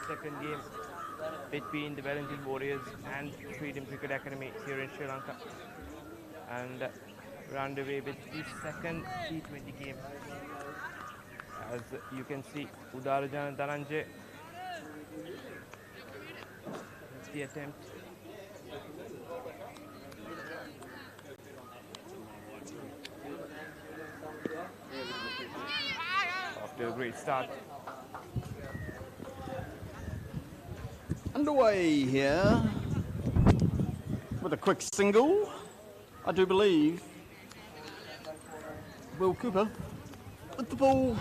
second game between the Wellington Warriors and Freedom Cricket Academy here in Sri Lanka. And we're underway with the second T20 game. As you can see, Udarajana Dhananjay, that's the attempt. After a great start. Underway here with a quick single, I do believe. Will Cooper with the ball.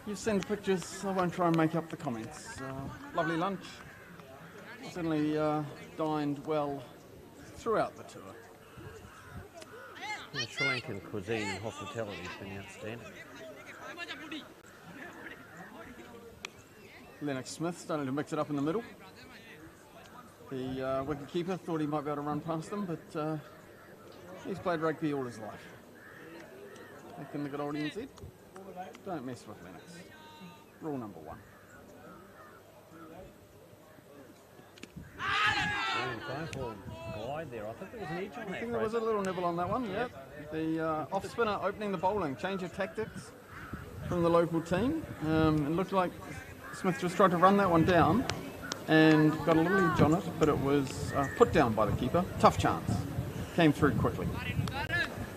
You've seen the pictures, I won't try and make up the comments. Lovely lunch, certainly dined well throughout the tour. The Sri Lankan cuisine and hospitality has been outstanding. Lennox Smith starting to mix it up in the middle. The wicket-keeper thought he might be able to run past him, but he's played rugby all his life. Back in the good old NZ, don't mess with Lennox. Rule number 1. Glide there. I think there was an edge on that. I think there was a little nibble on that one, yep. The off-spinner opening the bowling, change of tactics from the local team. It looked like Smith just tried to run that one down and got a little edge on it, but it was put down by the keeper. Tough chance. Came through quickly.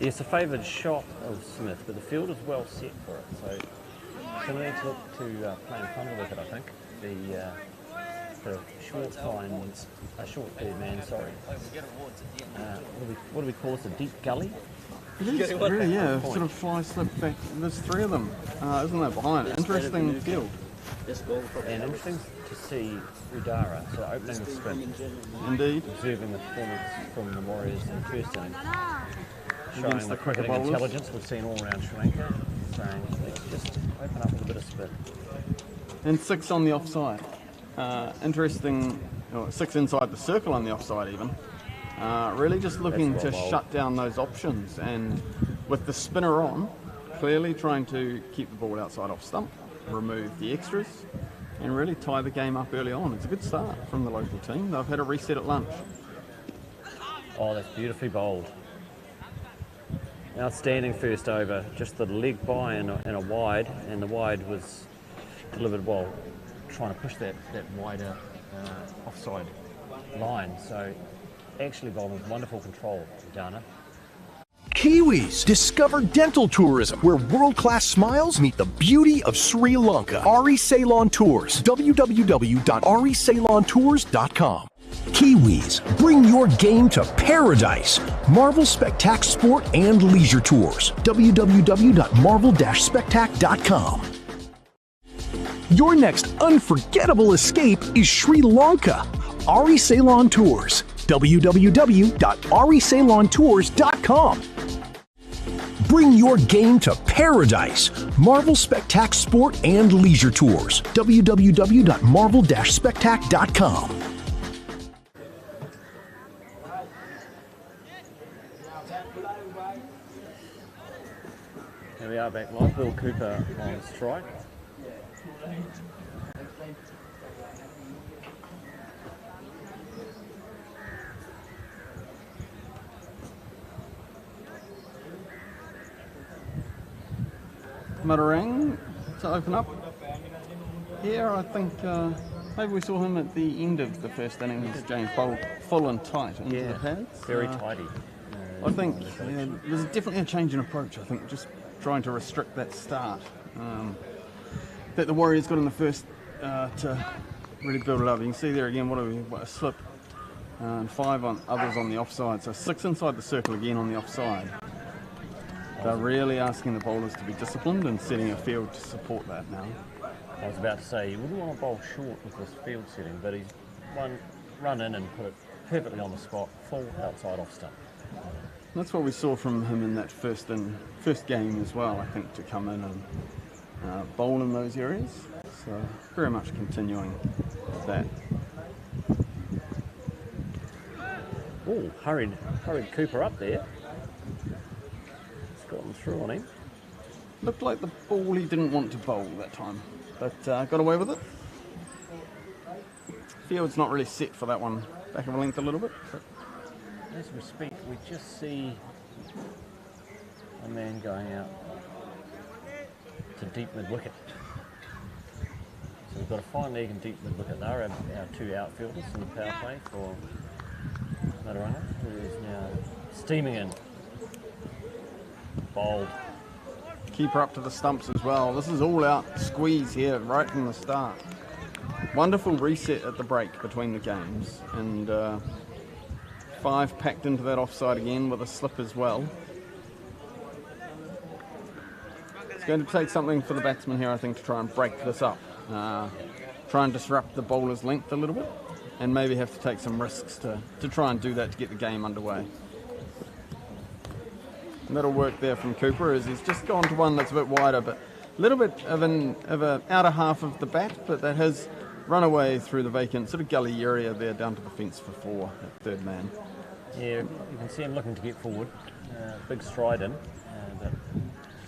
Yes, a favoured shot of Smith, but the field is well set for it, so similar to playing fun with it, I think. The short fines, a short third man, sorry. What do we call it? A deep gully? It is, really, yeah, sort of fly slip back. There's 3 of them, isn't there, behind it? Interesting field. And interesting to see Udara, so opening the spin. Indeed. Observing the performance from the Warriors in the first innings. Against Showing the the cricketing bowlers. intelligence we've seen all around Sri Lanka, saying let's just open up with a bit of spin. And 6 on the offside. Interesting, 6 inside the circle on the offside even. Really just looking to shut down those options, and with the spinner on, clearly trying to keep the ball outside off stump, remove the extras, and really tie the game up early on. It's a good start from the local team. They've had a reset at lunch. Oh, that's beautifully bowled. Outstanding first over, just the leg by and a wide, and the wide was delivered well, trying to push that wider offside line. So actually bowled with wonderful control, Dana. Kiwis, discover dental tourism where world-class smiles meet the beauty of Sri Lanka. Ari Ceylon Tours, www.ariceylontours.com. Kiwis, bring your game to paradise. Marvel Spectac Sport and Leisure Tours, www.marvel-spectac.com. Your next unforgettable escape is Sri Lanka. Ari Ceylon Tours, www.ariceylontours.com. Bring your game to paradise. Marvel Spectac Sport and Leisure Tours, www.marvel-spectac.com. Here we are back live. Will Cooper on strike. Matarang to open up. Here, I think maybe we saw him at the end of the first innings. James bowled full and tight into the pads. Very tidy. I think there's definitely a change in approach. I think just trying to restrict that start that the Warriors got in the first to really build it up. You can see there again what a slip, and 5 others on the offside. So 6 inside the circle again on the offside. They're really asking the bowlers to be disciplined and setting a field to support that now. I was about to say, you wouldn't want to bowl short with this field setting, but he's run in and put it perfectly on the spot, full outside off stump. That's what we saw from him in that first game as well, I think, to come in and bowl in those areas. So very much continuing with that. Oh, hurried Cooper up there. It's gotten through on him. Looked like the ball he didn't want to bowl that time, but got away with it. field's not really set for that one. Back of a length a little bit. But As we speak, we just see a man going out to deep mid-wicket. So we've got a fine leg and deep mid-wicket. They're our two outfielders in the power play for Horana, who is now steaming in. Bowled. keeper up to the stumps as well. This is all out squeeze here right from the start. Wonderful reset at the break between the games, and 5 packed into that offside again with a slip as well. It's going to take something for the batsman here, I think, to try and break this up. Try and disrupt the bowler's length a little bit, and maybe have to take some risks to try and do that to get the game underway. And that'll work there from Cooper, as he's just gone to one that's a bit wider, but a little bit of an outer half of the bat, but that has run away through the vacant sort of gully area there down to the fence for 4 at third man. Yeah, you can see him looking to get forward. Big stride in, but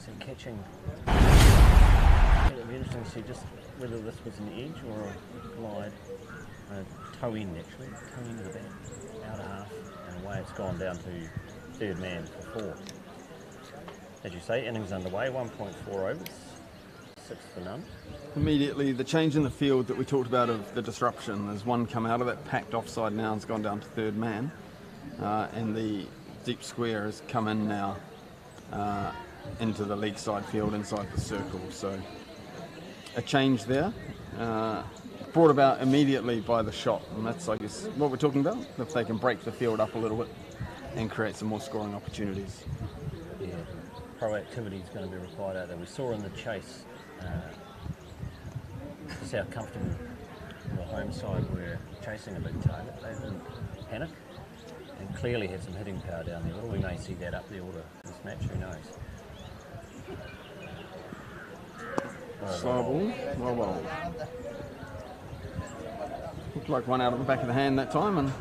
see catching. It'll be interesting to see just whether this was an edge or a glide. Toe in actually, toe into the bat, outer half, and away it's gone down to third man for 4. As you say, innings underway, 1.4 overs, 6 for none. Immediately, the change in the field that we talked about of the disruption, there's one come out of that packed offside now and it's gone down to third man. And the deep square has come in now into the leg side field inside the circle. So a change there, brought about immediately by the shot. And that's, I guess, what we're talking about, if they can break the field up a little bit and create some more scoring opportunities. Yeah, proactivity is going to be required out there. We saw in the chase just how comfortable the home side were chasing a big target. They didn't panic and clearly had some hitting power down there. Well, we may see that up the order this match, who knows. Slow ball, well bowled. Looked like one out of the back of the hand that time, and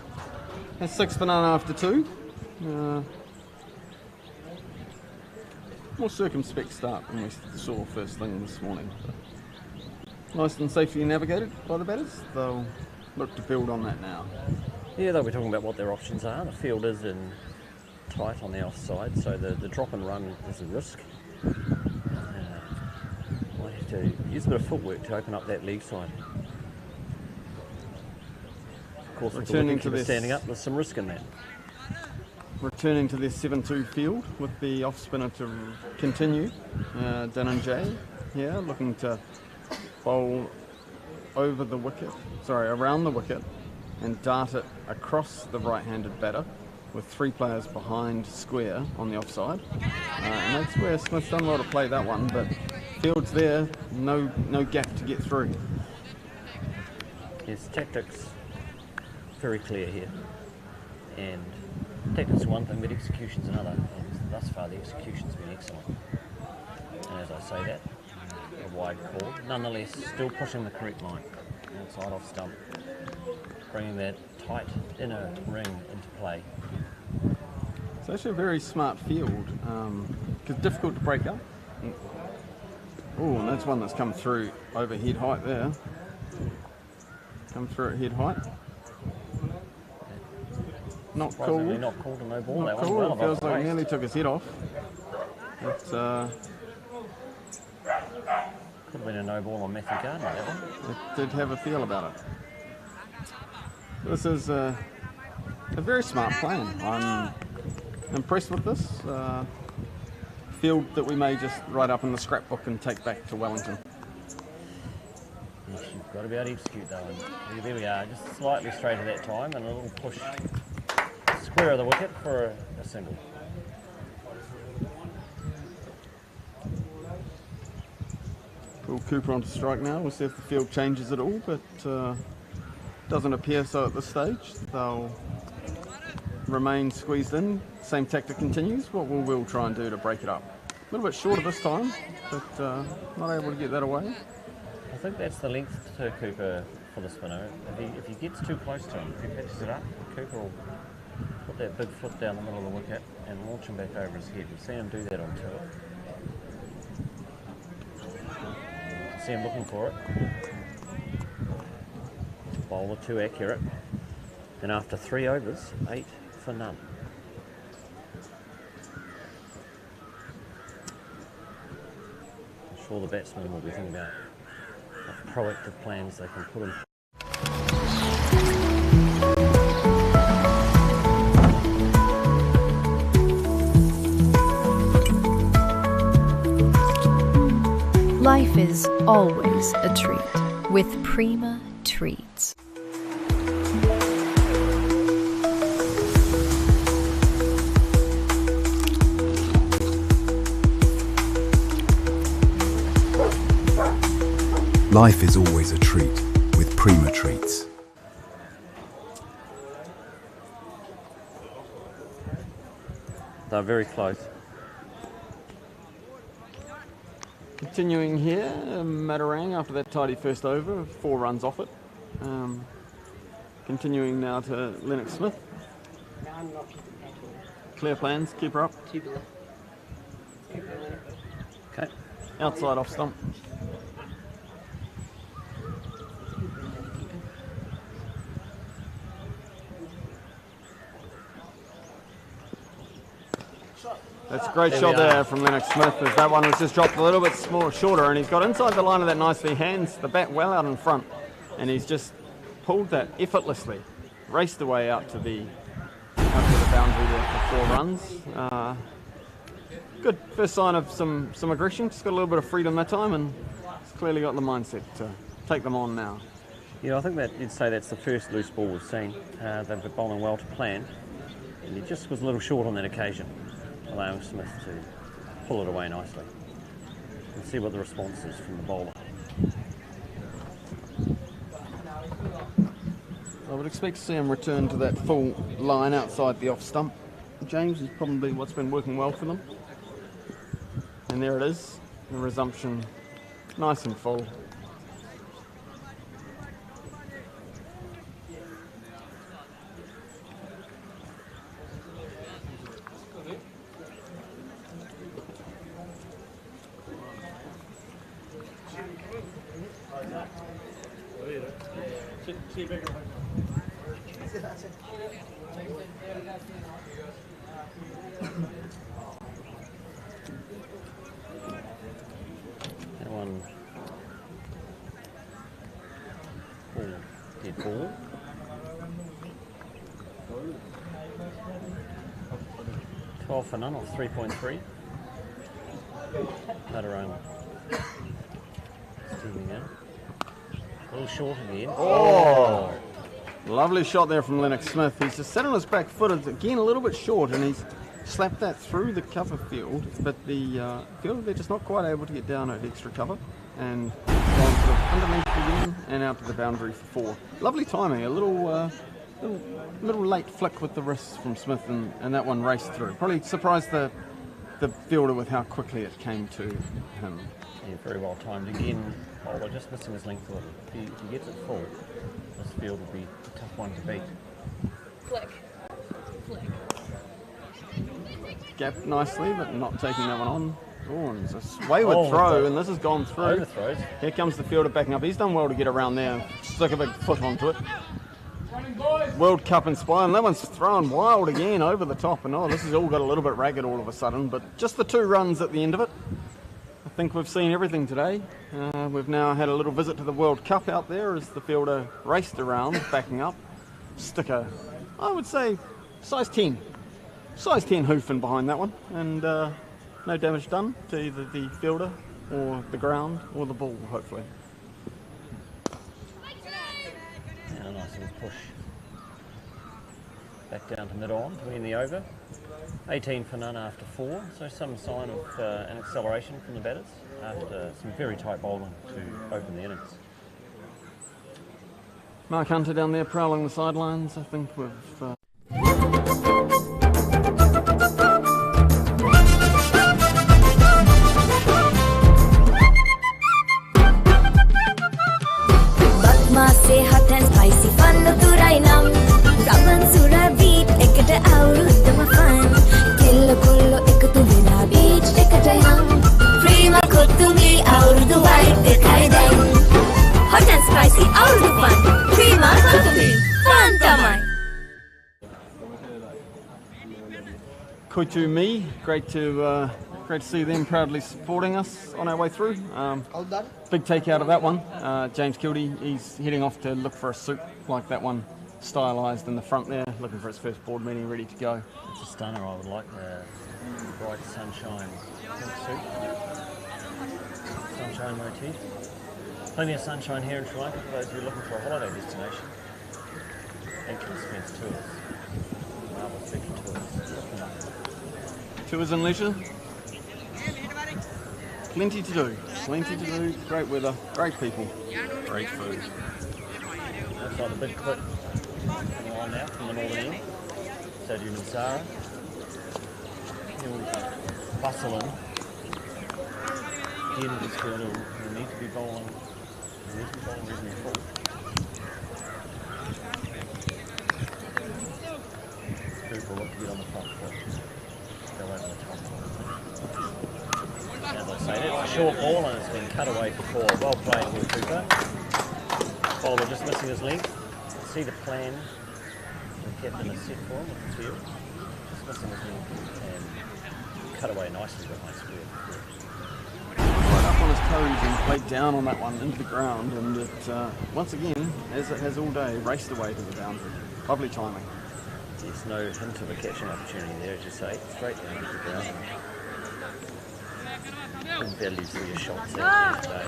that's 6 for none after 2. More circumspect start than we saw first thing this morning. Nice and safely navigated by the batters. They'll look to build on that now. Yeah, they'll be talking about what their options are. The field is in tight on the offside, so the drop and run is a risk. Might have to use a bit of footwork to open up that leg side. Of course, with the wicket standing up, there's some risk in that. Returning to their 7-2 field with the off spinner to continue. Dhananjay here looking to bowl over the wicket, around the wicket, and dart it across the right-handed batter with 3 players behind square on the offside. And that's where Smith's done well to play that one, but field's there, no gap to get through. His tactics very clear here, and tactics are one thing, but execution's another, and thus far the execution's been excellent. And as I say that, a wide call, nonetheless still pushing the correct line, outside off stump, bringing that tight inner ring into play. It's actually a very smart field, because difficult to break up. Oh, and that's one that's come through over head height there. Come through at head height. Not cool. Not called a no ball. Not that cool. one. Well It feels like waist. nearly took his head off. But, Could have been a no ball on Matthew Gardner, that one. it did have a feel about it. This is a very smart plan. I'm impressed with this field that we may just write up in the scrapbook and take back to Wellington. Yes, you've got to be able to execute though. And there we are, just slightly straight at that time, and a little push square of the wicket for a single. Pull Cooper onto strike now. We'll see if the field changes at all, but doesn't appear so at this stage. They'll remain squeezed in. Same tactic continues. What will Will try and do to break it up? A little bit shorter this time, but not able to get that away. I think that's the length to Cooper for the spinner. If he gets too close to him, if he pitches it up, Cooper will put that big foot down the middle of the wicket and launch him back over his head. We've seen him do that on tour. See him looking for it. bowler, too accurate. And after 3 overs, 8 for none. I'm sure the batsmen will be thinking about what proactive plans they can put in. Life is always a treat with Prima Treats. Life is always a treat with Prima Treats. They're very close. Continuing here, Matarang after that tidy first over, 4 runs off it. Continuing now to Lennox Smith. Clear plans, keep her up. Okay. Outside off stump. That's a great shot there from Lennox Smith, as that one was just dropped a little bit shorter, and he's got inside the line of that nicely, hands the bat well out in front, and he's just pulled that effortlessly, raced away out to the boundary there for 4 runs. Good first sign of some aggression, just got a little bit of freedom that time, and he's clearly got the mindset to take them on now. Yeah, I think that you'd say that's the first loose ball we've seen. They've been bowling well to plan, and he just was a little short on that occasion, allowing Smith to pull it away nicely. And see what the response is from the bowler. I would expect to see him return to that full line outside the off stump. James is probably what's been working well for them. And there it is, the resumption, nice and full. That one, dead ball. $12 for none off 3.3. Matarang steaming in. A little short again. Oh! Lovely shot there from Lennox Smith. He's just sat on his back foot, again a little bit short, and he's slapped that through the cover field, but the field, they're just not quite able to get down at extra cover, and gone sort of underneath again and out to the boundary for 4. Lovely timing, a little late flick with the wrist from Smith, and that one raced through. Probably surprised the fielder with how quickly it came to him. Yeah, very well timed again. Bowler just missing his length a little. If he gets it full, this field will be a tough one to beat. Flick. Gapped nicely, but not taking that one on. Oh, and it's a wayward throw, and this has gone through. Overthrows. Here comes the fielder backing up. He's done well to get around there, stick a big foot onto it. World Cup inspired, and that one's thrown wild again over the top, and this has all got a little bit ragged all of a sudden, but just the 2 runs at the end of it. I think we've seen everything today. We've now had a little visit to the World Cup out there as the fielder raced around, backing up. Sticker, I would say, size 10. Size 10 hoof in behind that one, and no damage done to either the fielder or the ground or the ball, hopefully. And a nice little push. Back down to mid-on to end the over. 18 for none after 4, so some sign of an acceleration from the batters after some very tight bowling to open the innings. Mark Hunter down there prowling the sidelines. I think we've... Say hot and spicy fun no turainam Ravan sura beat ekata avruddama fun kello kollo ekatu vela beach ekata yam Prima kottungi avrudu white ekai den hot and spicy avrudu fun Prima Sukumi. Fun tamai. Koitu me, great to see them proudly supporting us on our way through. Big take out of that one. James Kildee, he's heading off to look for a suit like that one, stylised in the front there, looking for his first board meeting, ready to go. It's a stunner. I would like the bright sunshine pink suit. Sunshine motif. Plenty of sunshine here in Sri Lanka for those who are looking for a holiday destination. Entrance fence tours. Marble sticky tours. Tours and leisure. Plenty to do. Great weather, great people, great food. Looks like the big clip coming on now from the northern end. Saju Nusara. He'll bustle in. Again, this field will need to be bowling. Reasonably full. Cooper look to get on the front foot. Go over the top. As I say, that's a short ball and it's been cut away before. Well played, Will Cooper. Bowler just missing his length. See the plan the captain has set for him with the field. Just missing his length and cut away nicely behind square. Right up on his toes and played down on that one into the ground, and it once again, as it has all day, raced away to the boundary. Lovely timing. There's no hint of a catching opportunity there, as you say. Straight down into the ground. Good value for your shots out there today.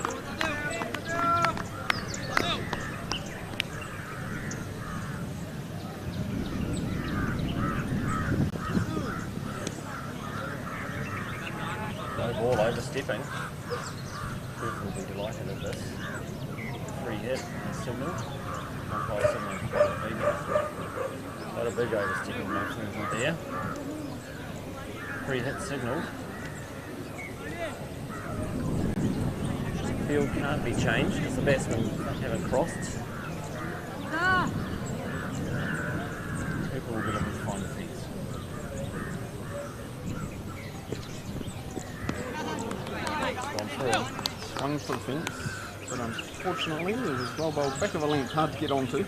No ball overstepping. Cooper will be delighted at this. Free hit signal. Umpire signal quite immediate. Not a big overstepping movement there. Free hit signalled. Field can't be changed because the batsmen haven't crossed. People will be looking to find the fence. Gone through. Swung for the fence, but unfortunately it was well bowled back of a length, hard to get onto.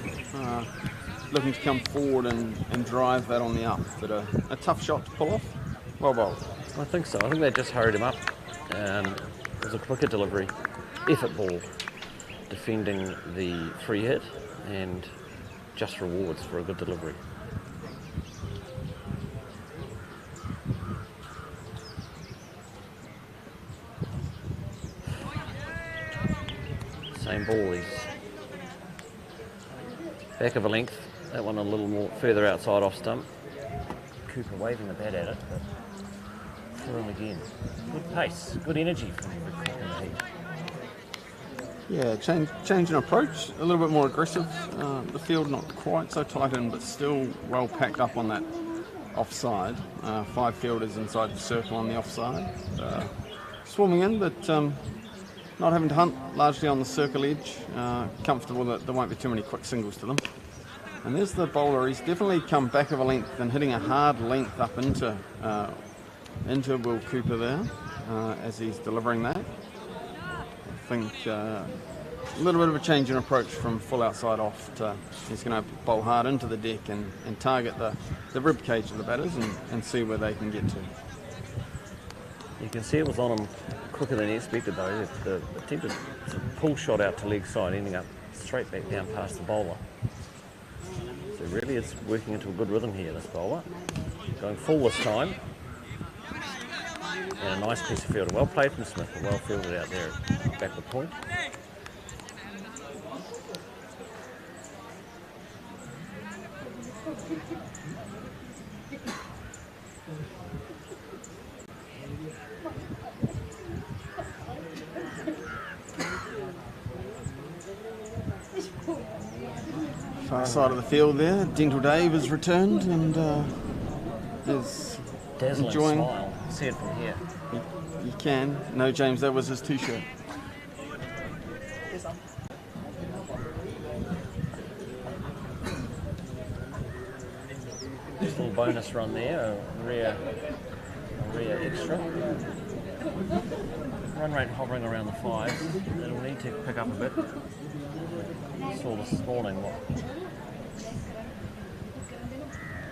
Looking to come forward and drive that on the up, but a tough shot to pull off. Well bowled. I think so. I think they just hurried him up. It was a quicker delivery. Effort ball, defending the free hit and just rewards for a good delivery. Same ball, he's back of a length, that one a little more further outside off stump. Cooper waving the bat at it, but through him again. Good pace, good energy from the cook in the heat. Yeah, change in approach, a little bit more aggressive. The field not quite so tight in, but still well packed up on that offside. 5 fielders inside the circle on the offside. Swarming in, but not having to hunt, largely on the circle edge. Comfortable that there won't be too many quick singles to them. And there's the bowler. He's definitely come back of a length and hitting a hard length up into Will Cooper there as he's delivering that. I think a little bit of a change in approach from full outside off to he's going to bowl hard into the deck and target the rib cage of the batters and see where they can get to. You can see it was on him quicker than he expected though. The attempted pull shot out to leg side ending up straight back down past the bowler. So really it's working into a good rhythm here, this bowler. Going full this time. And a nice piece of fielding. Well played from Smith, but well fielded out there at backward point. Far side of the field there, Dental Dave has returned and is Dazzling enjoying. smile. See it from here. You can. No, James, that was his t-shirt. Just a little bonus run there, a rare extra. Run rate hovering around the 5s. It'll need to pick up a bit. saw this morning what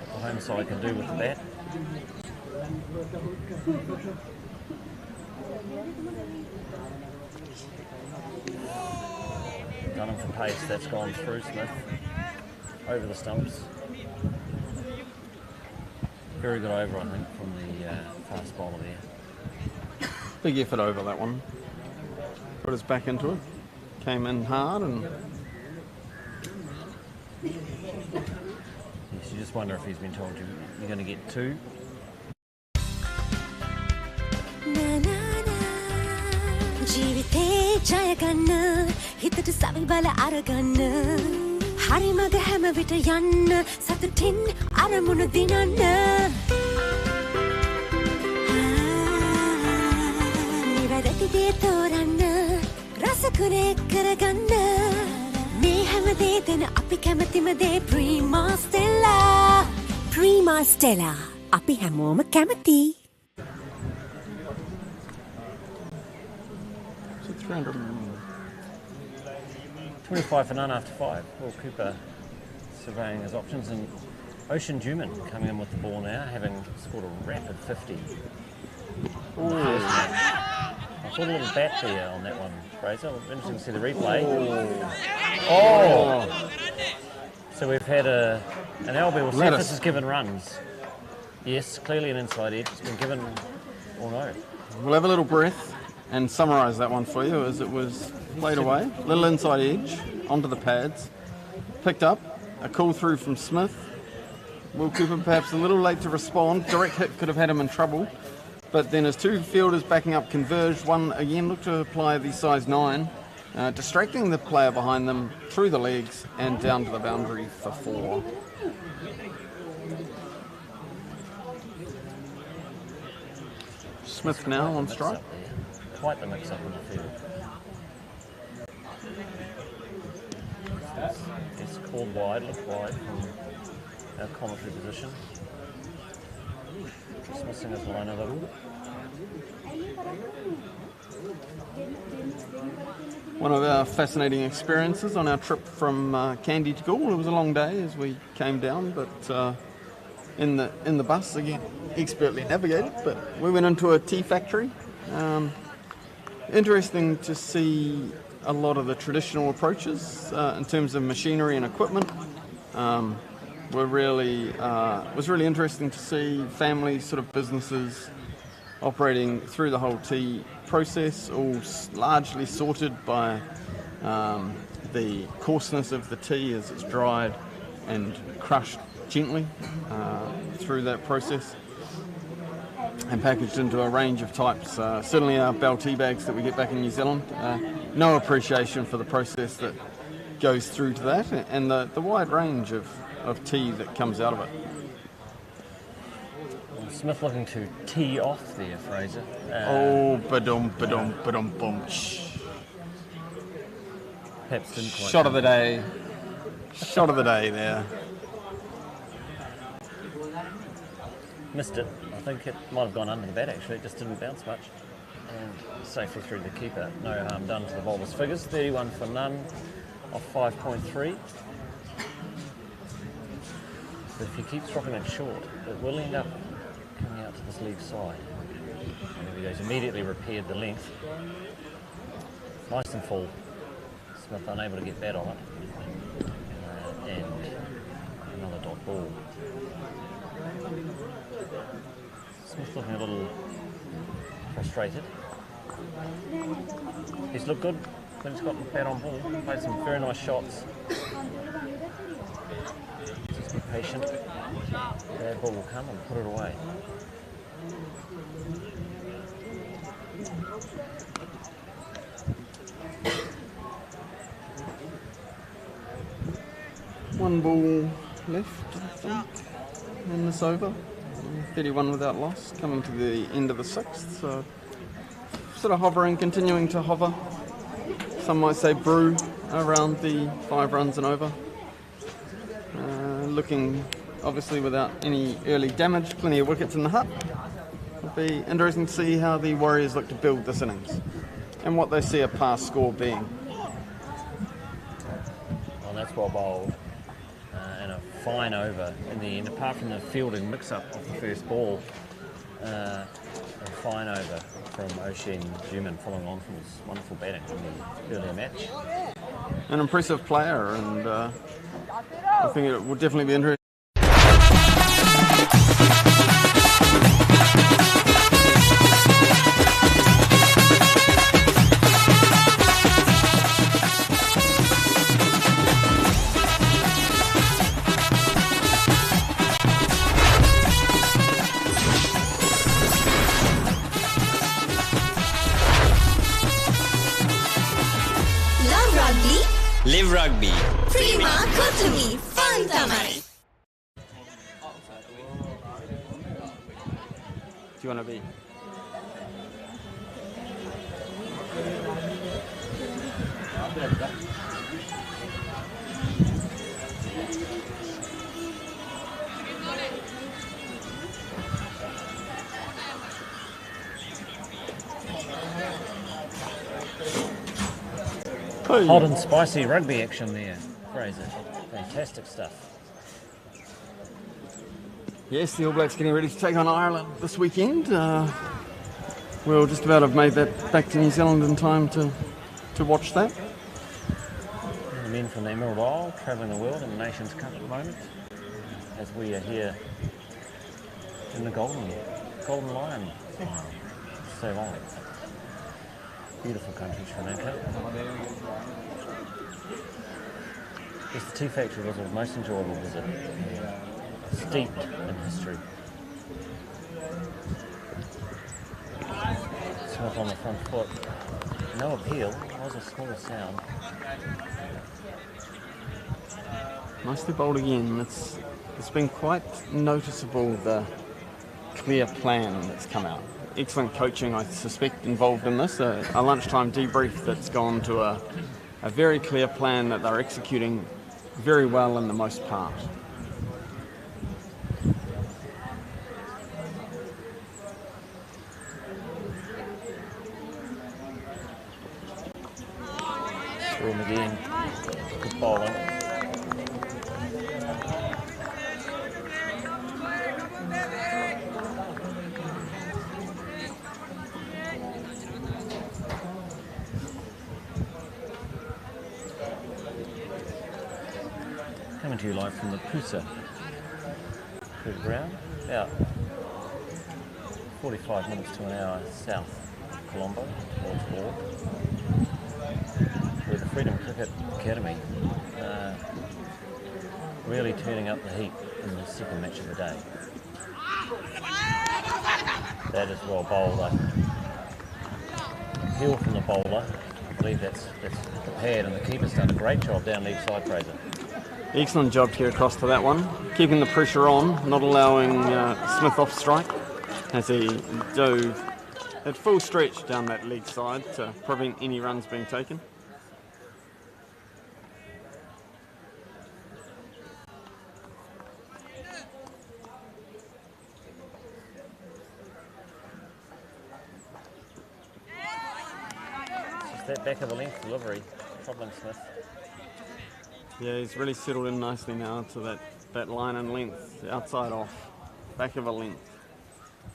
the home side can do with the bat. Done him for pace, that's gone through Smith, over the stumps. Very good over, I think, from the fast bowler there. Big effort over that one. Put his back into it. Came in hard and... Yes, you just wonder if he's been told you're going to get 2. ජීවිතේ ජය ගන්න හිතට සවි බල අරගන්න හරි මග හැම විට යන්න සතුටින් අරමුණ දිනන්න නිවැරදි දේ තෝරන්න රසකුරේ කරගන්න මේ හැම දේ දෙන අපි කැමතිම දේ ප්‍රීමා ස්ටෙලා අපි හැමෝම කැමති 25 for none after 5. Will Cooper surveying his options, and Ocean Juman coming in with the ball now, having scored a rapid 50. I thought a little bat there on that one, Fraser. Interesting to see the replay. Oh! So we've had an LB. We'll see if this is given runs. Yes, clearly an inside edge. It's been given or no. We'll have a little breath and summarise that one for you as it was played away. Little inside edge onto the pads. Picked up. A call through from Smith. Will Cooper perhaps a little late to respond. Direct hit could have had him in trouble. But then his 2 fielders backing up converged. One again looked to apply the size 9. Distracting the player behind them through the legs and down to the boundary for 4. Smith now on strike. Quite the mix-up in the field. It's called wide, looked wide from our commentary position. Just missing his line a little. One of our fascinating experiences on our trip from Kandy to Gould. It was a long day as we came down, but in the bus again, expertly navigated. But we went into a tea factory. Interesting to see a lot of the traditional approaches in terms of machinery and equipment. Was really interesting to see families, sort of businesses operating through the whole tea process, all largely sorted by the coarseness of the tea as it's dried and crushed gently through that process and packaged into a range of types. Certainly our Bell tea bags that we get back in New Zealand, no appreciation for the process that goes through to that and the wide range of tea that comes out of it. Smith looking to tee off there, Fraser. Ba-dum. Perhaps didn't quite. Shot of the day. Shot of the day there. Missed it. I think it might have gone under the bat actually. It just didn't bounce much. And safely through the keeper. No harm done to the bowler's figures. 31 for none off 5.3. But if he keeps dropping it short, it will end up coming out to this leg side. And there he goes, immediately repaired the length. Nice and full. Smith unable to get that on it. And another dot ball. Smith looking a little frustrated. He's looked good when he's got the bat on ball. Played some very nice shots. Just be patient. Bad ball will come and put it away. One ball left, I think, in this over. 31 without loss, coming to the end of the 6th. So sort of hovering, continuing to hover. Some might say brew around the 5 runs and over. Looking obviously without any early damage, plenty of wickets in the hut. It'll be interesting to see how the Warriors look to build this innings and what they see a pass score being. and that's well bowled. And a fine over in the end, apart from the fielding mix-up of the first ball. A fine over from Ocean Juman following on from his wonderful batting in the earlier match. An impressive player, and I think it would definitely be interesting. Live rugby. Prima Academy. Fun tamai. Do you want to be? Hot and spicy rugby action there, Fraser. Fantastic stuff. Yes, the All Blacks getting ready to take on Ireland this weekend. We'll just about have made that back to New Zealand in time to watch that. The men from the Emerald Isle travelling the world in the Nations Cup at the moment, as we are here in the Golden Lion. So long. Beautiful country, Sri Lanka. Yes, the tea factory was a most enjoyable visit. Steeped in history. Smith on the front foot. No appeal, it was a small sound. Nicely bowled again. It's been quite noticeable, the clear plan that's come out. Excellent coaching, I suspect, involved in this. A lunchtime debrief that's gone to a very clear plan that they're executing very well in the most part. Through him again. Good bowling. Coming to you live from the Pusa cricket ground, about 45 minutes to an hour south of Colombo, towards War, where the Freedom Cricket Academy really turning up the heat in the second match of the day. That is well bowled. Appeal from the bowler. I believe that's the pad, and the keeper's done a great job down leg side, Fraser. Excellent job to get across to that one. Keeping the pressure on, not allowing Smith off strike as he dove at full stretch down that leg side to prevent any runs being taken. Just that back of the length delivery, troubling Smith. Yeah, he's really settled in nicely now to that line and length, outside off, back of a length.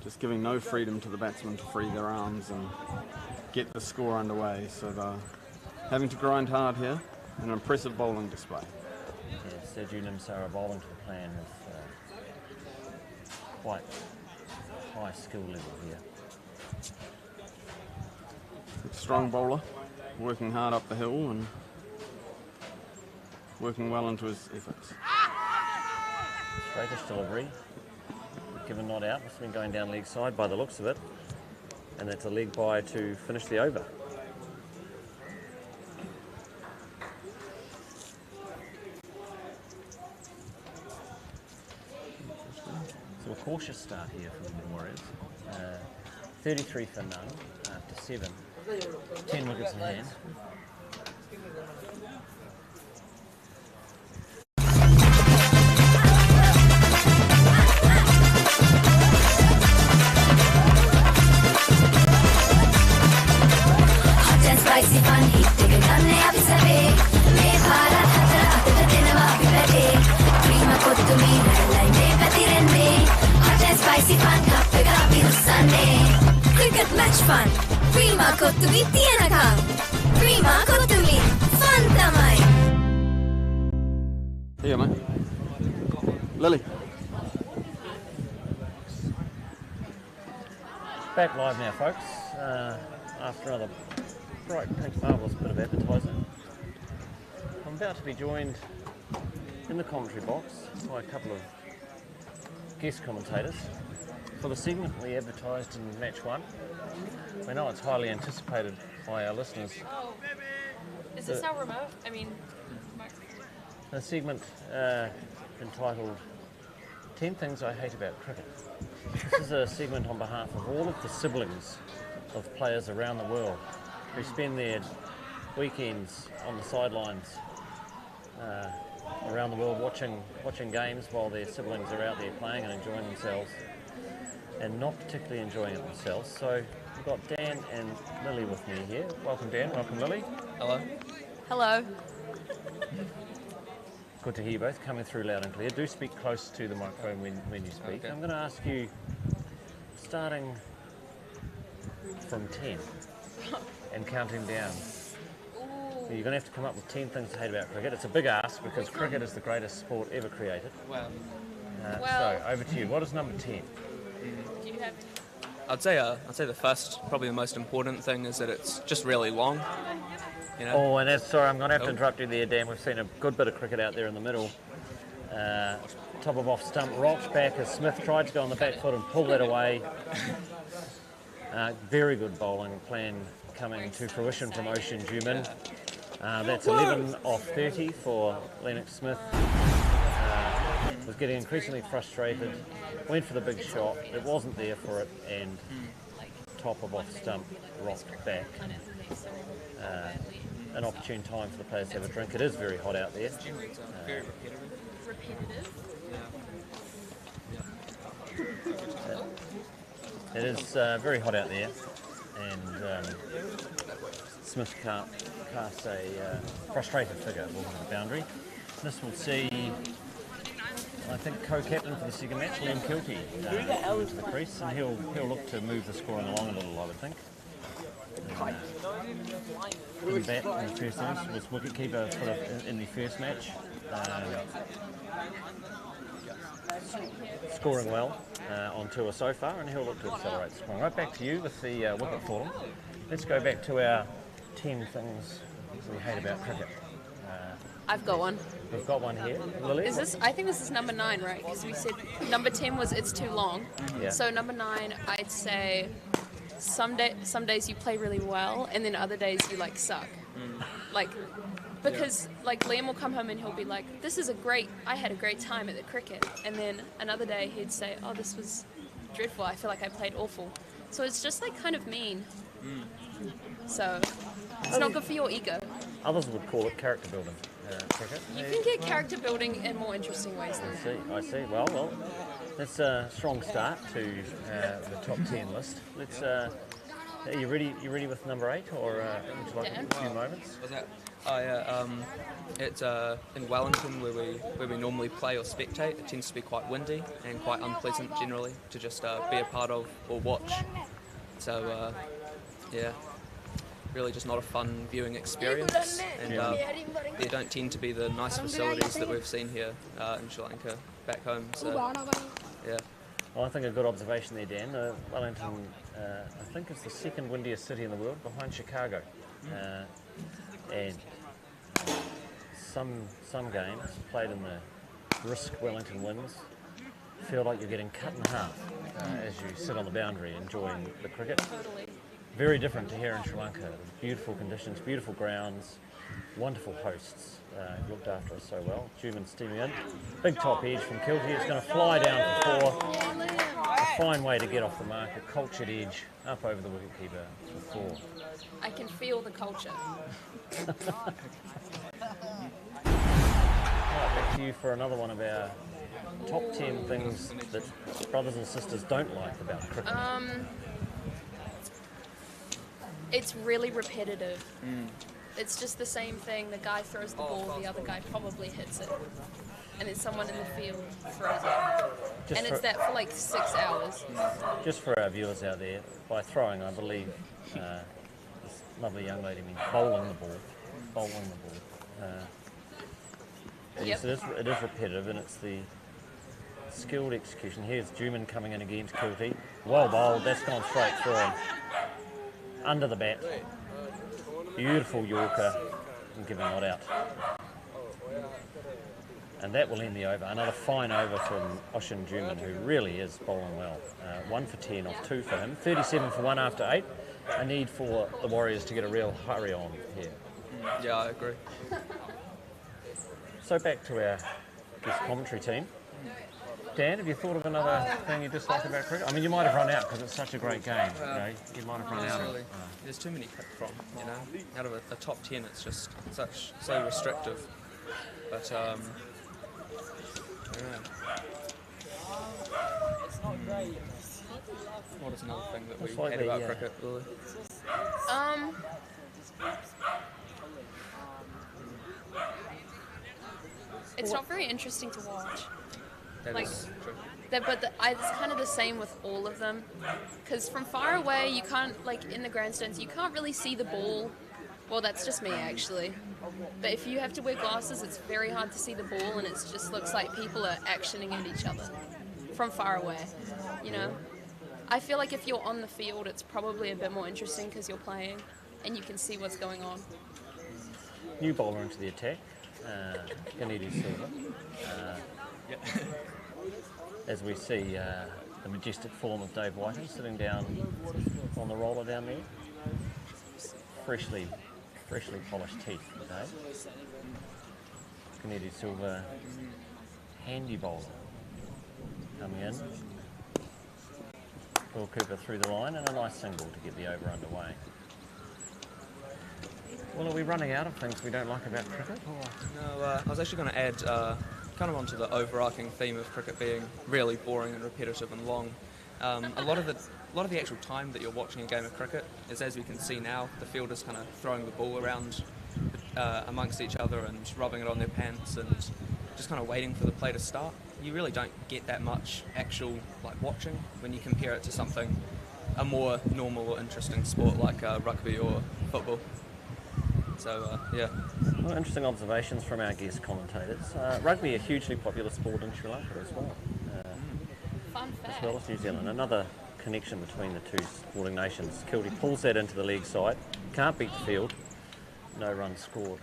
Just giving no freedom to the batsmen to free their arms and get the score underway. So they're having to grind hard here. An impressive bowling display. Yeah, Sergio Nimsara bowling to the plan with quite high skill level here. Strong bowler, working hard up the hill and working well into his efforts. Straightish delivery. Given not out, it's been going down leg side by the looks of it. And that's a leg bye to finish the over. So a cautious start here from the Warriors. 33 for none after 7. 10 wickets in hand. Spicy fun, hit, take it on, they have to say, me, para, much fun. Prima kottumi tienakam. Prima kottumi fun tamai. Here, mate. Lily. Back live now, folks, after another bright pink marvellous bit of advertising. I'm about to be joined in the commentary box by a couple of guest commentators for the segment we advertised in match 1. We know it's highly anticipated by our listeners. Oh, is this our remote? I mean, A segment entitled 10 Things I Hate About Cricket. This is a segment on behalf of all of the siblings of players around the world who spend their weekends on the sidelines around the world watching games while their siblings are out there playing and enjoying themselves, and not particularly enjoying it themselves. So we've got Dan and Lily with me here. Welcome Dan, welcome Lily. Hello. hello. Good to hear you both, coming through loud and clear. Do speak close to the microphone when you speak. Okay. I'm going to ask you, starting from 10 and counting down. You're going to have to come up with 10 things to hate about cricket. It's a big ask because cricket is the greatest sport ever created. Well, So, over to you. What is number 10? Do you have? I'd say the first, probably the most important thing is that it's just really long. You know. Oh, and sorry, I'm going to have to Oh. interrupt you there, Dan. We've seen a good bit of cricket out there in the middle. Top of off stump, rocked back as Smith tried to go on the back foot and pull that away. Very good bowling plan coming to fruition from Ocean Juman. That's 11 off 30 for Lennox Smith. Was getting increasingly frustrated, went for the big shot, it wasn't there for it, and top of off stump, rocked back. An opportune time for the players to have a drink. It is very hot out there. Very repetitive. Repetitive. It is very hot out there, and Smith casts a frustrated figure walking to the boundary. This will see, I think, co-captain for the second match, Liam Kilty, into the crease, and he'll look to move the scoring along a little, I would think. Didn't bat in the first innings, was wicketkeeper in the first match. Scoring well on tour so far, and he'll look to accelerate the scoring. Right back to you with the wicket for them. Let's go back to our 10 things we hate about cricket. I've got one. We've got one here. Lily? Is this? I think this is number 9, right? Because we said number 10 was it's too long. Yeah. So number 9, I'd say some days you play really well, and then other days you like suck. Like, because like Liam will come home and he'll be like, I had a great time at the cricket, and then another day he'd say, oh, this was dreadful, I feel like I played awful. So it's just like kind of mean. So it's not good for your ego. Others would call it character building cricket. You can get character building in more interesting ways than that. I see. Well, that's a strong start to the top 10 list. Let's. Are you ready? You ready with number 8, or would you like a few moments? Was that? Oh yeah. It's in Wellington where we normally play or spectate. It tends to be quite windy and quite unpleasant generally to just be a part of or watch. So yeah. Really just not a fun viewing experience, and there don't tend to be the nice facilities that we've seen here in Sri Lanka back home. So, yeah. Well, I think a good observation there, Dan. Wellington, I think, is the second windiest city in the world, behind Chicago. And some games played in the brisk Wellington winds feel like you're getting cut in half as you sit on the boundary enjoying the cricket. Totally. Very different to here in Sri Lanka. Beautiful conditions, beautiful grounds, wonderful hosts who looked after us so well. Juman steaming in. Big top edge from Kilty. It's going to fly down for 4. A fine way to get off the mark. A cultured edge up over the wicketkeeper for 4. I can feel the culture. Right, back to you for another one of our top 10 things that brothers and sisters don't like about cricket. It's really repetitive. It's just the same thing. The guy throws the ball, the other guy probably hits it. and then someone in the field throws it. And it's that for like 6 hours. Just for our viewers out there, by throwing, I believe this lovely young lady means bowling the ball. Bowling the ball. Yes, it is repetitive, and it's the skilled execution. Here's Juman coming in against Kilty. Well bowled, that's gone straight through him. Under the bat. Beautiful Yorker, and giving it out. And that will end the over. Another fine over from Oshin Juman, who really is bowling well. 1 for 10 off 2 for him. 37 for 1 after 8. A need for the Warriors to get a real hurry on here. Yeah, I agree. So back to our guest commentary team. Dan, have you thought of another thing you dislike about cricket? I mean, you might have run out because it's such a great game. You might have run out. Really, there's too many to pick from, you know. Out of a top 10, it's just so restrictive. But I don't know. What is another thing that we hate about cricket, Lily? It's not very interesting to watch. That Like, is true. It's kind of the same with all of them, because from far away you can't, like in the grandstands, you can't really see the ball. Well, that's just me actually. But if you have to wear glasses, it's very hard to see the ball, and it just looks like people are actioning at each other from far away. You know, I feel like if you're on the field, it's probably a bit more interesting because you're playing and you can see what's going on. New bowler into the attack. Ganidi Silva. As we see the majestic form of Dave Whiting sitting down on the roller down there. Freshly polished teeth for Dave. Ganidi Silva, handy bowler coming in. Will Cooper through the line and a nice single to get the over underway. Well, are we running out of things we don't like about cricket? No, I was actually going to add, kind of onto the overarching theme of cricket being really boring and repetitive and long. A lot of the actual time that you're watching a game of cricket is, as we can see now, the fielders kind of throwing the ball around amongst each other and rubbing it on their pants and just kind of waiting for the play to start. You really don't get that much actual watching when you compare it to a more normal or interesting sport like rugby or football. So, yeah. Well, interesting observations from our guest commentators. Rugby, a hugely popular sport in Sri Lanka as well. Fun fact. As well as New Zealand. Another connection between the two sporting nations. Kilty pulls that into the leg side. Can't beat the field. No runs scored.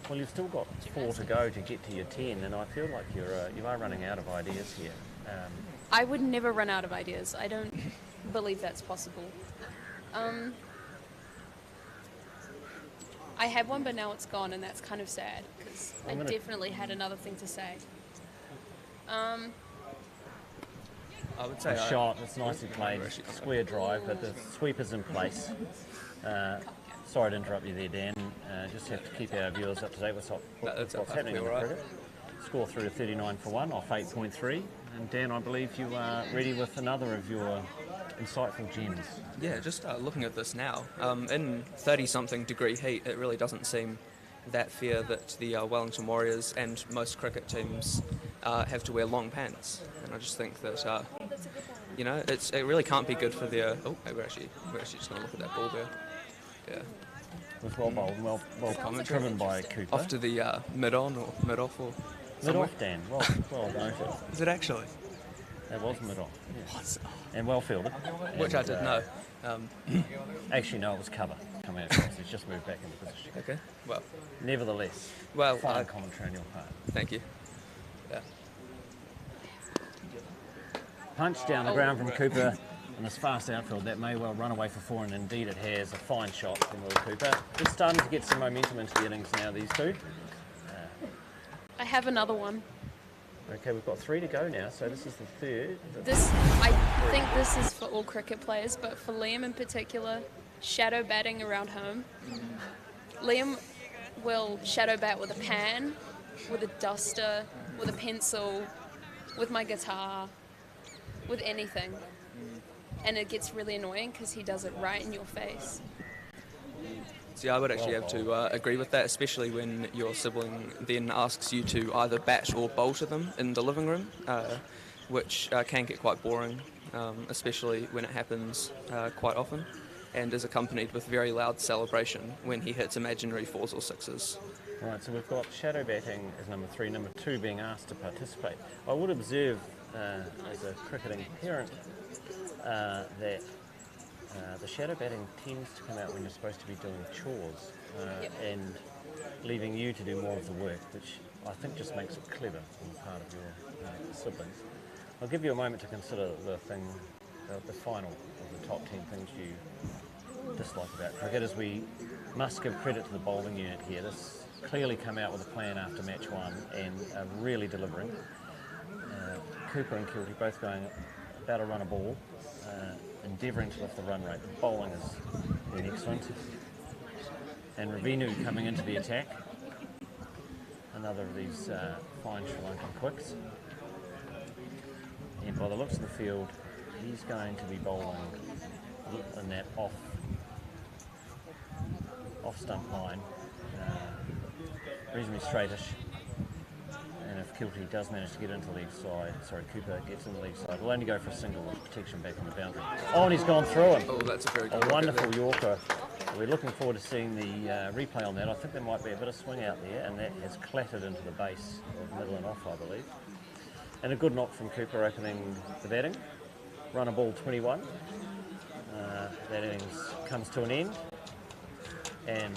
Well, you've still got 4 to go to get to your 10, and I feel like you are running out of ideas here. I would never run out of ideas. I don't believe that's possible. I had one, but now it's gone, and that's kind of sad because I definitely had another thing to say. I would say a shot that's nicely played, square drive, but the sweeper's in place. Sorry to interrupt you there, Dan. Just have to keep our viewers up to date with what's happening in the cricket. Score through to 39 for 1 off 8.3. And Dan, I believe you are ready with another of your insightful gems. Yeah, just looking at this now, in 30-something degree heat, it really doesn't seem that fair that the Wellington Warriors and most cricket teams have to wear long pants. And I just think that, you know, it really can't be good for their... Oh, we're actually just going to look at that ball there. Yeah. It was well bowled, well driven by Cooper. Off to the mid-on or mid-off or... Mid-off, Dan. Well noted. Is it actually? That was mid-off. Yeah. What? And well fielded. Which I did know. Actually, no, it was cover coming across. It's just moved back into position. Okay, well. Nevertheless, fine commentary on your part. Thank you. Yeah. Punch down the ground from Cooper in this fast outfield. That may well run away for 4, and indeed it has. A fine shot from Will Cooper. Just starting to get some momentum into the innings now, these two. I have another one. Okay, we've got 3 to go now, so this is the third. I think this is for all cricket players, but for Liam in particular, shadow batting around home. Liam will shadow bat with a pan, with a duster, with a pencil, with my guitar, with anything. And it gets really annoying because he does it right in your face. See, I would actually have to agree with that, especially when your sibling then asks you to either bat or bowl to them in the living room, which can get quite boring, especially when it happens quite often, and is accompanied with very loud celebration when he hits imaginary 4s or 6s. Right, so we've got shadow batting as number 3, number 2 being asked to participate. I would observe, as a cricketing parent, that the shadow batting tends to come out when you're supposed to be doing chores and leaving you to do more of the work, which I think just makes it clever on the part of your siblings. I'll give you a moment to consider the final of the top 10 things you dislike about cricket, as we must give credit to the bowling unit here. This clearly come out with a plan after match 1 and are really delivering. Cooper and Kilty both going about a run a ball, endeavouring to lift the run rate. The bowling has been excellent. And Ravinu coming into the attack. Another of these fine Sri Lankan quicks. And by the looks of the field, he's going to be bowling in that off stump line, reasonably straightish. And if Kilty does manage to get into the leg side, Cooper gets in the leg side, we'll only go for a single with protection back on the boundary. Oh, and he's gone through him. Oh, that's a very good wonderful Yorker. We're looking forward to seeing the replay on that. I think there might be a bit of swing out there, and that has clattered into the base of middle and off, I believe. And a good knock from Cooper opening the batting. Run a ball 21. That innings comes to an end. And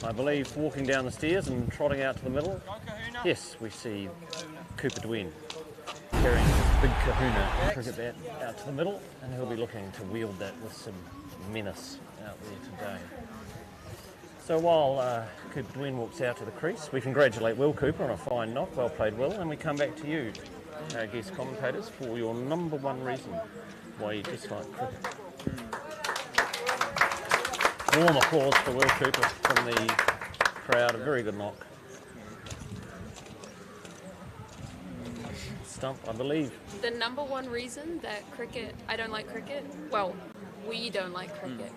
I believe walking down the stairs and trotting out to the middle, yes, we see Cooper Dwayne carrying his big kahuna cricket bat out to the middle, and he'll be looking to wield that with some menace out there today. So while Cooper Dwayne walks out to the crease, we congratulate Will Cooper on a fine knock. Well played, Will, and we come back to you, guest commentators, for your number 1 reason why you dislike cricket. Warm applause for Will Cooper from the crowd. A very good knock. Stump, I believe. The number 1 reason that I don't like cricket, well, we don't like cricket,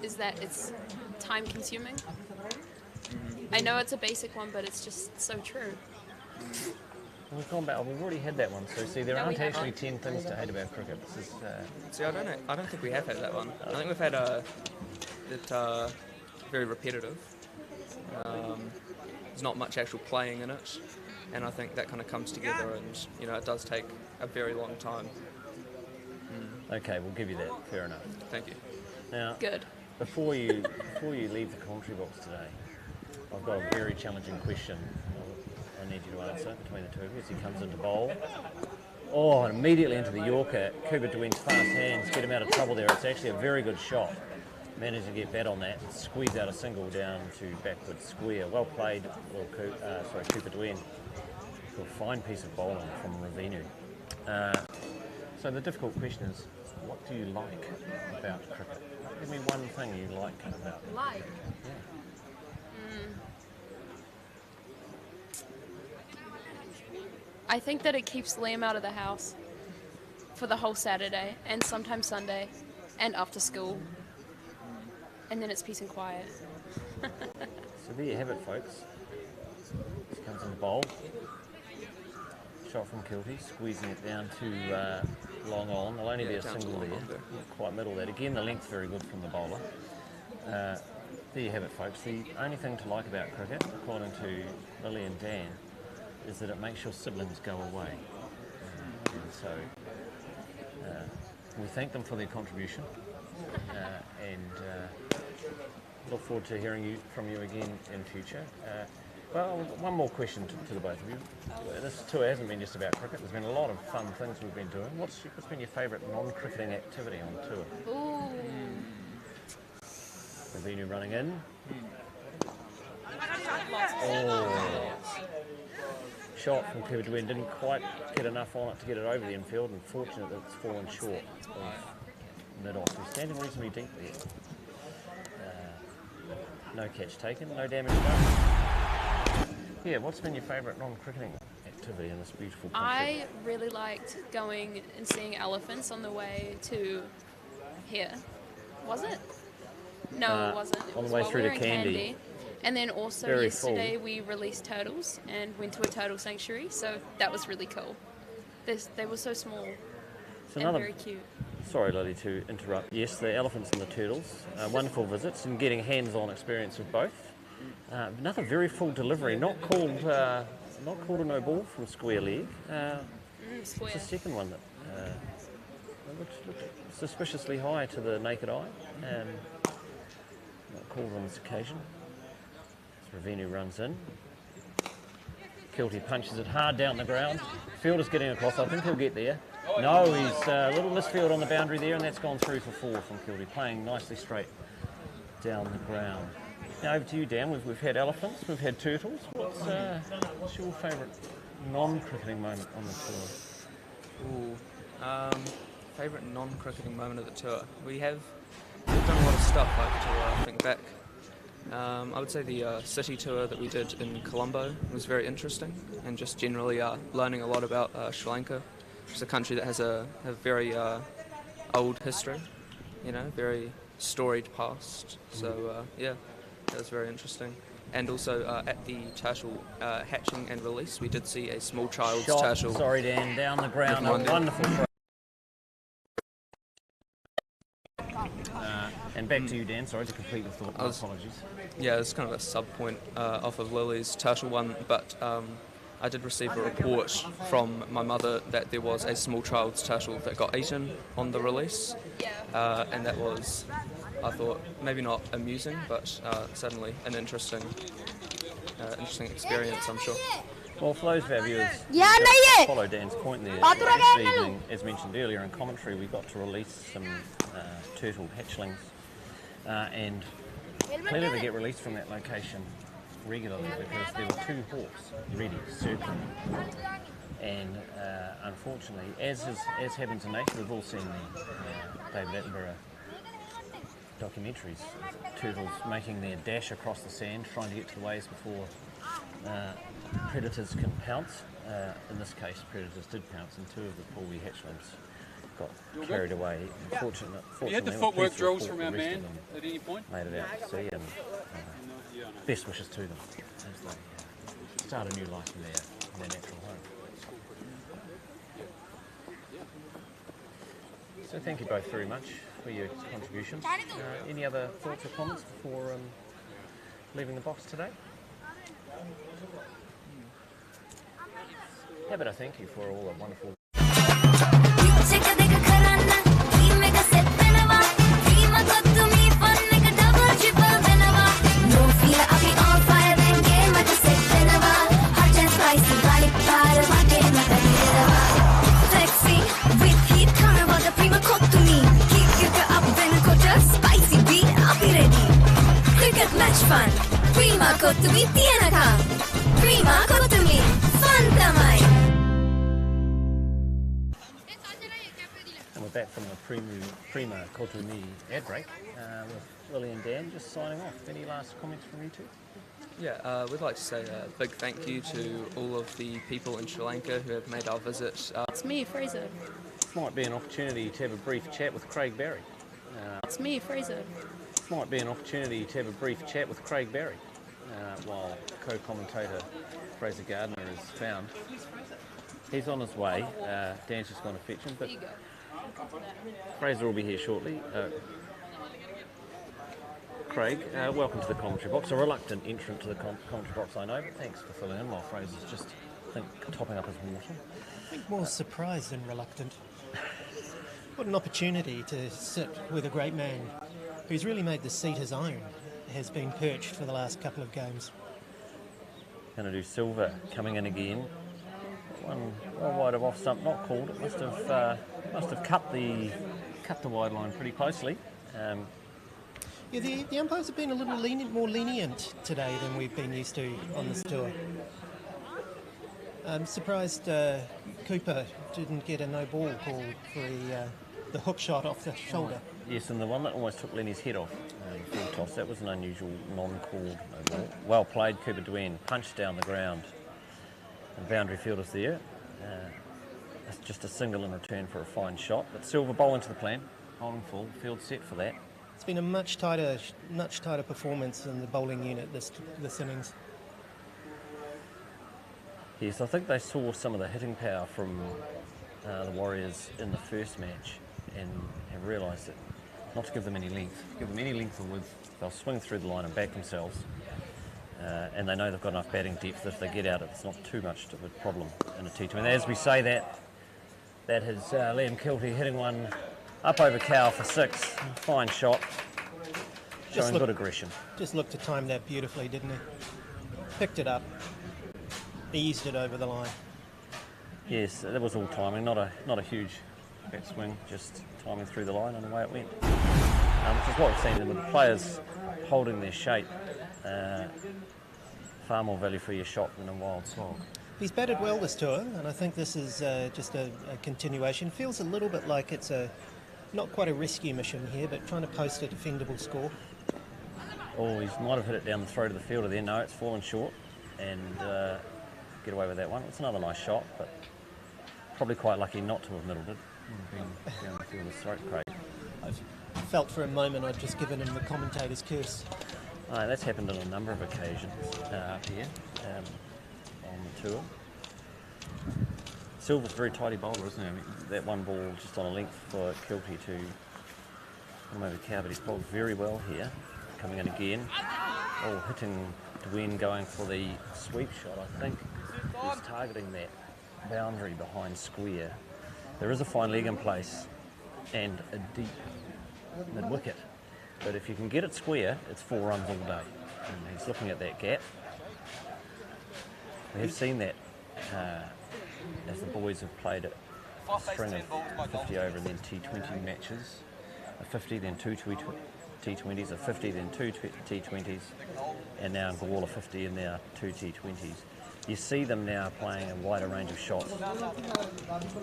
is that it's time consuming. I know it's a basic one, but it's just so true. We've gone back. We've already had that one. So see, there aren't actually 10 things to hate about cricket. This is. See, I don't think we have had that one. I think we've had very repetitive. There's not much actual playing in it, and I think that kind of comes together, and it does take a very long time. Okay, we'll give you that. Fair enough. Thank you. Now, good. Before you leave the commentary box today, I've got a very challenging question. I need you to answer between the two of you as he comes into bowl. Oh, and immediately into the Yorker. Cooper Dwayne's fast hands get him out of trouble there. It's actually a very good shot. Managed to get bat on that and squeeze out a single down to backward square. Well played, Cooper Dwayne. A fine piece of bowling from Ravinu. So the difficult question is, what do you like about cricket? Give me one thing you like about it. Like? Yeah. I think that it keeps Liam out of the house for the whole Saturday and sometimes Sunday and after school. And then it's peace and quiet. So there you have it, folks. This comes in the bowl. Shot from Kilty, squeezing it down to long on. There'll only be a single there. Quite middle there. Again, the length's very good from the bowler. There you have it, folks. The only thing to like about cricket, according to Lily and Dan, is that it makes your siblings go away. And so we thank them for their contribution and look forward to hearing from you again in future. Well, one more question to the both of you. This tour hasn't been just about cricket. There's been a lot of fun things we've been doing. What's been your favourite non-cricketing activity on tour? Ooh. Ravinu running in. Oh. Shot from Cooper Dwayne didn't quite get enough on it to get it over the infield, and fortunate that it's fallen short of mid-off. He's standing reasonably deep there. No catch taken, no damage done. Yeah, what's been your favourite non-cricketing activity in this beautiful country? I really liked going and seeing elephants on the way to here. Was it? No, it wasn't. It on the was way while through we to were in Candy. And then also Very yesterday full. we released turtles and went to a turtle sanctuary, so that was really cool. They were so small It's and another. very cute. Sorry, Lily, to interrupt. Yes, the elephants and the turtles. Wonderful visits and getting hands-on experience of both. Another very full delivery. Not called a no ball from Square Leg. It's the second one that looked suspiciously high to the naked eye. Not called on this occasion. Ravinu runs in. Kilty punches it hard down the ground. Fielder's getting across. I think he'll get there. No, he's a little misfield on the boundary there, and that's gone through for 4 from Kilty, playing nicely straight down the ground. Now over to you, Dan. We've had elephants, we've had turtles. What's your favourite non-cricketing moment on the tour? Favourite non-cricketing moment of the tour? We've done a lot of stuff. I have to think back. I would say the city tour that we did in Colombo was very interesting, and just generally learning a lot about Sri Lanka. It's a country that has a very old history, very storied past. So yeah, that was very interesting. And also at the turtle hatching and release, we did see a small child's turtle. Sorry, Dan, down the ground. A wonderful throw. And back to you, Dan. Sorry to complete the thought. Apologies. Yeah, it's kind of a sub-point off of Lily's turtle one, but I did receive a report from my mother that there was a small child's turtle that got eaten on the release, and that was, I thought, maybe not amusing, but certainly an interesting experience, I'm sure. Well, for those of our viewers who follow Dan's point there, this evening, as mentioned earlier in commentary, we got to release some turtle hatchlings, and clearly they get released from that location regularly because there were 2 hawks ready, circling. And unfortunately, as happens in nature, we've all seen the David Attenborough documentaries, turtles making their dash across the sand, trying to get to the waves before predators can pounce. In this case, predators did pounce, and 2 of the Paulie hatchlings got carried away. Fortunately, you had the footwork drills from our man at any point? Made it out to sea, and best wishes to them as they start a new life in their natural home. So thank you both very much for your contributions. Any other thoughts or comments before leaving the box today? How about I thank you for all the wonderful... Match fun. Prima kottumi tienaka. Prima kottumi fun tamai. And we're back from the Prima Kottumi ad break with Lily and Dan just signing off. Any last comments from you two? Yeah, we'd like to say a big thank you to all of the people in Sri Lanka who have made our visit. It's me, Fraser. This might be an opportunity to have a brief chat with Craig Barry. It's me, Fraser. This might be an opportunity to have a brief chat with Craig Barry while co-commentator Fraser Gardner is found. He's on his way. Dan's just going to fetch him, but Fraser will be here shortly. Craig, welcome to the commentary box. A reluctant entrant to the commentary box, I know, but thanks for filling in while Fraser's just, I think, topping up his water. I think more surprised than reluctant. What an opportunity to sit with a great man who's really made the seat his own, has been perched for the last couple of games. Going to do Silver coming in again. One wide of off stump, not called. It must have cut the wide line pretty closely. Yeah, the umpires have been a little more lenient today than we've been used to on this tour. I'm surprised Cooper didn't get a no ball call for the hook shot off the shoulder. Yes, and the one that almost took Lenny's head off, full toss, that was an unusual non-called no ball. Well played, Cooper Duane, punched down the ground. And boundary fielders there. It's just a single in return for a fine shot. But Silver bowl into the plan, holding full, field set for that. It's been a much tighter performance in the bowling unit this innings. Yes, I think they saw some of the hitting power from the Warriors in the first match and have realised that not to give them any length. Give them any length or width, they'll swing through the line and back themselves. And they know they've got enough batting depth. If they get out, it's not too much of a problem in a T20. And as we say that is Liam Kilty hitting one up over Cow for 6. Fine shot, showing good aggression. Just looked to time that beautifully, didn't he? Picked it up, eased it over the line. Yes, that was all timing, not a huge back swing, just timing through the line and away it went. Which is what we've seen in the players holding their shape. Far more value for your shot than a wild slog. He's batted well this tour, and I think this is just a continuation. Feels a little bit like it's not quite a rescue mission here, but trying to post a defendable score. Oh, he might have hit it down the throat of the fielder there. No, it's fallen short, and get away with that one. It's another nice shot, but probably quite lucky not to have middled it. Would have been down the fielder's throat, Craig. I felt for a moment I'd just given him the commentator's curse. That's happened on a number of occasions up here on the tour. Silver's a very tidy bowler, isn't he? I mean, that one ball just on a length for Kilty to come over Cow, but he's bowled very well here. Coming in again. Oh, hitting Dwayne, going for the sweep shot, I think. He's targeting that boundary behind square. There is a fine leg in place and a deep mid-wicket. But if you can get it square, it's 4 runs all day. And he's looking at that gap. We have seen that as the boys have played a string of 50 over and then T20 matches. A 50, then 2 T20s, a 50, then 2 T20s, and now in Gawala 50 and now 2 T20s. You see them now playing a wider range of shots,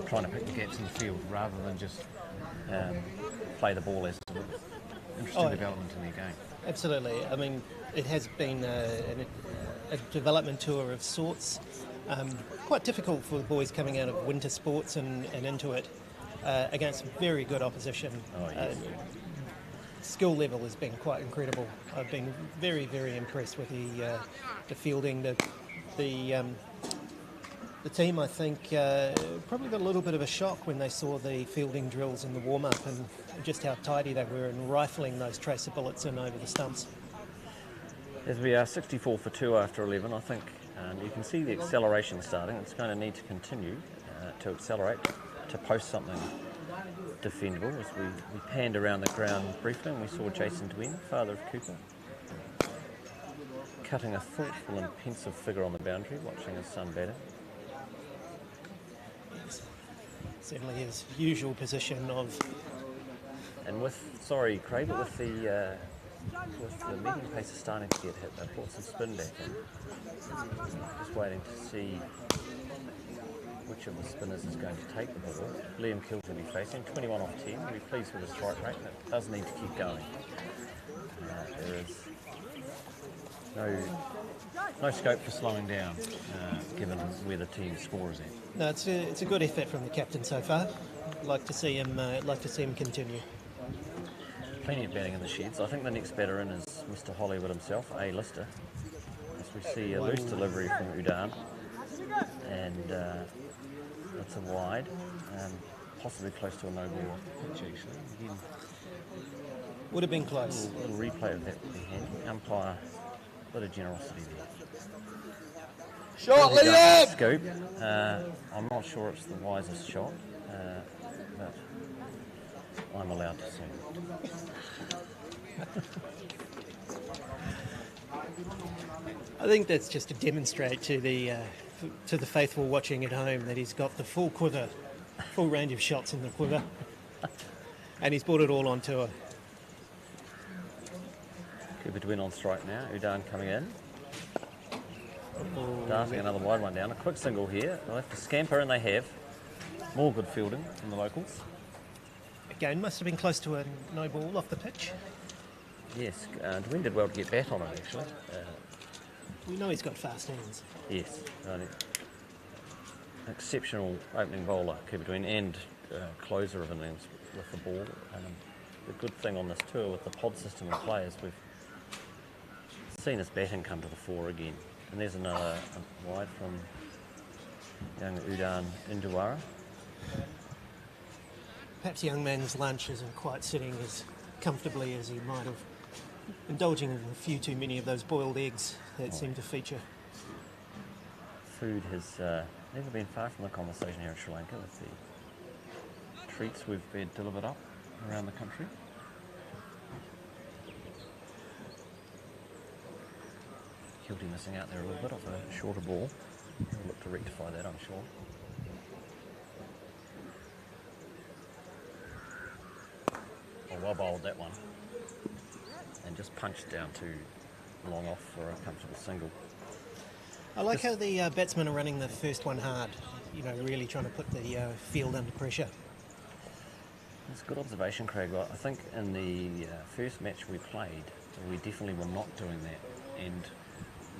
trying to pick the gaps in the field rather than just play the ball as it is. Interesting development in their game. Absolutely. I mean, it has been a development tour of sorts. Quite difficult for the boys coming out of winter sports and into it against very good opposition. Oh, yes. Skill level has been quite incredible. I've been very, very impressed with the fielding. The team, I think, probably got a little bit of a shock when they saw the fielding drills in the warm-up and just how tidy they were in rifling those tracer bullets in over the stumps. As we are 64 for 2 after 11, I think you can see the acceleration starting. It's going to need to continue to accelerate, to post something defendable. As we panned around the ground briefly and we saw Jason Dwayne, father of Cooper, cutting a thoughtful and pensive figure on the boundary, watching his son batter. Certainly his usual position of... And sorry Craig, but with the medium pacer starting to get hit, they brought some spin back in. Just waiting to see which of the spinners is going to take the ball. Liam Kills will be facing 21 off 10. We'll be pleased with his strike rate, and it does need to keep going. There is no scope for slowing down, given where the team score is at. No, it's a good effort from the captain so far. I'd like to see him continue. Plenty of batting in the sheds. I think the next batter in is Mr. Hollywood himself, A-lister. As we see a loose delivery from Udan, and it's a wide, possibly close to a no-ball pitch actually. Again, would have been close. A little replay of that would be handy. Umpire, a bit of generosity there. Shot, Liam! Scoop. I'm not sure it's the wisest shot, but I'm allowed to see it. I think that's just to demonstrate to the faithful watching at home that he's got the full quiver, full range of shots in the quiver, and he's brought it all on tour. Cooper Dwin on strike now. Udan coming in. Darting another wide one down. A quick single here. They'll have to scamper, and they have. More good fielding from the locals. Again, must have been close to a no ball off the pitch. Yes, Dwin did well to get bat on it actually. We know he's got fast hands. Yes, exceptional opening bowler, Cooper Dwin, and closer of innings with the ball. the good thing on this tour with the pod system of players, we've seen his batting come to the fore again. And there's another wide from young Udan Indawara. Perhaps young man's lunch isn't quite sitting as comfortably as he might have, indulging in a few too many of those boiled eggs that seem to feature. Food has never been far from the conversation here in Sri Lanka with the treats we've been delivered up around the country. Kilty missing out there a little bit off a shorter ball. We'll look to rectify that, I'm sure. Well bowled that one, and just punched down too long off for a comfortable single. I like how the batsmen are running the first one hard, you know, really trying to put the field under pressure. It's a good observation, Craig. Well, I think in the first match we played, we definitely were not doing that, and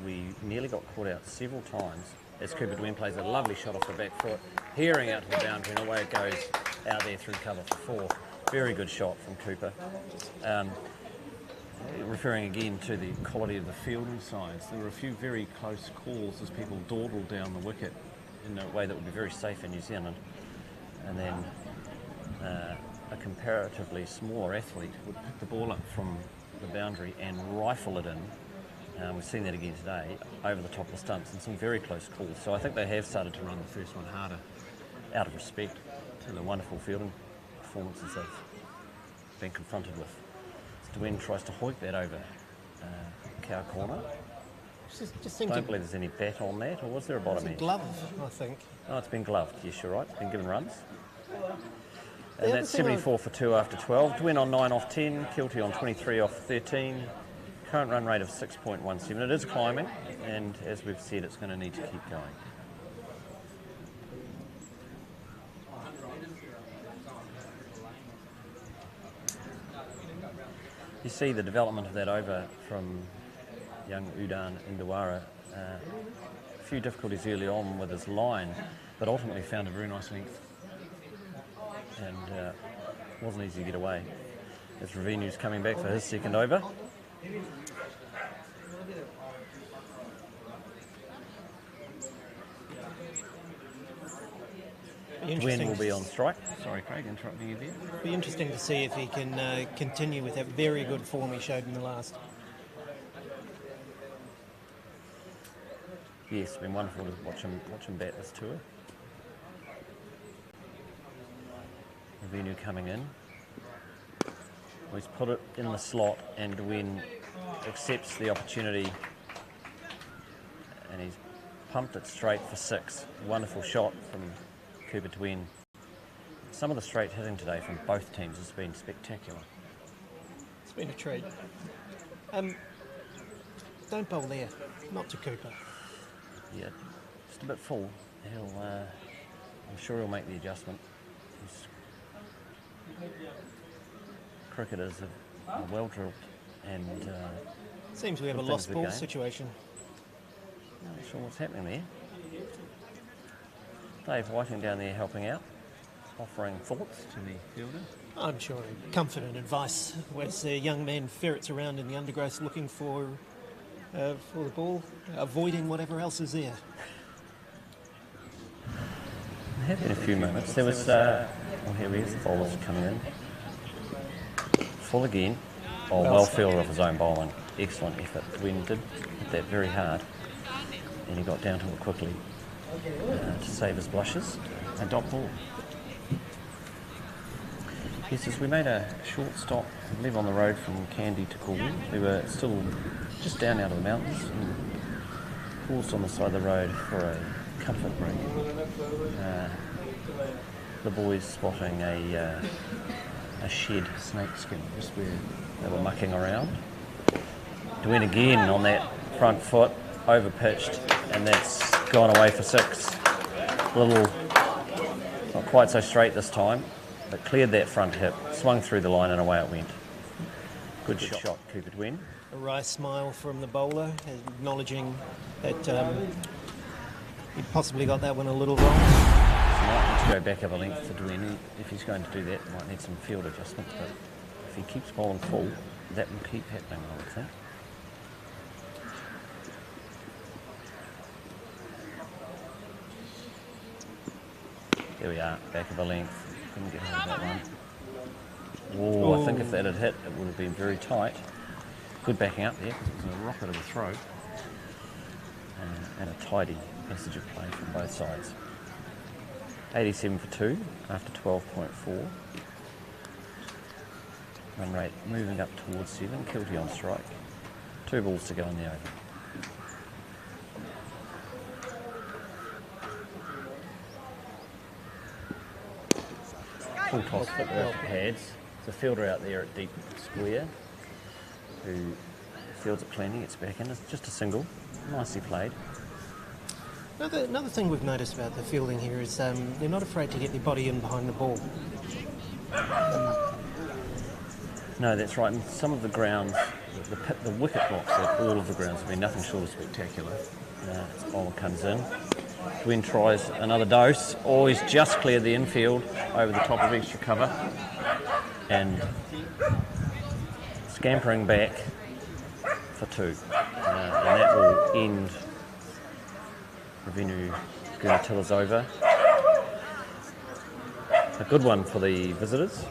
we nearly got caught out several times as Cooper Dwayne plays a lovely shot off the back foot, hearing out to the boundary, and away it goes out there through cover for 4. Very good shot from Cooper. Referring again to the quality of the fielding sides, there were a few very close calls as people dawdled down the wicket in a way that would be very safe in New Zealand. And then a comparatively smaller athlete would pick the ball up from the boundary and rifle it in. We've seen that again today, over the top of the stumps, and some very close calls. So I think they have started to run the first one harder, out of respect to the wonderful fielding performances they've been confronted with. Dwayne tries to hoik that over cow corner. Don't believe there's any bat on that, or was there a bottom edge? It's a glove, I think. Oh, it's been gloved. Yes, you're right. It's been given runs. And that's 74 for 2 after 12. Dwayne on 9 off 10, Kilty on 23 off 13. Current run rate of 6.17. It is climbing, and as we've said, it's going to need to keep going. You see the development of that over from young Udan Indawara. A few difficulties early on with his line, but ultimately found a very nice length, and wasn't easy to get away. As Revenue's coming back for his second over. Dwayne will be on strike. Sorry, Craig, interrupting you there. It'll be interesting to see if he can continue with that very good form he showed in the last. Yes, it's been wonderful to watch him bat this tour. Revenue coming in. Well, he's put it in the slot, and Dwayne accepts the opportunity, and he's pumped it straight for 6. Wonderful shot from Cooper Dwayne. Some of the straight hitting today from both teams has been spectacular. It's been a treat. Don't bowl there, not to Cooper. Yeah, just a bit full. I'm sure he'll make the adjustment. Cricketers are well drilled, and seems we have a lost ball situation. I'm not sure what's happening there. Dave Whiting down there helping out, offering thoughts to the fielder. I'm sure comfort and advice as the young man ferrets around in the undergrowth looking for the ball, avoiding whatever else is there. There have been a few moments. There was, here he is, the bowler's coming in. Full again. Oh, well fielder of his own bowling. Excellent effort. Dwayne did hit that very hard, and he got down to it quickly to save his blushes. A dot ball. Yes, as we made a short stop, I believe on the road from Kandy to Colombo. We were still just down out of the mountains and paused on the side of the road for a comfort break. The boys spotting a shed snakeskin just where they were mucking around. Dwayne again on that front foot, over pitched, and that's gone away for 6. Little, not quite so straight this time, but cleared that front hip, swung through the line, and away it went. Good shot, Cooper Dwayne. A wry smile from the bowler, acknowledging that he possibly got that one a little wrong. Might need to go back up a length to Dwayne. If he's going to do that, might need some field adjustment, but if he keeps bowling full, that will keep happening, I would think. There we are, back of a length. Couldn't get hold of that one. Oh, I think if that had hit, it would have been very tight. Good backing up there, because it was a rocket of a throw. And a tidy passage of play from both sides. 87 for 2 after 12.4. Run rate moving up towards 7. Kilty on strike. 2 balls to go in the over. Full toss footwork pads. There's a fielder out there at deep square who fields it cleanly, gets back in. It's just a single. Nicely played. Another thing we've noticed about the fielding here is they're not afraid to get their body in behind the ball. No, that's right. And some of the grounds, the wicket blocks at all of the grounds have been nothing short of spectacular. Bowler comes in. Gwyn tries another dose. Always just cleared the infield over the top of extra cover. And scampering back for 2. And that will end Ravinu Gunatila's over. A good one for the visitors,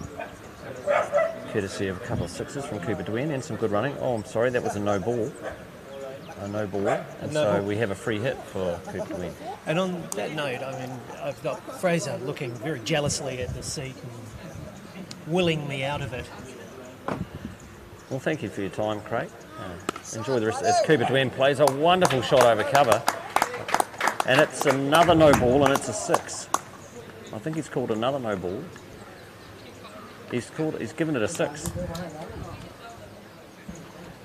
courtesy of a couple of sixes from Cooper Dwayne and some good running. Oh, I'm sorry, that was a no ball. And so we have a free hit for Cooper Dwayne. And on that note, I mean, I've got Fraser looking very jealously at the seat and willing me out of it. Well, thank you for your time, Craig. Enjoy the rest as Cooper Dwayne plays a wonderful shot over cover. And it's another no ball, and it's a 6. I think he's called another no ball. He's given it a 6.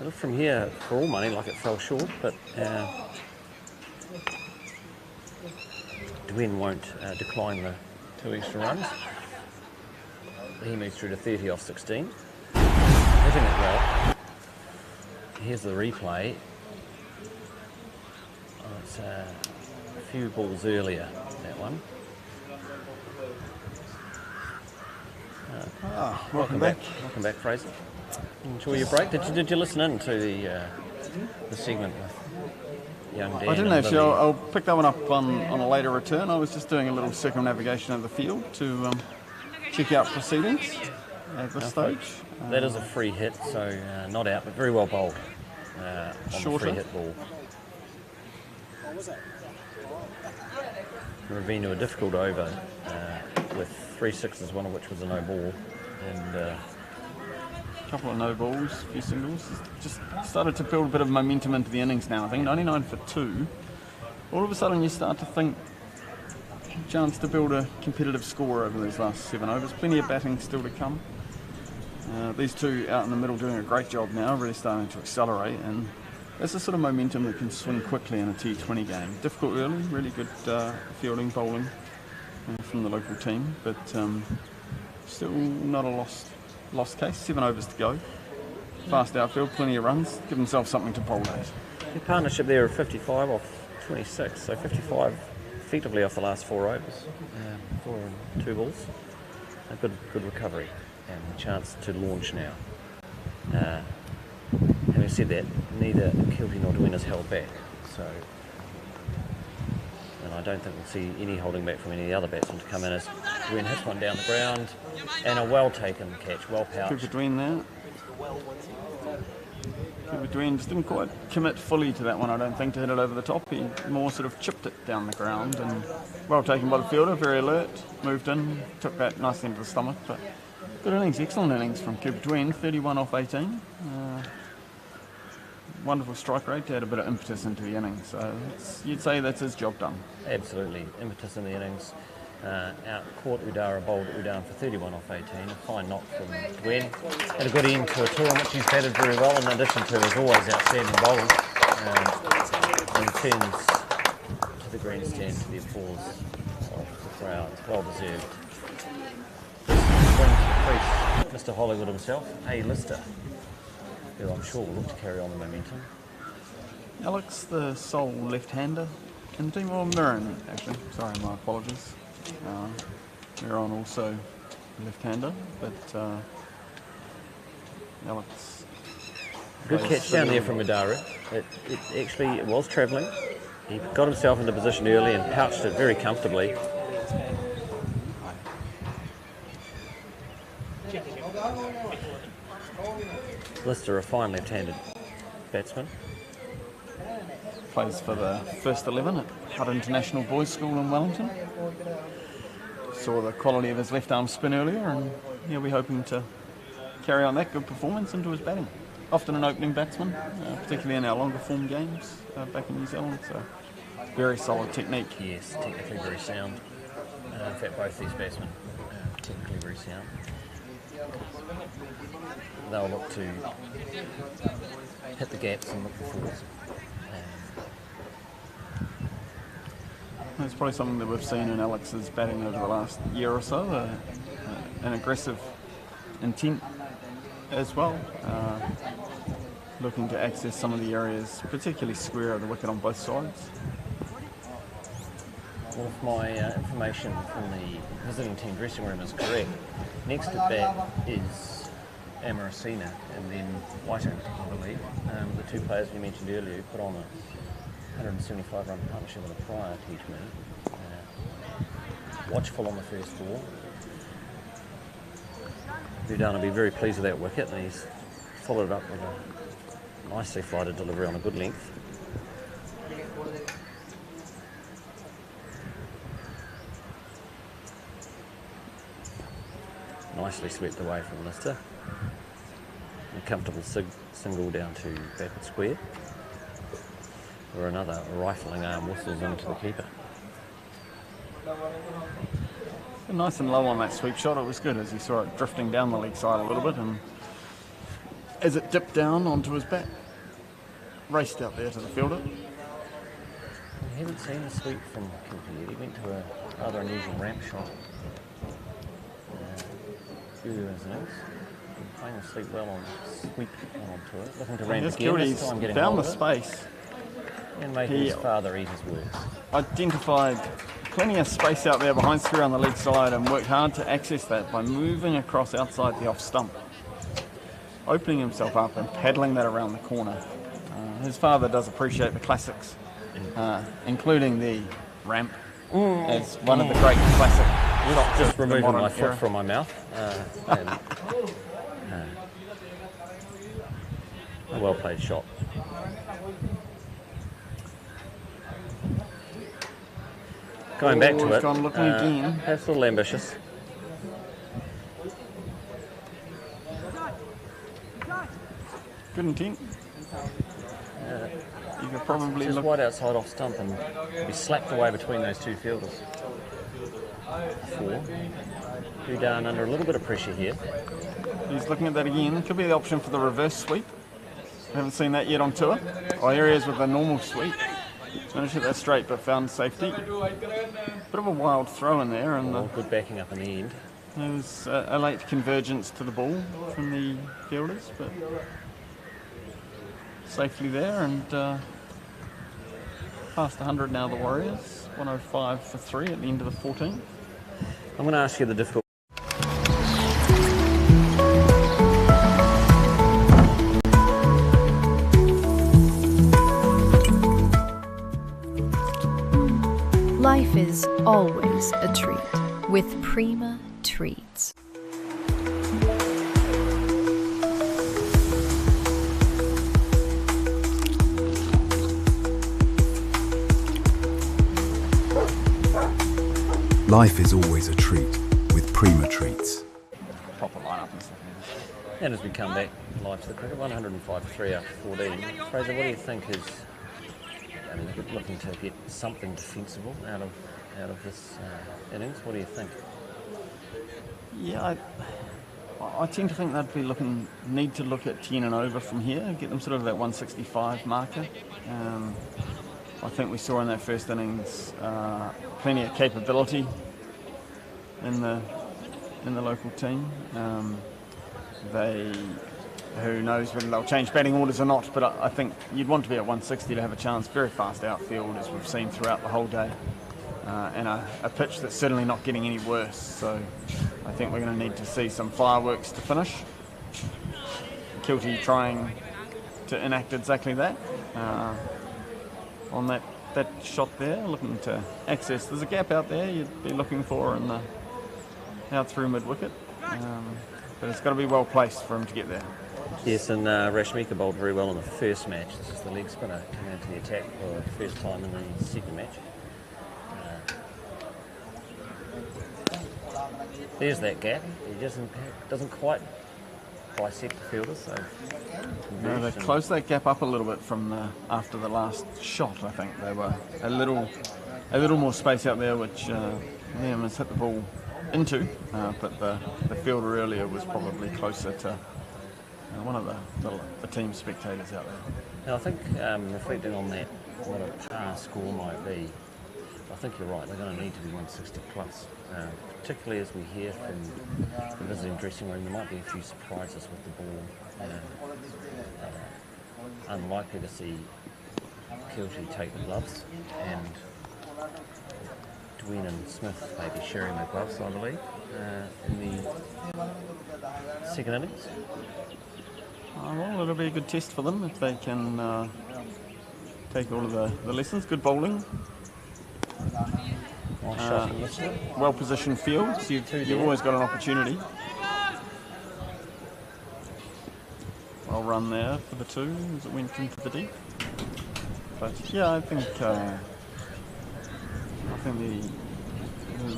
It looked from here for all money like it fell short, but Dwayne won't decline the 2 extra runs. He moves through to 30 off 16. Hitting it well. Here's the replay. Oh, it's a few balls earlier, that one. Welcome back. Welcome back, Fraser. Enjoy your break. Did you listen in to the segment with young Dan? I didn't actually. I'll pick that one up on a later return. I was just doing a little circumnavigation of the field to check out proceedings at this stage. That is a free hit, so not out, but very well bowled on the free hit ball. Ravinu a difficult over with 3 sixes, one of which was a no ball, and a couple of no balls, a few singles. Just started to build a bit of momentum into the innings now. I think 99 for 2. All of a sudden you start to think chance to build a competitive score over these last 7 overs. Plenty of batting still to come. These two out in the middle doing a great job now, really starting to accelerate, and that's the sort of momentum that can swing quickly in a T20 game. Difficult early, really good fielding, bowling from the local team, but still not a lost case. 7 overs to go. Fast outfield, plenty of runs. Give themselves something to bowl at. The partnership there of 55 off 26, so 55 effectively off the last 4 overs. 4 and 2 balls. A good recovery and a chance to launch now. Having said that, neither Kilty nor Dwayne is held back, so and I don't think we'll see any holding back from any of the other batsmen to come in as Dwayne hits one down the ground and a well taken catch, well pouched. Cooper Dwayne there. Cooper Dwayne just didn't quite commit fully to that one, I don't think, to hit it over the top. He more sort of chipped it down the ground, and well taken by the fielder, very alert, moved in, took that nicely into the stomach. But good innings, excellent innings from Cooper Dwayne, 31 off 18. Wonderful strike rate to add a bit of impetus into the innings. So you'd say that's his job done. Absolutely, impetus in the innings. Caught Udara, bowled Udara for 31 off 18. A fine knock from Dwayne. Had a good end to a tour in which he's batted very well, in addition to his always outstanding bowling. And returns to the grandstand to the applause of the crowd. Well deserved. This brings to the crease Mr. Hollywood himself, A-lister, who I'm sure will look to carry on the momentum. Alex, the sole left-hander in the team, or Mirren, actually. Sorry, my apologies. Mirren also left-hander, but Alex. Good catch down there from Madara. It was travelling. He got himself into position early and pouched it very comfortably. Lister, a fine left-handed batsman. Plays for the first 11 at Hutt International Boys School in Wellington. Saw the quality of his left arm spin earlier, and he'll be hoping to carry on that good performance into his batting. Often an opening batsman, particularly in our longer form games back in New Zealand. So very solid technique. Yes, technically very sound. In fact, both these batsmen technically very sound. They'll look to hit the gaps and look for fours. It's probably something that we've seen in Alex's batting over the last year or so, an aggressive intent as well, looking to access some of the areas, particularly square of the wicket on both sides. Well, if my information from the visiting team dressing room is correct, next at bat is Amarasina and then Whiting, I believe. The two players we mentioned earlier who put on a 175-run partnership with a prior T20. Watchful on the first ball. Udana will be very pleased with that wicket, and he's followed it up with a nicely flighted delivery on a good length. Nicely swept away from Lister. A comfortable single down to backward square, where another rifling arm whistles into the keeper. Nice and low on that sweep shot. It was good as he saw it drifting down the leg side a little bit, and as it dipped down onto his back, raced out there to the fielder. I haven't seen the sweep from Kilpie yet. He went to a rather unusual ramp shot earlier in his innings. Playing the sweep well on sweep onto it. Looking to ramp again, this time getting found the hold of it space. And making his father eat his words. Identified plenty of space out there behind square on the leg side and worked hard to access that by moving across outside the off stump, opening himself up and paddling that around the corner. His father does appreciate the classics, including the ramp as one of the great classic. Just removing my foot from my mouth. A well played shot. Going back to it, gone looking again. Perhaps a little ambitious. Good intent. You could probably just look wide outside off stump and be slapped away between those two fielders. 4. Udana under a little bit of pressure here. He's looking at that again. Could be the option for the reverse sweep. Haven't seen that yet on tour. Or areas with a normal sweep. Managed to hit that straight, but found safety. Bit of a wild throw in there, and good backing up in the end. There was a late convergence to the ball from the fielders, but safely there, and past 100 now. The Warriors 105 for 3 at the end of the 14th. I'm going to ask you the difficult. Life is always a treat with Prima Treats. Life is always a treat with Prima Treats. Proper lineup and stuff. And as we come back live to the cricket, 105 for 3 after 14. Fraser, what do you think is? I mean, looking to get something defensible out of this innings. What do you think? Yeah, I tend to think they'd need to look at 10 and over from here, get them sort of that 165 marker. I think we saw in that first innings plenty of capability in the local team. Who knows whether they'll change batting orders or not, but I think you'd want to be at 160 to have a chance. Very fast outfield, as we've seen throughout the whole day, and a pitch that's certainly not getting any worse. So I think we're going to need to see some fireworks to finish. Kilty trying to enact exactly that on that shot there, looking to access. There's a gap out there you'd be looking for in the out through mid-wicket, but it's got to be well placed for him to get there. Yes, and Rashmika bowled very well in the first match. This is the leg spinner coming into the attack for the first time in the second match. There's that gap. He doesn't quite bisect the fielders. So no, they closed that gap up a little bit from after the last shot. I think they were a little more space out there, which Liam has hit the ball into, but the fielder earlier was probably closer to one of the team spectators out there. Now I think reflecting on that, what a par score might be, I think you're right, they're going to need to be 160 plus, particularly as we hear from the visiting dressing room, there might be a few surprises with the ball. Unlikely to see Kilty take the gloves, and Dwayne and Smith may be sharing the gloves, I believe, in the second innings. Well, it'll be a good test for them if they can take all of the lessons. Good bowling. Well-positioned fields. You've always got an opportunity. Well run there for the two as it went into the deep. But yeah, I think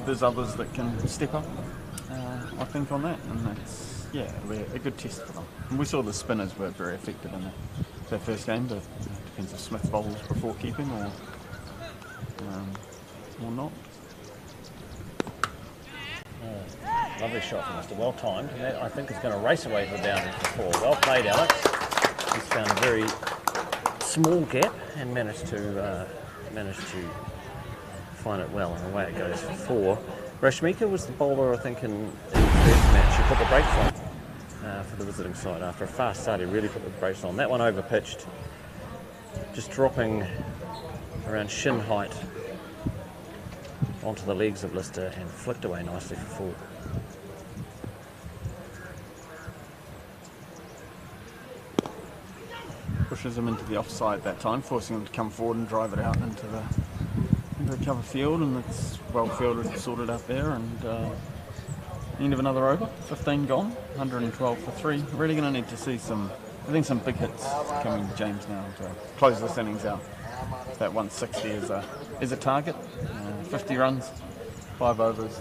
there's others that can step up. I think on that, and that's it'll be a good test for them. And we saw the spinners were very effective in that first game. But it depends if Smith bowls before keeping or not. Lovely shot from Mr. Well timed, and that I think is going to race away for the boundary for four. Well played, Alex. He's found a very small gap and managed to find it well, and away it goes for four. Rashmika was the bowler, I think, in the first match. He put the brakes on for the visiting side after a fast start. He really put the brakes on. That one over pitched, just dropping around shin height onto the legs of Lister and flicked away nicely for four. Pushes him into the offside that time, forcing him to come forward and drive it out into the cover field, and it's well fielded, sorted up there, and end of another over. 15 gone, 112 for 3. Really going to need to see some big hits coming to James now to close this innings out. That 160 is a target. 50 runs, 5 overs.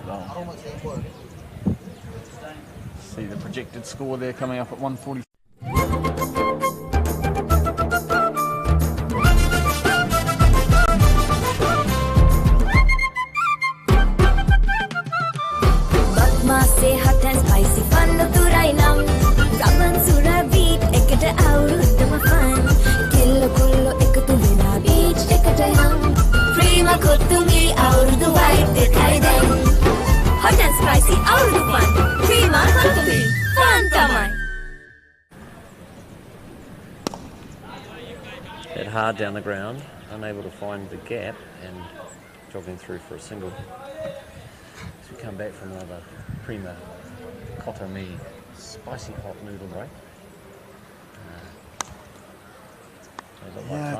See the projected score there coming up at 140. Say hot and spicy fun no turai nam Raman sura beat ekata avurudama fun kello kollo ekatu vela beach ekata yam prema kottumi avurudu white dekai den hot and spicy avurudu fun prema kottumi fun tamai. Hit hard down the ground, unable to find the gap, and jogging through for a single. As we come back from another Prima Kotomi spicy hot noodle break.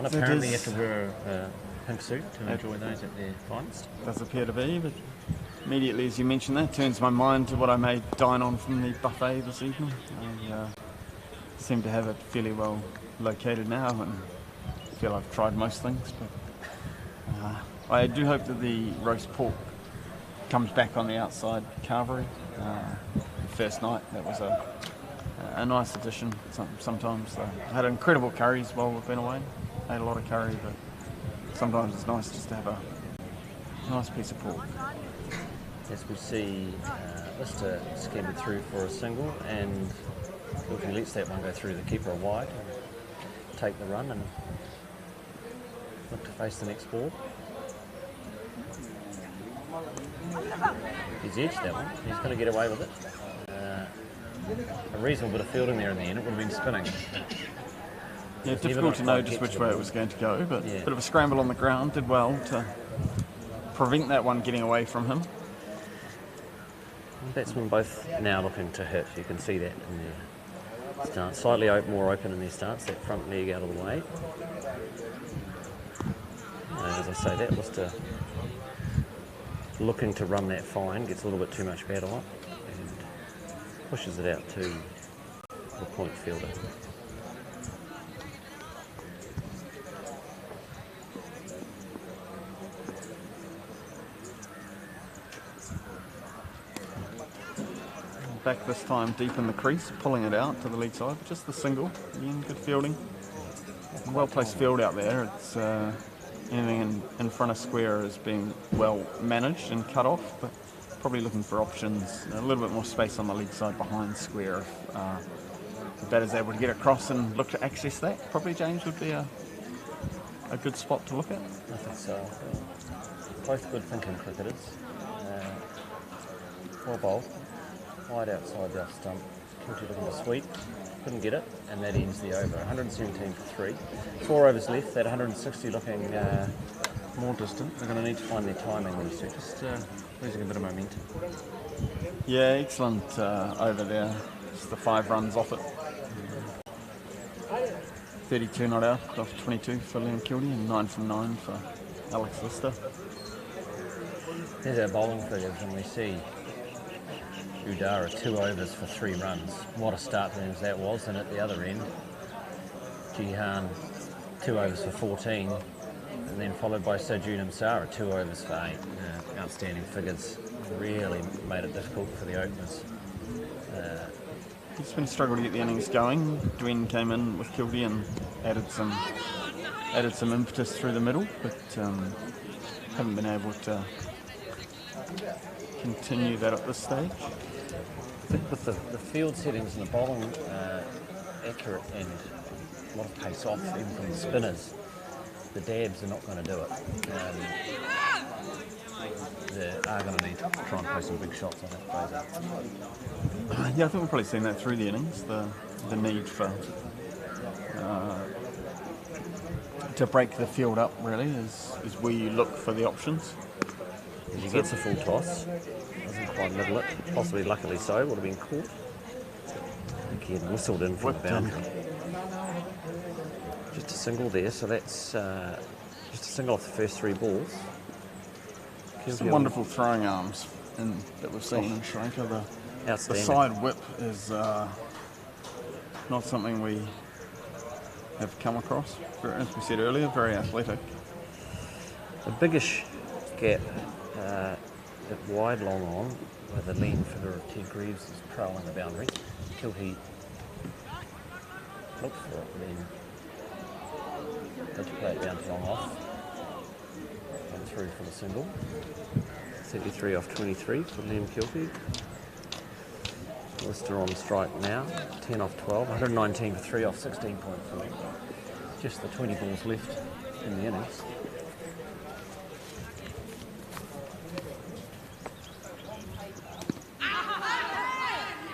Apparently you have to wear a pink suit to enjoy those at their finest. Does appear to be, but immediately as you mention that, turns my mind to what I may dine on from the buffet this evening. I seem to have it fairly well located now, and I feel I've tried most things, but I do hope that the roast pork comes back on the outside carvery. The first night, that was a nice addition. Sometimes I had incredible curries while we've been away. I ate a lot of curry, but sometimes it's nice just to have a nice piece of pork. As we see Lister scampered through for a single, and if he lets that one go through the keeper wide and take the run and look to face the next ball. He's edged that one. He's going to get away with it. A reasonable bit of fielding there in the end. It would have been spinning. Yeah, difficult to know just which way it was going to go, but a bit of a scramble on the ground. Did well to prevent that one getting away from him. Batsmen both now looking to hit. You can see that in Stance slightly more open in their stance, that front leg out of the way. And as I say, that was looking to run that fine, gets a little bit too much battle up and pushes it out to the point fielder. Back this time deep in the crease, pulling it out to the leg side, just the single. Again, good fielding. Well placed field out there. It's anything in front of square is being well managed and cut off, but probably looking for options, a little bit more space on the leg side behind square. If the batter's able to get across and look to access that, probably James would be a good spot to look at. I think so. Both good thinking cricketers. Well bowled. Wide outside the off stump. Kilty looking to sweep. Couldn't get it, and that ends the over. 117 for 3. 4 overs left. That 160 looking more distant. They're going to need to find their timing, these two. Just losing a bit of momentum. Yeah, excellent over there. Just the 5 runs off it. 32 not out, off 22 for Liam Kilty, and 9 from 9 for Alex Lister. There's our bowling figures, and we see Udara 2 overs for 3 runs. What a start for them as that was. And at the other end, Jihan 2 overs for 14, and then followed by Sajunam Sara 2 overs for 8. Outstanding figures. Really made it difficult for the openers. It's been a struggle to get the innings going. Dwayne came in with Kilty and added some impetus through the middle, but haven't been able to continue that at this stage. I think with the field settings and the bowling accurate and a lot of pace off even from the spinners, the dabs are not going to do it. They are going to need to try and play some big shots, I think, Fraser. Yeah, I think we've probably seen that through the innings, the need for to break the field up really is where you look for the options. He gets a full toss, doesn't quite middle it, possibly luckily so, would have been caught. I think he had whistled in from the boundary. Just a single there, so that's just a single off the first 3 balls. Some wonderful throwing arms that we've seen in Sri Lanka. The side whip is not something we have come across. As we said earlier, very athletic. A biggish gap at wide long on, where the lean figure of Ted Greaves is prowling the boundary. Kilty looked for it, then had to play it down to long off. And through for the single. 33 off 23 for Liam Kilty. Lister on strike now, 10 off 12, 119 for 3 off 16.4. Just the 20 balls left in the innings.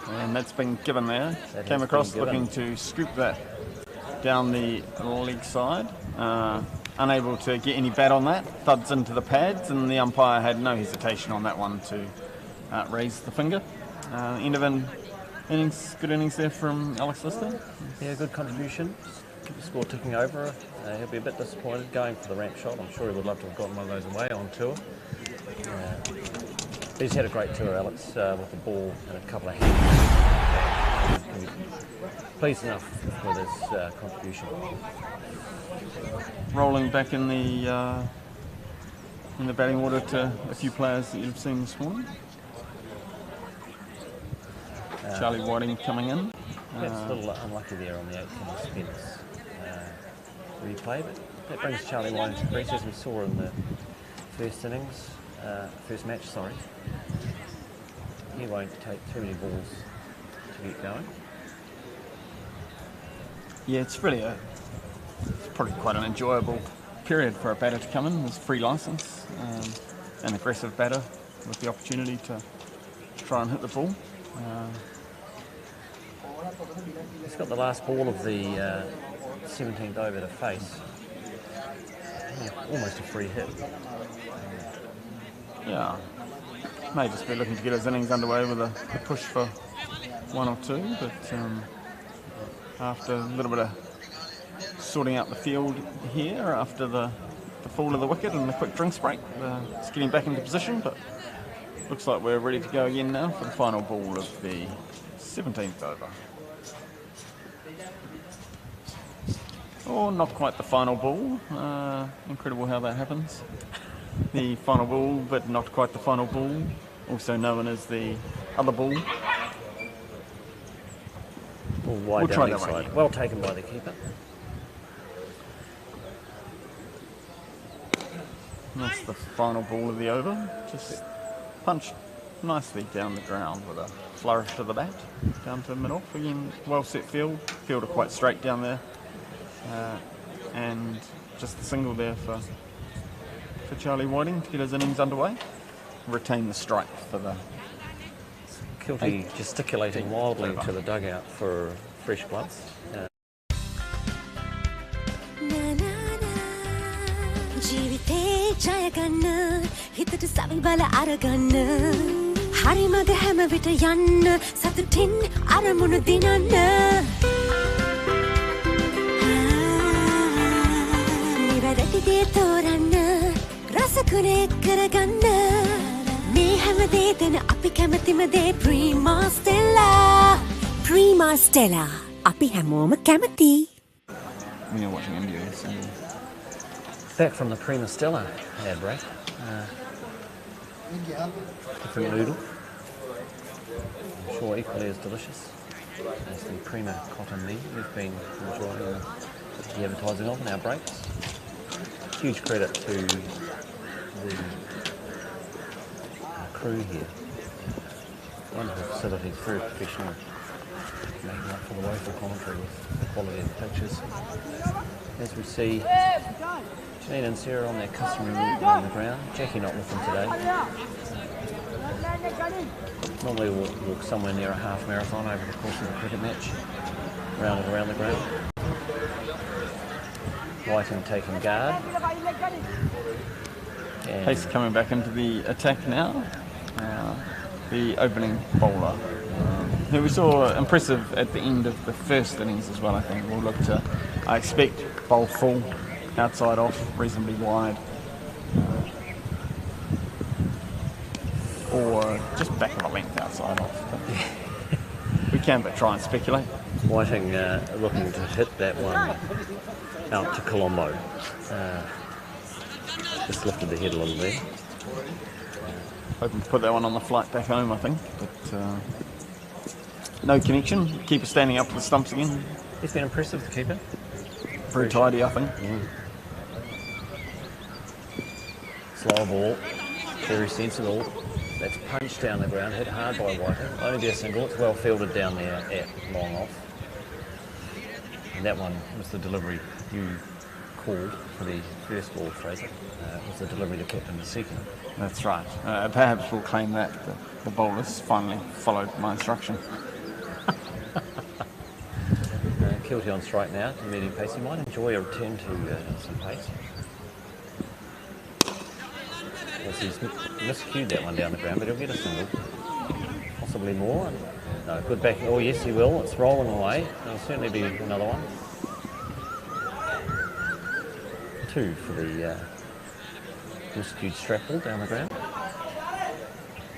And that's been given there. Came across looking to scoop that down the leg side. Unable to get any bat on that. Thuds into the pads, and the umpire had no hesitation on that one to raise the finger. End of an innings, good innings there from Alex Lister. Yeah, good contribution. Keep the score ticking over. He'll be a bit disappointed going for the ramp shot. I'm sure he would love to have gotten one of those away on tour. He's had a great tour, Alex, with the ball and a couple of hands. Pleased enough with his contribution. Rolling back in the batting order to a few players that you've seen this morning. Charlie Whiting coming in. That's a little unlucky there on the 8th Spence replay, but that brings Charlie Whiting to crease as we saw in the first match. He won't take too many balls to get going. Yeah, it's probably quite an enjoyable period for a batter to come in. There's free licence, an aggressive batter with the opportunity to try and hit the ball. He's got the last ball of the 17th over to face. Almost a free hit. Yeah, may just be looking to get his innings underway with a push for 1 or 2, but after a little bit of sorting out the field here after the fall of the wicket and the quick drinks break. It's getting back into position, but looks like we're ready to go again now for the final ball of the 17th over. Oh, not quite the final ball. Incredible how that happens. The final ball, but not quite the final ball. Also known as the other ball. Ball wide down the side. Well taken by the keeper. That's the final ball of the over. Just punched nicely down the ground with a flourish to the bat. Down to mid-off. Again, well set field. Fielder quite straight down there. And just the single there for Charlie Whiting to get his innings underway. Retain the strike for the... Kilty gesticulating wildly to the dugout for fresh gloves. Prima Stella. අපි හැමෝම කැමති. When you're watching India, so... Back from the Prima Stella ad break. Different noodle. I'm sure equally as delicious as the Prima cotton meat we've been enjoying the advertising of in our breaks. Huge credit to the crew here. Wonderful facilities, very professional, making up for the woeful commentary with the quality of the pictures. As we see Janine and Sarah on their customary route around the ground. Jackie not with them today. Normally we'll walk somewhere near a half marathon over the course of the cricket match, round and around the ground. Whiting taking guard. And Pace coming back into the attack now. The opening bowler, who we saw impressive at the end of the first innings as well, I think. We'll look to, I expect, bowl full, outside off, reasonably wide. Or just back of a length outside off. We can but try and speculate. Whiting looking to hit that one out to Colombo. Just lifted the head a little bit. Hoping to put that one on the flight back home, I think. But no connection. Keeper standing up for the stumps again. He's been impressive, the keeper. Very tidy, I think. Slow ball. Very sensible. That's punched down the ground, hit hard by Whiting. Only be a single. It's well fielded down there at long off. And that one was the delivery you called for the first ball, Fraser. It was the delivery the captain was seeking. That's right. Perhaps we'll claim that the bowlers finally followed my instruction. Kilty on strike now to medium pace. He might enjoy a return to some pace. Yes, he's miscued that one down the ground, but he'll get a single. Possibly more. No, good back. Oh, yes, he will. It's rolling away. There'll certainly be another one. 2 for the miscued strapple down the ground.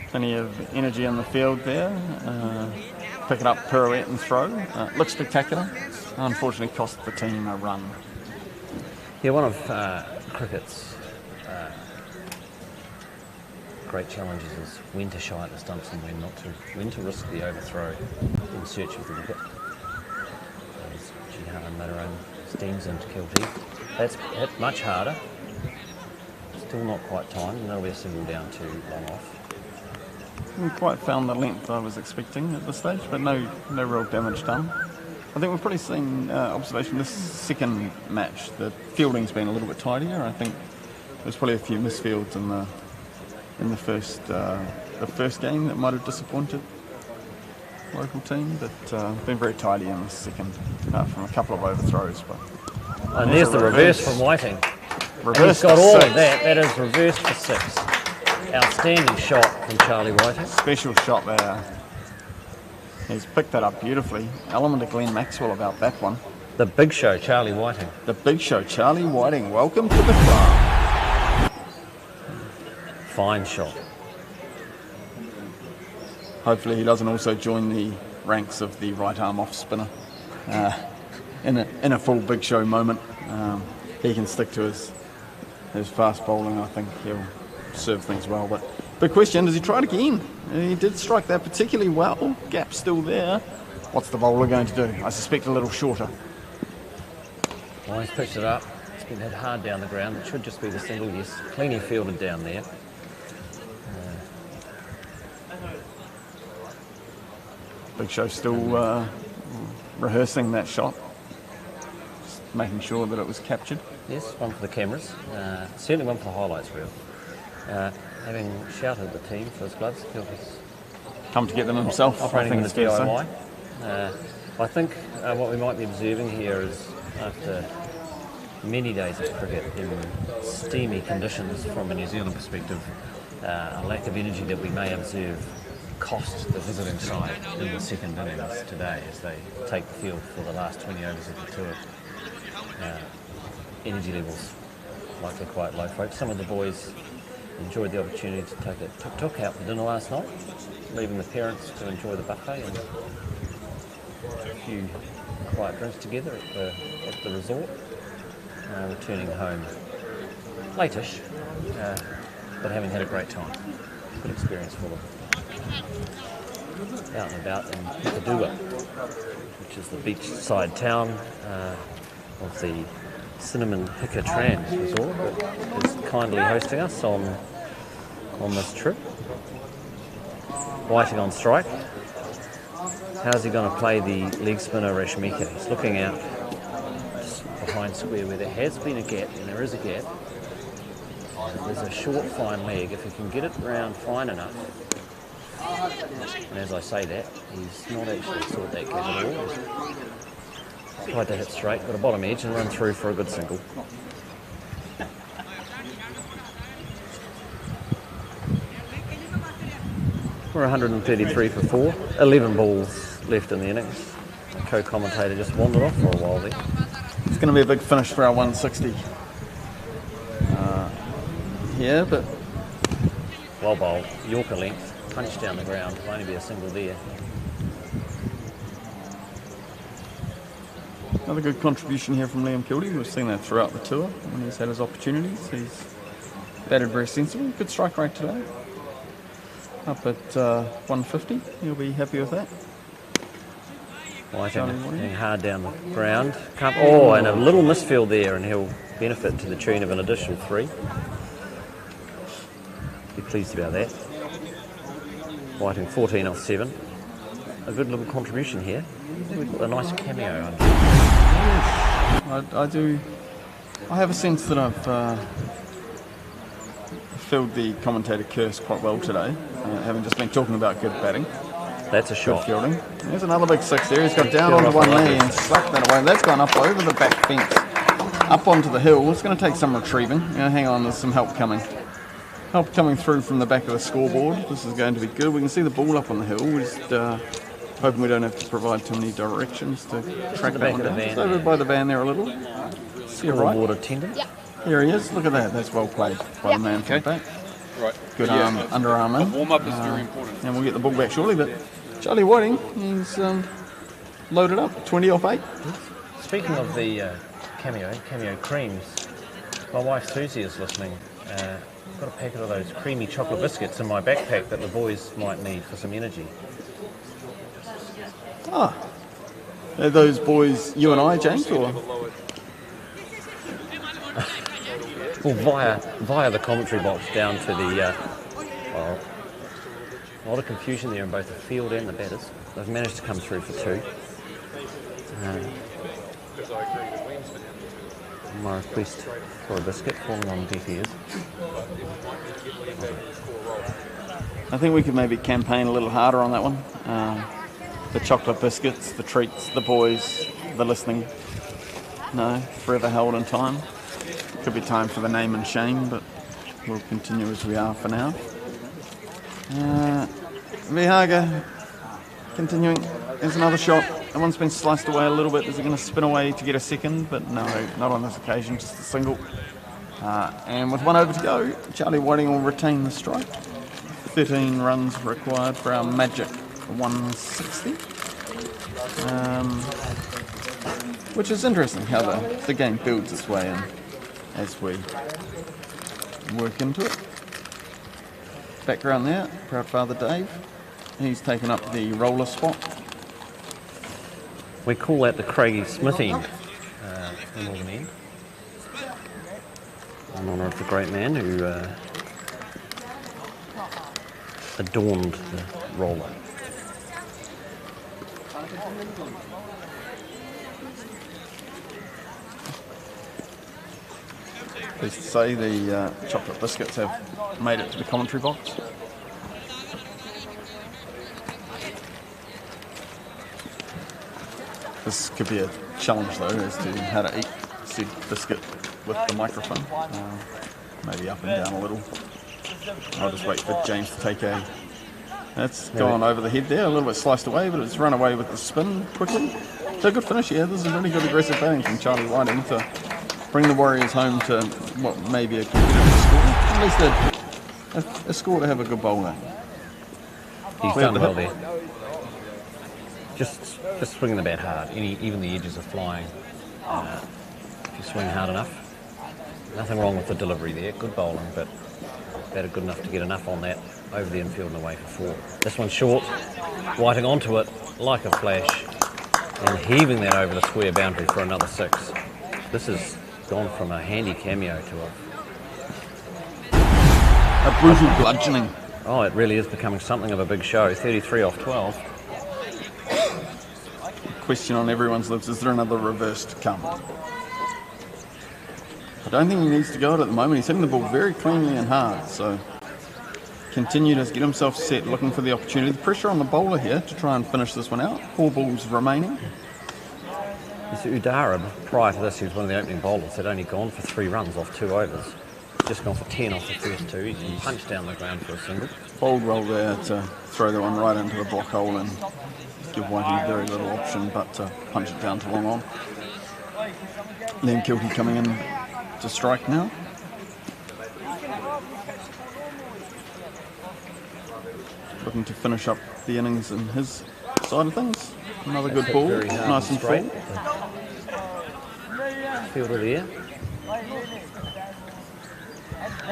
Plenty of energy on the field there. Pick it up, pirouette and throw. Looks spectacular. Unfortunately cost the team a run. Yeah, one of cricket's great challenges is when to shy at the stumps and when not to. When to risk the overthrow in search of the wicket. As Jihan Madaran steams into Kilty. That's hit much harder. Still not quite timed, and that'll be a single down to long off. Haven't quite found the length I was expecting at this stage, but no real damage done. I think we've probably seen observation this second match. The fielding's been a little bit tidier. I think there's probably a few misfields in the first game that might have disappointed the local team, but been very tidy in the second, apart from a couple of overthrows. But and there's the reverse from Whiting. Reverse, and he's got all of that. That is reversed for 6. Outstanding shot from Charlie Whiting. Special shot there. He's picked that up beautifully. Element of Glenn Maxwell about that one. The big show, Charlie Whiting. The big show, Charlie Whiting. Welcome to the club. Fine shot. Hopefully he doesn't also join the ranks of the right arm off spinner in a full big show moment. He can stick to his fast bowling. I think he'll serve things well. But big question, does he try it again? He did strike that particularly well. Gap still there. What's the bowler going to do? I suspect a little shorter. Well, he's pitched it up. It's been hit hard down the ground. It should just be the single, yes. Cleanly fielded down there. Big Show still rehearsing that shot. Just making sure that it was captured. Yes, one for the cameras. Certainly one for the highlights reel. Having shouted at the team for his gloves, he'll just come to get them himself. Operating in the DIY. I think what we might be observing here is, after many days of cricket in steamy conditions from a New Zealand perspective, a lack of energy that we may observe cost the visiting side in the second innings today as they take the field for the last 20 overs of the tour. Energy levels likely quite low, folks. Some of the boys enjoyed the opportunity to take a tuk-tuk out for dinner last night, leaving the parents to enjoy the buffet and a few quiet drinks together at the resort, returning home late-ish, but having had a great time. Good experience for them. Out and about in Padua, which is the beachside town of the Cinnamon Hika Trans Resort that is kindly hosting us on this trip. Whiting on strike. How's he going to play the leg spinner Rashmika? He's looking out just behind square where there has been a gap, and there is a gap. There's a short, fine leg. If he can get it round fine enough, and as I say that, he's not actually sought that gap at all. He's tried to hit straight, got a bottom edge and run through for a good single. We're 133 for 4, 11 balls left in the innings. The co-commentator just wandered off for a while there. It's going to be a big finish for our 160 here, but well bowled, Yorker length, punch down the ground, will only be a single there. Another good contribution here from Liam Kildy. We've seen that throughout the tour when he's had his opportunities. He's batted very sensibly. Good strike rate today. Up at 150. He'll be happy with that. Whiting hitting hard down the ground. And a little misfield there, and he'll benefit to the tune of an additional 3. Be pleased about that. Whiting 14 off 7. A good little contribution here. We've got a nice cameo on. I do. I have a sense that I've filled the commentator curse quite well today, having just been talking about good batting. That's a shot. Good fielding. There's another big 6 there. He's got down onto one knee and slapped that away. That's gone up over the back fence, up onto the hill. It's going to take some retrieving. Hang on, there's some help coming. Help coming through from the back of the scoreboard. This is going to be good. We can see the ball up on the hill. We're just hoping we don't have to provide too many directions to track that one down. Just over by the van there a little. Scoreboard attendant. Yeah. Here he is. Look at that. That's well played by the man from the back. Right. Good arm, underarm in. Warm-up is very important. And we'll get the ball back shortly. But Charlie Whiting, he's loaded up. 20 off 8. Speaking of the cameo creams, my wife Susie is listening. I've got a packet of those creamy chocolate biscuits in my backpack that the boys might need for some energy. Ah, are those boys you and I, James, or? Well, via the commentary box down to the, a lot of confusion there in both the field and the batters. They've managed to come through for 2. My request for a biscuit falling on deaf ears. I think we could maybe campaign a little harder on that one. The chocolate biscuits, the treats, the boys, the listening. No, forever held in time. Could be time for the name and shame, but we'll continue as we are for now. Vihaga continuing. There's another shot. That one's been sliced away a little bit. Is it going to spin away to get a second? But no, not on this occasion, just a single. And with 1 over to go, Charlie Whiting will retain the strike. 13 runs required for our magic 160. Which is interesting how the game builds its way in as we work into it. Background there, proud father Dave. He's taken up the roller spot. We call that the Craigie Smithy in Northern End, in honour of the great man who adorned the roller. Pleased to say the chocolate biscuits have made it to the commentary box. This could be a challenge though, as to how to eat said biscuit with the microphone. Maybe up and down a little. I'll just wait for James to take a... That's gone over the head there, a little bit sliced away, but it's run away with the spin quickly. So good finish here. This is really good aggressive batting from Charlie Whiting to bring the Warriors home to what may be a competitive score. At least a score to have a good bowler. He's done well there. Just swinging the bat hard. Even the edges are flying. If you swing hard enough. Nothing wrong with the delivery there. Good bowling, but batted good enough to get enough on that over the infield and away for 4. This one's short. Whiting onto it like a flash and heaving that over the square boundary for another 6. This has gone from a handy cameo to a brutal bludgeoning. Oh, it really is becoming something of a big show. 33 off 12. Question on everyone's lips, is there another reverse to come? I don't think he needs to go it at the moment. He's hitting the ball very cleanly and hard, so continue to get himself set, looking for the opportunity. The pressure on the bowler here to try and finish this one out. 4 balls remaining. Udara, prior to this, he was one of the opening bowlers. Had only gone for 3 runs off 2 overs. Just gone for 10 off the first 2. He punched down the ground for a single. Bold roll there to throw the one right into the block hole and give Whiting very little option but to punch it down to long on. Liam Kilty coming in to strike now. Looking to finish up the innings in his side of things. Another good ball, nice and full. Fielder there.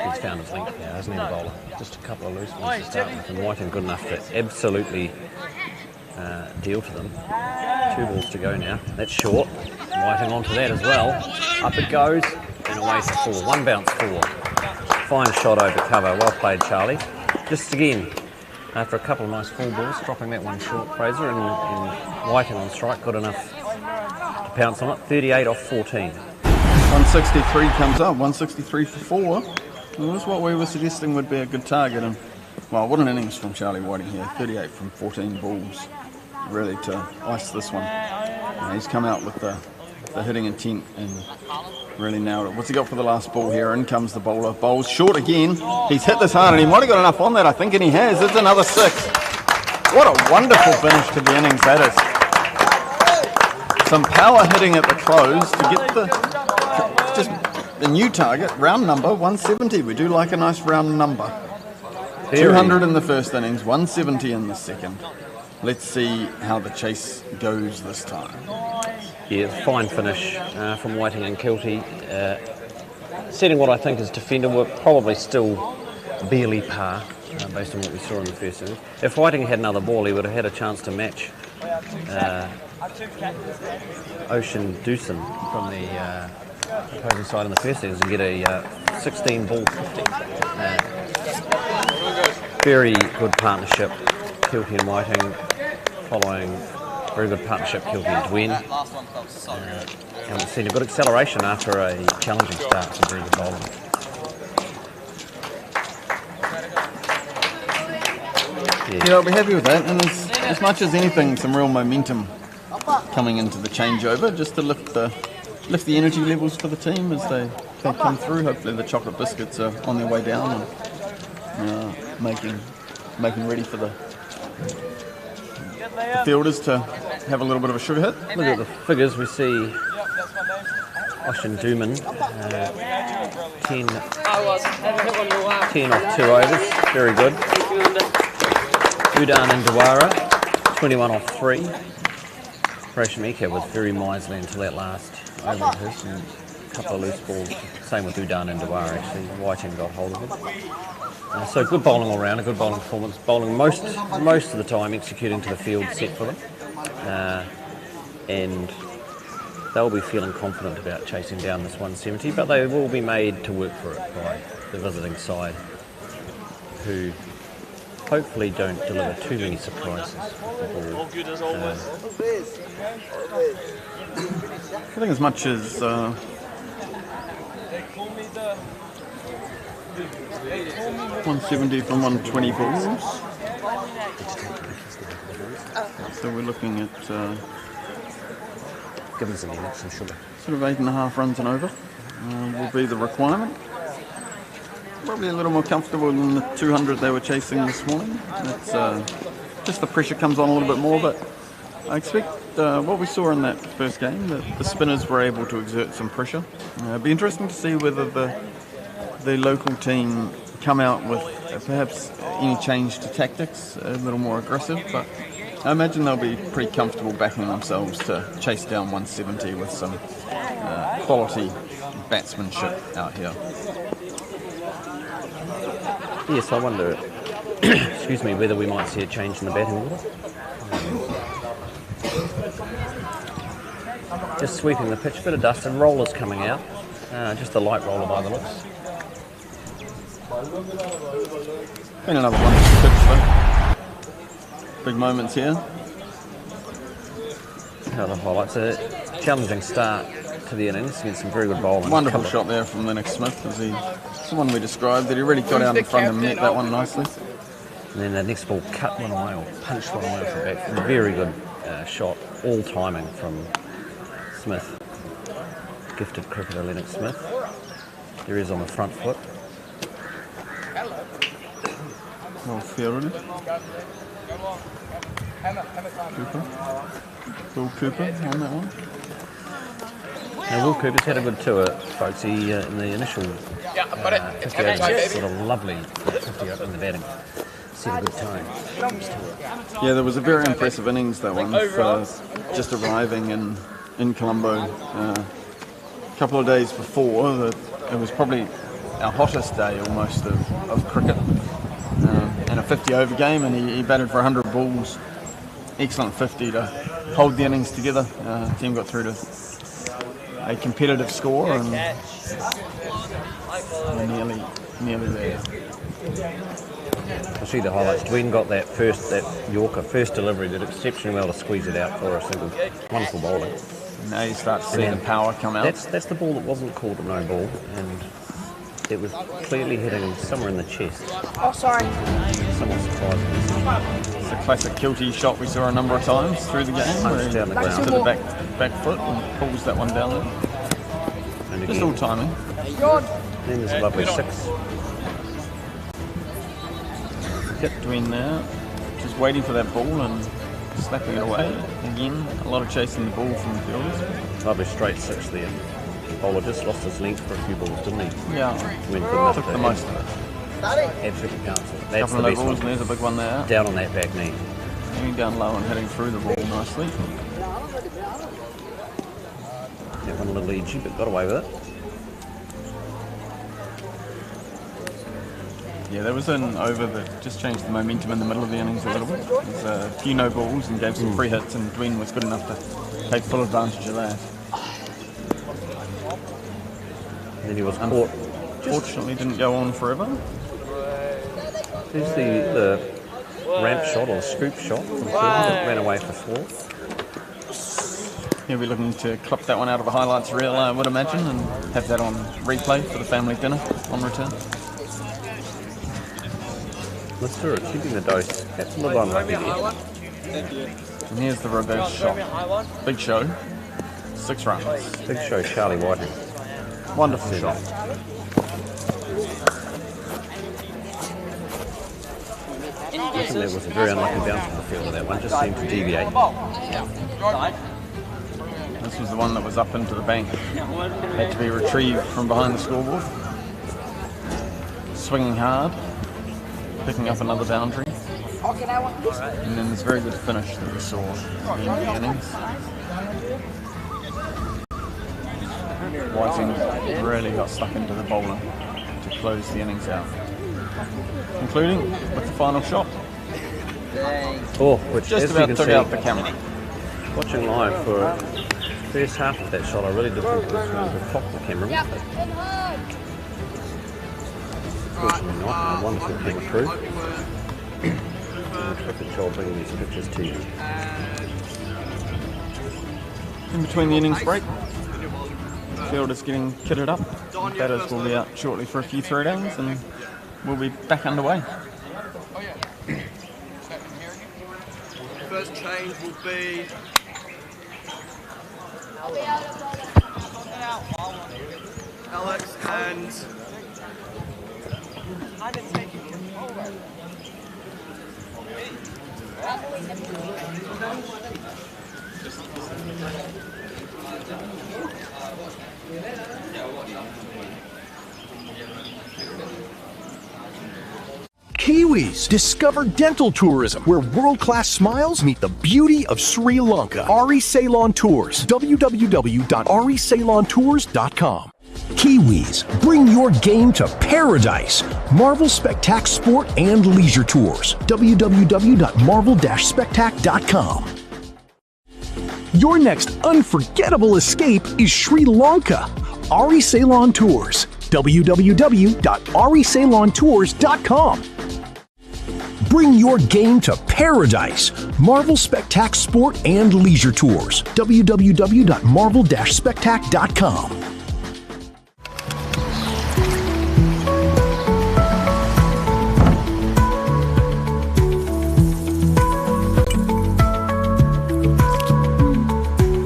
He's found his length now, hasn't he, the bowler? Just a couple of loose ones to start with, and Whiting good enough to absolutely deal to them. 2 balls to go now. That's short. Whiting onto that as well. Up it goes, and away for 4. 1 bounce 4. Fine shot over cover. Well played, Charlie. Just again, after a couple of nice full balls, dropping that one short, Fraser, and Whiting on strike, good enough to pounce on it. 38 off 14. 163 comes up, 163 for 4. Well, that's what we were suggesting would be a good target. And well, what an innings from Charlie Whiting here. 38 from 14 balls, really to ice this one. He's come out with the hitting intent and really nailed it. What's he got for the last ball here? In comes the bowler. Bowls short again. He's hit this hard and he might have got enough on that, I think, and he has. It's another 6. What a wonderful finish to the innings that is. Some power hitting at the close to get the new target, round number 170. We do like a nice round number. 200 in the first innings, 170 in the second. Let's see how the chase goes this time. Yeah, fine finish from Whiting and Kilty. Setting what I think is defender work, probably still barely par based on what we saw in the first innings. If Whiting had another ball, he would have had a chance to match Ocean Doosan from the opposing side in the first innings and get a 16 ball 50. Very good partnership, Kilty and Whiting, following very good partnership, Kilty and Dwayne. And we've seen a good acceleration after a challenging start, some very good bowling. Yeah, I'll be happy with that, and as much as anything, some real momentum coming into the changeover, just to lift the energy levels for the team as they come through. Hopefully the chocolate biscuits are on their way down and making ready for the the fielders to have a little bit of a sugar hit. Look at the figures. We see Oshin Duman, 10 off 2 overs, very good. Udan and Dawara, 21 off 3. Rashmika was very miserly until that last over of his, and a couple of loose balls. Same with Udan and Dawara actually. Whiting got hold of it. So good bowling all round, a good bowling performance. Bowling most of the time, executing to the field set for them, and they'll be feeling confident about chasing down this 170. But they will be made to work for it by the visiting side, who hopefully don't deliver too many surprises with the ball. I think as much as 170 from 120 balls. So we're looking at some sugar. Sort of 8.5 runs and over will be the requirement. Probably a little more comfortable than the 200 they were chasing this morning. That's just the pressure comes on a little bit more, but I expect what we saw in that first game, that the spinners were able to exert some pressure. It'd be interesting to see whether the local team come out with perhaps any change to tactics, a little more aggressive, but I imagine they'll be pretty comfortable backing themselves to chase down 170 with some quality batsmanship out here. Yes, I wonder, excuse me, whether we might see a change in the batting order. Just sweeping the pitch, bit of dust and rollers coming out. Just a light roller by the looks. Been another wonderful pitch though. Big moments here. Another highlights. A challenging start to the innings against some very good bowling. Wonderful shot there from Lennox Smith. It's the one we described, that he really got out in front and met that one nicely. And then the next ball cut one away or punched one away from back. Very good shot, all timing from Smith. Gifted cricketer Lennox Smith. There he is on the front foot. Well fielded. Cooper. Will Cooper on that one. Now Will Cooper's had a good tour, folks. He in the initial 50 overs, sort of lovely 50 over in the batting. Set a good tone. Yeah, there was a very impressive innings that one for just arriving in Colombo a couple of days before. It was probably our hottest day almost of cricket. And a 50 over game, and he batted for 100 balls. Excellent 50 to hold the innings together. Team got through to a competitive score, and nearly there. I'll see the highlights. Dwayne got that Yorker first delivery, did exceptionally well to squeeze it out for us. It was wonderful bowling. Now you start seeing the power come out. That's the ball that wasn't called a no ball, and it was clearly hitting somewhere in the chest. Oh, sorry. Somewhat surprising. It's a classic Kilty shot we saw a number of times through the game. Where he down the ground. to the back foot and pulls that one down there. And just all timing. Then there's a lovely 6. Yep, Dwayne now, just waiting for that ball and slapping it away. Again, a lot of chasing the ball from the fielders. Lovely straight 6 there. Bowler just lost his length for a few balls, didn't he? Yeah. Took the most of it. Absolutely counts. That's couple the of best balls, one. and there's a big one there. Down on that back knee. Coming down low and hitting through the ball nicely. That one a little edgy, but got away with it. Yeah, that was an over that just changed the momentum in the middle of the innings a little bit. There's a few no balls and gave some free hits, and Dwayne was good enough to take full advantage of that. And then he was caught. Fortunately, didn't go on forever. There's the ramp shot or the scoop shot from Phil that ran away for 4. He'll be looking to clip that one out of a highlights reel, I would imagine, and have that on replay for the family dinner on return. Lister keeping the dose. That's a little unlucky there. And here's the reverse shot. Big show. 6 runs. Big show, Charlie Whiting. Wonderful shot. I think that was a very unlucky bounce on the field of that one, just seemed to deviate. This was the one that was up into the bank. Had to be retrieved from behind the scoreboard. Swinging hard, picking up another boundary. And then this very good finish that we saw in the innings. Whiting really got stuck into the bowler to close the innings out. Concluding with the final shot. Oh, which just as about you took can out see, the camera. watching live for the first half of that shot, I really did think it was going to clock the camera. Fortunately not, and a wonderful camera crew. And a terrific job bringing these pictures to you. In between the innings break, field is getting kitted up. Batters will be out shortly for a few throw downs and we'll be back underway. First change will be Alex and Kiwis, discover dental tourism, where world-class smiles meet the beauty of Sri Lanka. Ari Ceylon Tours, www.ariceylontours.com. Kiwis, bring your game to paradise. Marvel Spectac Sport and Leisure Tours, www.marvel-spectac.com. Your next unforgettable escape is Sri Lanka. Ari Ceylon Tours, www.ariceylontours.com. Bring your game to paradise. Marvel Spectac Sport and Leisure Tours, www.marvel-spectac.com.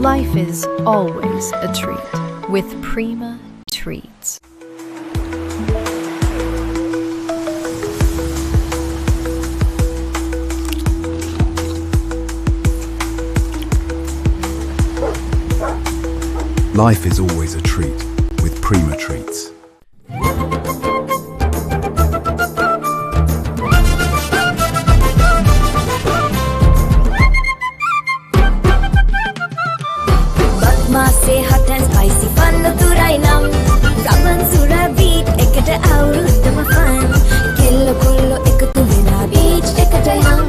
Life is always a treat with Prima Treats. Life is always a treat with Prima Treats. Mase hot and spicy fun turai nam raman sura beat ekata avurudama fun kello kollo ekatu vela beach ekata yam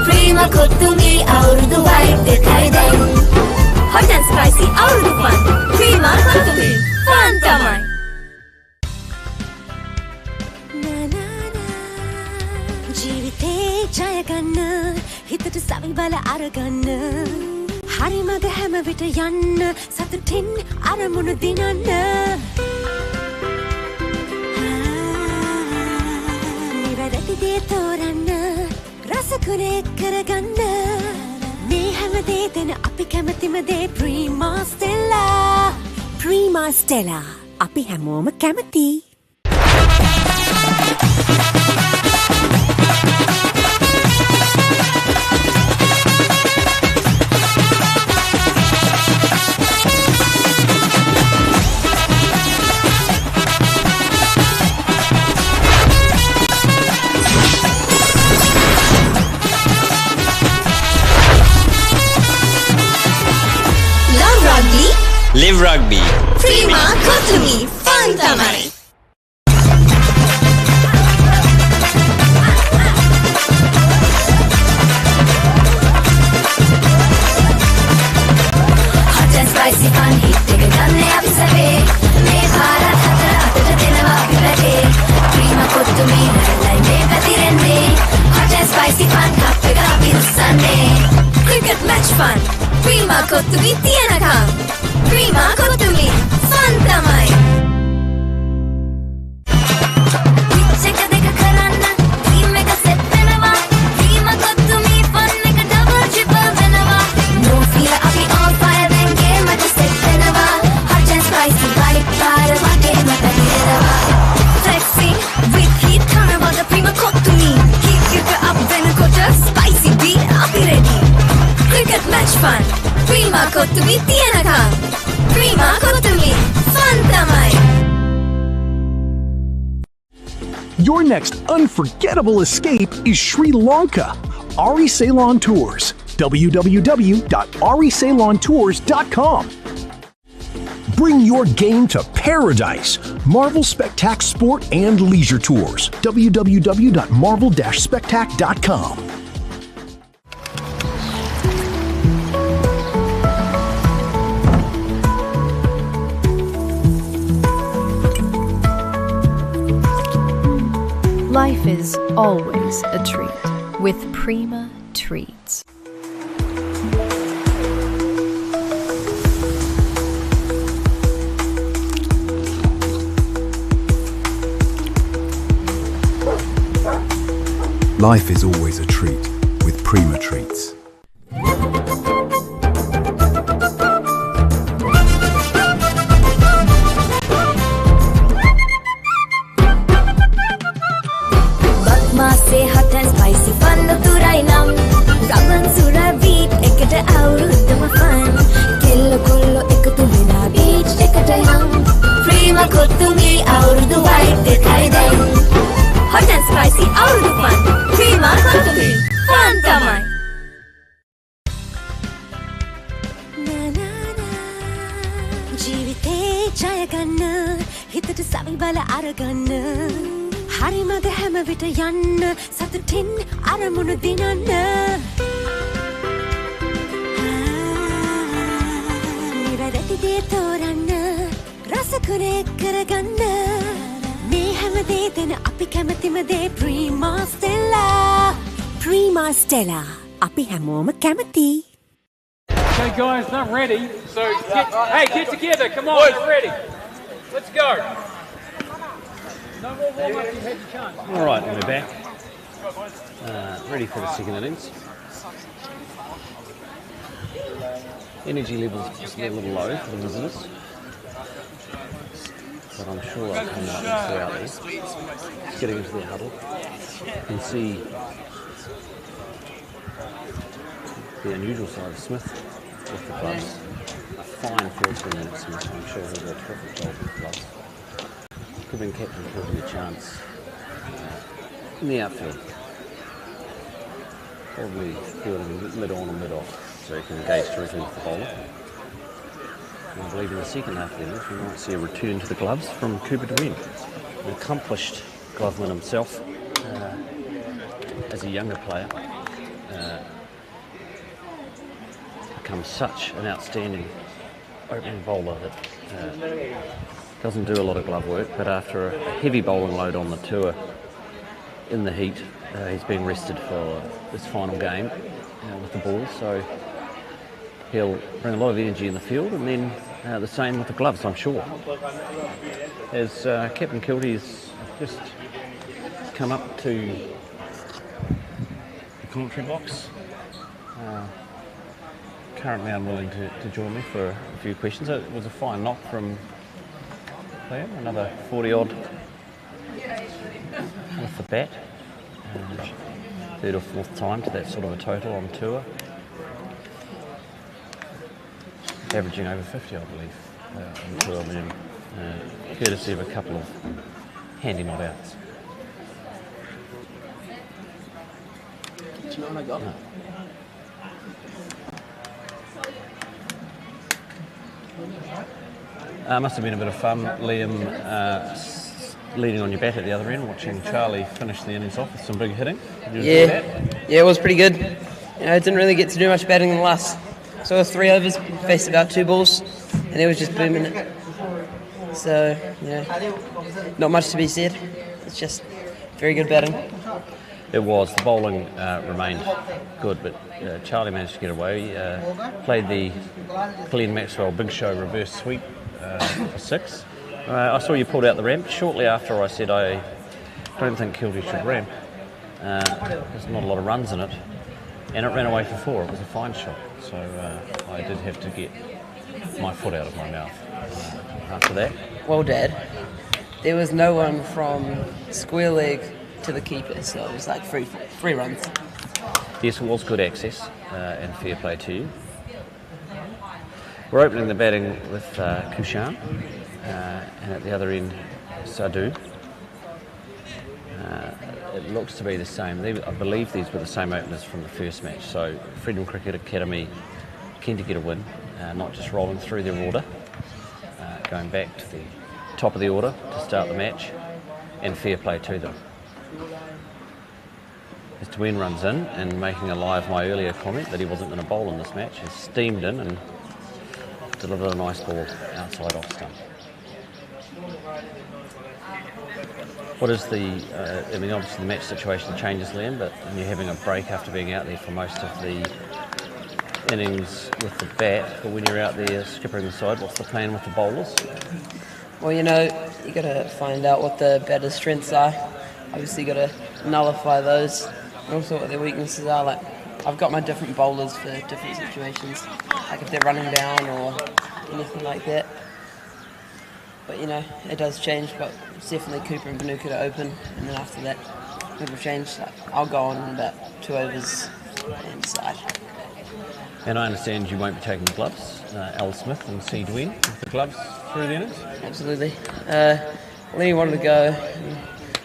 Prima kottumi avurudu white dekai den hot and spicy avurudu fun Prima kottumi fun tamai ජීවිතේ ජය ගන්න හිතට සවි බල අරගන්න හරි මග හැම විට යන්න සතුටින් අරමුණු දිනන්න නිවැරදි දේ තෝරන්න රසකුරේ කරගන්න මේ හැම දේ දෙන අපි කැමතිම දේ Prima Stella Prima Stella අපි හැමෝම කැමති Live rugby. Prima kottumi fun tamai hot and spicy fun hit එක ගන්න අපි සැපේ මේ පාරත් හතර අතට දෙනවා අපි වැඩේ Prima kottumi නැරලයි මේ පැතිරෙන්නේ hot and spicy fun cup එක අපි උස්සන්නේ cricket match fun Prima kottumi තියනකම් Prima kottumi fun tamai pitch එක දෙක කරන්න team එක set වෙනවා Prima kottumi fun එක double triple වෙනවා no fear අපි on fire then game එක set වෙනවා hot and spicy vibe පාර වගේ මට හිරෙනවා flexing with heat carnival the Prima kottumi kick it up then කොත්තුමි තියනකම් ප්‍රීමා කොත්තුමි ෆන් තමයි. Your next unforgettable escape is Sri Lanka. Ari Ceylon Tours. www.ariceylontours.com. Bring your game to paradise. Marvel Spectac Sport and Leisure Tours. www.marvel-spectac.com. Life is always a treat with Prima Treats. Life is always a treat with Prima Treats. Bakmase hot and spicy fun turai nam. Ravan sura beat ekata avurudama fun. Kello kollo ekatu vela beach ekata yam. Prima kottumi avurudu white ekai den. Hot and spicy avurudu fun. Prima kottumi fun tamai. ජීවිතේ ජය ගන්න හිතට සවි බල අරගන්න හරි මග හැම විට යන්න සතුටින් අරමුණු දිනන්න නිවැරදි දේ තෝරන්න රසකුරේ කරගන්න මේ හැම දේ දෙන අපි කැමතිම දේ ප්‍රීමා ස්ටෙලා ප්‍රීමා ස්ටෙලා අපි හැමෝම කැමති. Okay, guys, not ready. So, get together. Come on, we're ready. Let's go. No more warm-up. You had your chance. All right, we're back. Ready for the second innings. Energy levels just a little low for the visitors, but I'm sure they'll come out and clear out there. Just getting into their huddle. You can see the unusual side of Smith with the gloves. A fine first inning at Smith. I'm sure he'll do a terrific job with the gloves. Giving Captain Kilty a chance in the outfield. Probably fielding mid-on or mid-off so he can engage directly with the bowler. And I believe in the second half of the innings we might see a return to the gloves from Cooper DeWin, an accomplished gloveman himself as a younger player. Become such an outstanding opening bowler that doesn't do a lot of glove work, but after a heavy bowling load on the tour in the heat, he's been rested for this final game with the ball, so he'll bring a lot of energy in the field, and then the same with the gloves, I'm sure. As Captain Kilty's just come up to the commentary box, currently unwilling to join me for a few questions. It was a fine knock from Liam, another 40-odd with the bat. Third or fourth time to that sort of a total on tour. Averaging over 50, I believe, on tour, then, courtesy of a couple of handy not outs. No. Must have been a bit of fun, Liam, leading on your bat at the other end, watching Charlie finish the innings off with some big hitting. Did you enjoy that? Yeah, it was pretty good. I didn't really get to do much batting in the last sort of 3 overs, faced about 2 balls, and it was just booming it. So, not much to be said. It's just very good batting. It was. The bowling remained good, but Charlie managed to get away. Played the Glenn Maxwell Big Show reverse sweep for 6. I saw you pulled out the ramp shortly after. I said I don't think Kilty should ramp. There's not a lot of runs in it, and it ran away for 4. It was a fine shot, so I did have to get my foot out of my mouth after that. Well, Dad, there was no one from square leg to the keeper, so it was like 3 runs. Yes, it was good access, and fair play to you. We're opening the batting with Kushan, and at the other end, Sadhu. It looks to be the same. I believe these were the same openers from the first match. So Freedom Cricket Academy keen to get a win, not just rolling through their order, going back to the top of the order to start the match, and fair play to them. As Dwayne runs in and making alive my earlier comment that he wasn't going to bowl in this match, has steamed in and delivered a nice ball outside off stump. What is the, I mean, obviously the match situation changes, Liam, but you're having a break after being out there for most of the innings with the bat, but when you're out there skippering the side, what's the plan with the bowlers? Well, you got to find out what the batter's strengths are. Obviously, got to nullify those, and also what their weaknesses are. Like, I've got my different bowlers for different situations, like if they're running down or anything like that. But it does change. But it's definitely Cooper and Banuka to open, and then after that, it will change. Like, I'll go on in about 2 overs and side. And I understand you won't be taking the gloves. Al Smith and C. Dwayne with the gloves through the innings? Absolutely. Lenny wanted to go.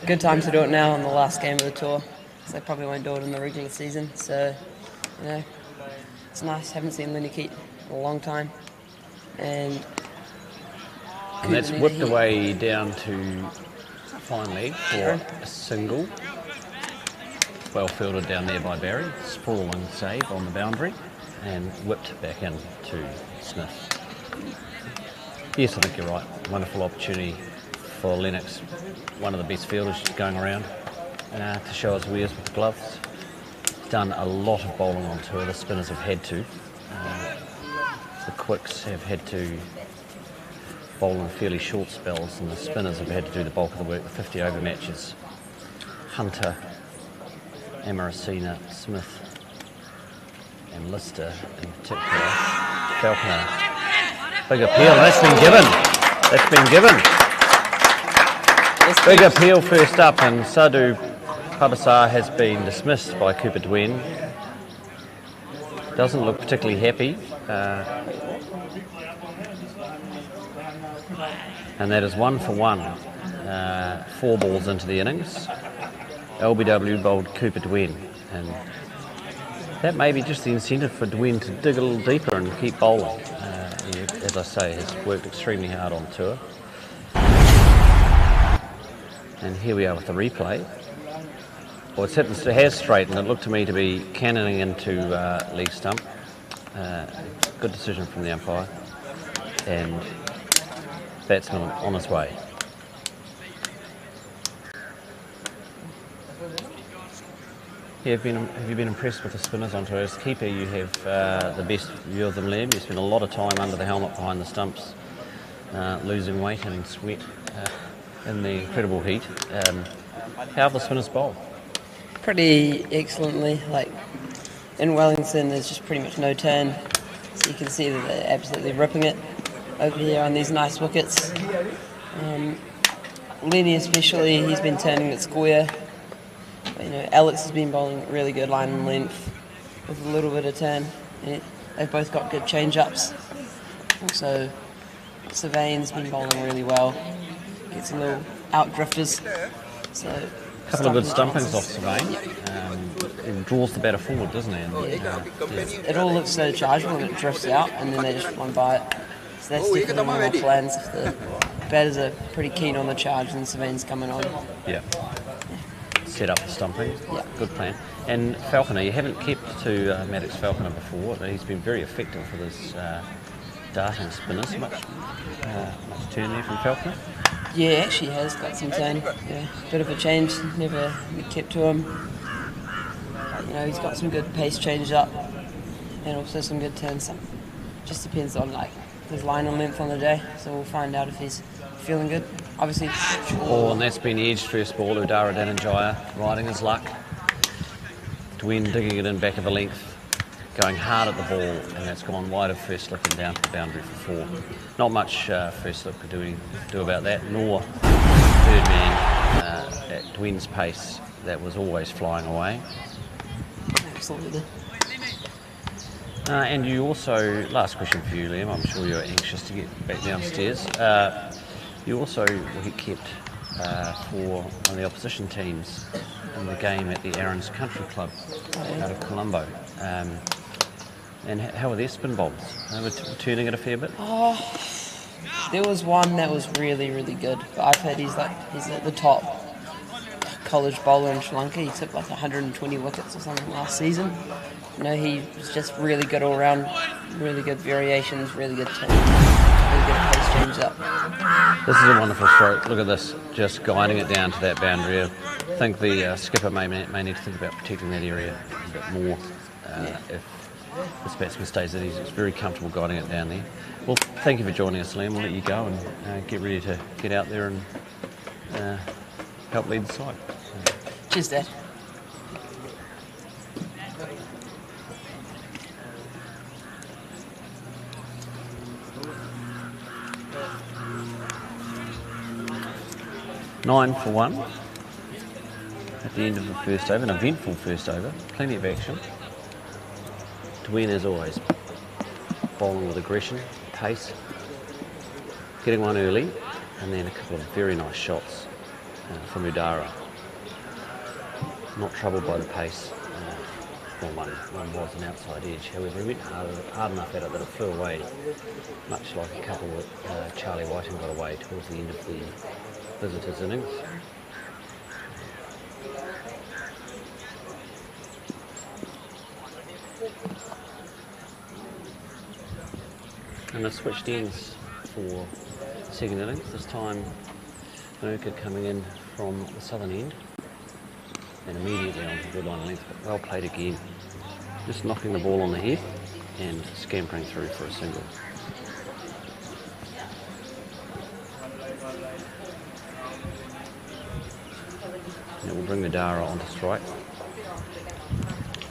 Good time to do it now on the last game of the tour. So they probably won't do it in the regular season. So, it's nice. Haven't seen Lenny Keat in a long time. And that's whipped away down to fine leg for a single. Well fielded down there by Barry. Sprawling save on the boundary. And whipped back in to Smith. Yes, I think you're right. Wonderful opportunity for Lennox, one of the best fielders going around, to show his wares with the gloves. He's done a lot of bowling on tour. The spinners have had to. The quicks have had to bowl in fairly short spells, and the spinners have had to do the bulk of the work, the 50 over matches. Hunter, Amarasina, Smith, and Lister in particular. Falconer. Big appeal, that's been given. That's been given. Big appeal first up, and Sadhu Pabasar has been dismissed by Cooper Dwayne. Doesn't look particularly happy. And that is 1 for 1. 4 balls into the innings. LBW bowled Cooper Dwayne, and that may be just the incentive for Dwayne to dig a little deeper and keep bowling. He, as I say, has worked extremely hard on tour. And here we are with the replay. Well, it's hit, it has straightened. It looked to me to be cannoning into leg stump. Good decision from the umpire. And batsman on his way. Yeah, have you been impressed with the spinners on tour? As keeper, you have the best view of them, Liam. You spend a lot of time under the helmet behind the stumps, losing weight and sweat in the incredible heat. How have the spinners bowled? Pretty excellently. Like in Wellington, there's just pretty much no turn, so you can see that they're absolutely ripping it over here on these nice wickets. Lenny especially, he's been turning it square. Alex has been bowling really good line and length with a little bit of turn. They've both got good change-ups. Also, Sylvain's been bowling really well. Gets a little out-drifters. So, a couple of good stumpings off Sylvain. He draws the batter forward, doesn't he? It all looks so chargeable and it drifts out, and then they just run by it. So that's definitely one of our plans. If the batters are pretty keen on the charge, then Sylvain's coming on. Yeah. Set up the stumping. Yeah. Good plan. And Falconer, you haven't kept to Maddox Falconer before. He's been very effective with his darting spinners. Much turn there from Falconer? Yeah, actually has got some turn. Yeah, bit of a change. Never kept to him. But, he's got some good pace change up, and also some good turns. So just depends on his line and length on the day. So we'll find out if he's feeling good. Obviously. And that's been the edged first ball. Udara Dhananjaya riding his luck. Dwayne digging it in back of the length, going hard at the ball, and that's gone wide of first slip and down to the boundary for 4. Not much first slip could do about that, nor third man at Dwayne's pace. That was always flying away. Absolutely. And you also, last question for you, Liam, I'm sure you're anxious to get back downstairs. You also will get kept for one of the opposition teams in the game at the Aaron's Country Club out of Colombo. And how were their spin bowls? They were turning it a fair bit? Oh, there was one that was really, really good. But I've heard he's at the top college bowler in Sri Lanka. He took like 120 wickets or something last season. You know, he was just really good all round, really good variations, really good tip, really good pace change up. This is a wonderful stroke. Look at this, just guiding it down to that boundary. I think the skipper may need to think about protecting that area a bit more if this batsman stays at ease. It's very comfortable guiding it down there. Well, thank you for joining us, Liam. We'll let you go and get ready to get out there and help lead the side. Cheers, Dad. Nine for one at the end of the first over, an eventful first over, plenty of action. To win as always, bowling with aggression, pace, getting one early, and then a couple of very nice shots from Udara. Not troubled by the pace. Well, one was an outside edge, however he went hard enough at it that it flew away, much like a couple that Charlie Whiting got away towards the end of the visitors' innings. And they've switched ends for the second innings. This time Lankan coming in from the southern end and immediately onto the line length, but well played again. Just knocking the ball on the head and scampering through for a single. And it will bring the Udara onto strike.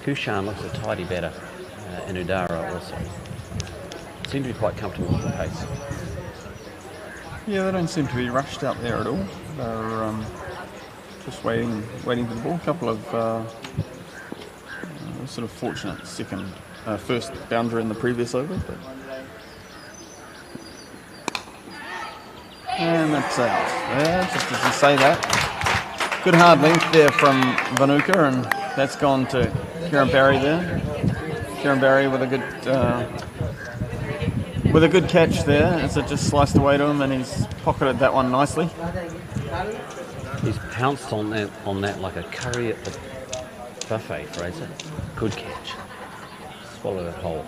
Kushan looks a tidy batter, and Udara also. Seem to be quite comfortable with the pace. Yeah, they don't seem to be rushed out there at all. They're just waiting for the ball. A couple of sort of fortunate first boundary in the previous over, but and that's out. Yeah, just as you say that. Good hard length there from Vanuka, and that's gone to Kieran Barry there. Kieran Barry with a good catch there as it just sliced away to him, and he's pocketed that one nicely. He's pounced on that like a curry at the buffet, Fraser. Good catch. Swallowed it whole.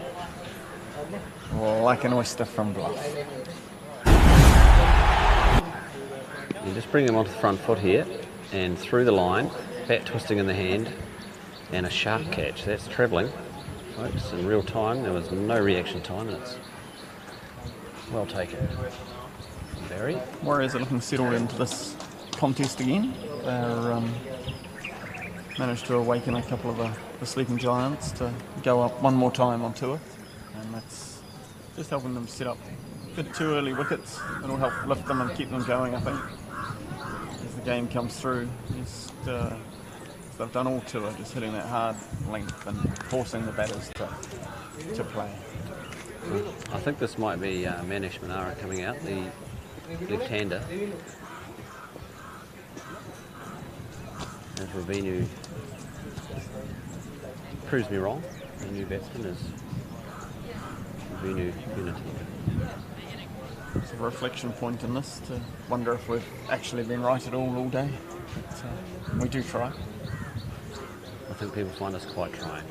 Like an oyster from Bluff. You just bring him onto the front foot here and through the line, bat twisting in the hand, and a sharp catch. That's travelling, folks, in real time. There was no reaction time, and it's well taken. Barry. Warriors are looking settled into this contest again. They're managed to awaken a couple of the sleeping giants to go up one more time on tour, and that's just helping them set up a bit too early wickets. It'll help lift them and keep them going, I think, as the game comes through. They've done all tour, just hitting that hard length and forcing the batters to play. I think this might be Manish Manara coming out, the left-hander. As Ravinu proves me wrong, the new batsman is Ravinu Unity. It's a reflection point in this to wonder if we've actually been right at all day. But, we do try. I think people find us quite trying.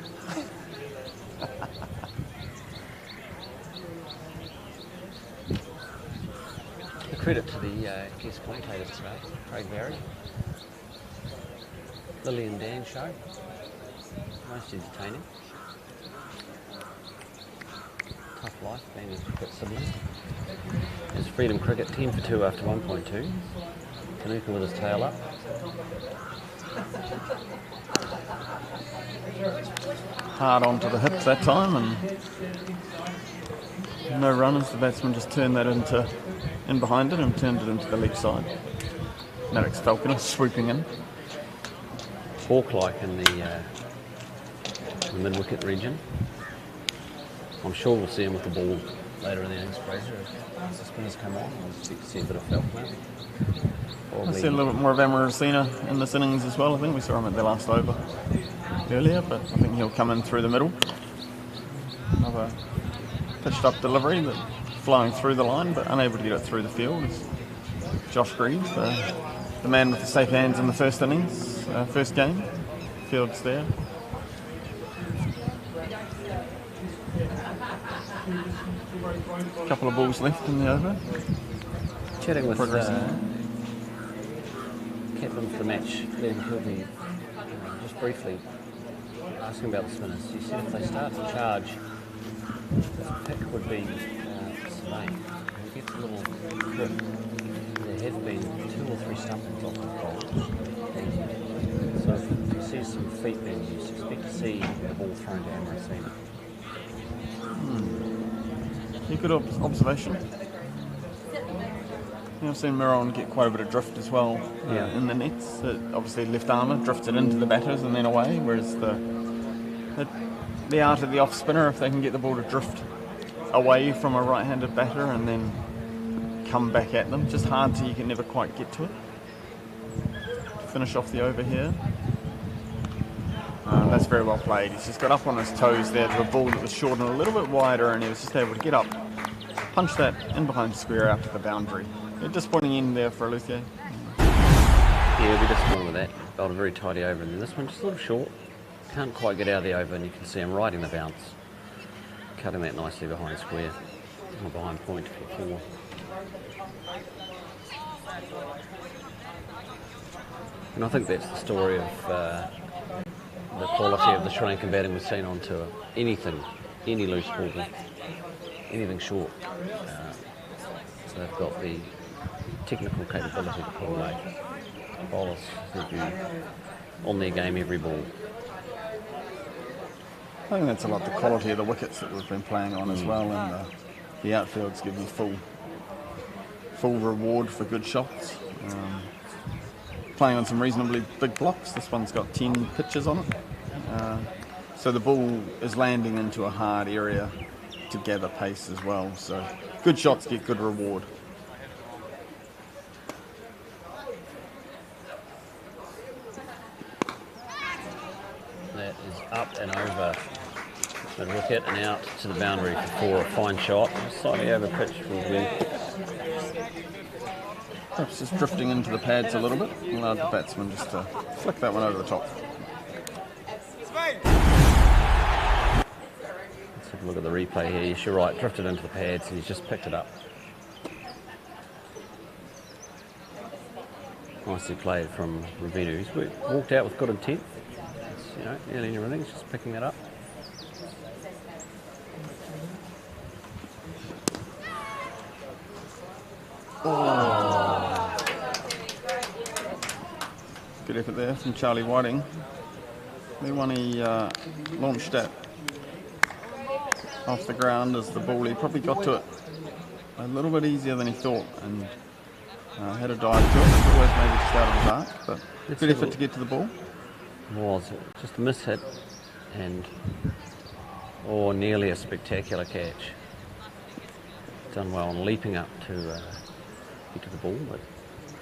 A credit to the guest commentators today, Craig Barry. Lily and Dan show, most entertaining. Tough life being a cricket sibling. There's Freedom Cricket, 10 for 2 after 1.2. Kanuka with his tail up. Hard onto the hip that time, and no runners. The batsman just turned that in behind it and turned it into the leg side. Maddox Falconer swooping in. Hawk-like in the mid-wicket region. I'm sure we'll see him with the ball later in the innings, Fraser, as the spinners come on. We'll expect to see a bit of felt maybe. I see a little bit more of Amarasina in this innings as well. I think we saw him at the last over earlier, but I think he'll come in through the middle. Another pitched up delivery that flying through the line, but unable to get it through the field. It's Josh Greaves, the man with the safe hands in the first innings, first game. Field's there. A couple of balls left in the over. Chatting with captain for the match, Liam Kilby, just briefly asking about the spinners. He said if they start to charge, the pick would be Sylvain. He gets a little grip. There have been 2 or 3 stumpings off the bowl. So if you see some feet being used, expect to see the ball thrown to Amarasina. Good observation. I've seen Miron get quite a bit of drift as well in the nets. Obviously left armour drifted into the batters and then away, whereas the art of the off spinner, if they can get the ball to drift away from a right-handed batter and then come back at them, just hard so you can never quite get to it. Finish off the over here. That's very well played. He's just got up on his toes there to a ball that was short and a little bit wider, and he was just able to get up, punch that in behind the square out to the boundary. A disappointing end there for Luthier. Yeah, he'll be disappointed with that. Bowled a very tidy over, and then this one just a little short. Can't quite get out of the over, and you can see him riding the bounce. Cutting that nicely behind square. Or behind point for 4. And I think that's the story of the quality of the Sri Lankan batting we've seen on tour. Anything, any loose ball, anything short. So they've got the technical capability to put away. Bowlers seem to be on their game every ball. I think that's a lot the quality of the wickets that we've been playing on as well, and the outfields give you full reward for good shots. Playing on some reasonably big blocks. This one's got 10 pitches on it. So the ball is landing into a hard area to gather pace as well. So good shots get good reward. That is up and over the wicket and out to the boundary for 4. A fine shot. Slightly over pitch from Glenn. Perhaps just drifting into the pads a little bit. Allowed the batsman just to flick that one over the top. Let's have a look at the replay here. Yes, you're right. Drifted into the pads and he's just picked it up. Nicely played from Ravinu. He's walked out with good intent. It's, nearly in your innings, just picking that up. Good effort there from Charlie Whiting. The one he launched at off the ground as the ball, he probably got to it a little bit easier than he thought and had a dive to it. Always maybe just out of his arc, but good effort to get to the ball. Was just a miss-hit and nearly a spectacular catch. Done well on leaping up to get to the ball, but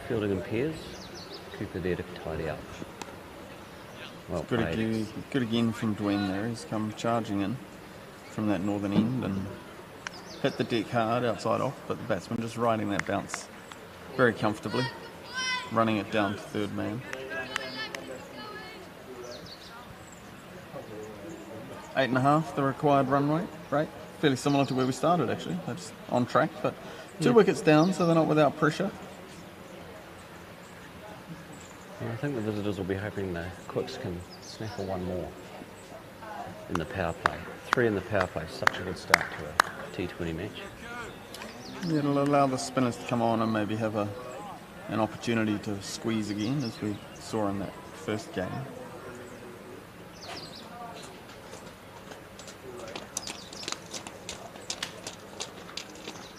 fielding in pairs. Cooper there to tidy up. Well played. Good again from Dwayne there. He's come charging in from that northern end and hit the deck hard outside off, but the batsman just riding that bounce very comfortably, running it down to third man. 8.5 the required run rate. Fairly similar to where we started actually. That's on track, but 2 wickets down, so they're not without pressure. I think the visitors will be hoping the Cooks can snaffle one more in the power play. 3 in the power play, such a good start to a T20 match. Yeah, it'll allow the spinners to come on and maybe have an opportunity to squeeze again, as we saw in that first game.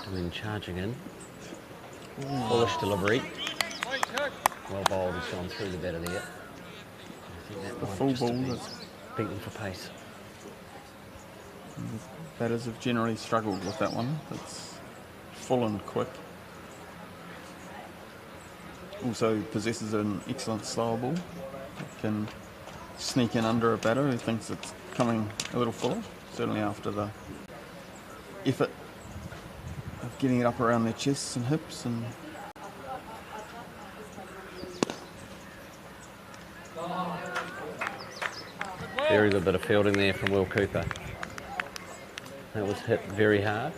And then charging in. Bullish delivery. Well bowled, has gone through the batter there. I think that the full ball that's beaten for pace. And the batters have generally struggled with that one. It's full and quick. Also possesses an excellent slower ball. It can sneak in under a batter who thinks it's coming a little fuller, certainly after the effort of getting it up around their chests and hips. And very good bit of fielding there from Will Cooper. That was hit very hard.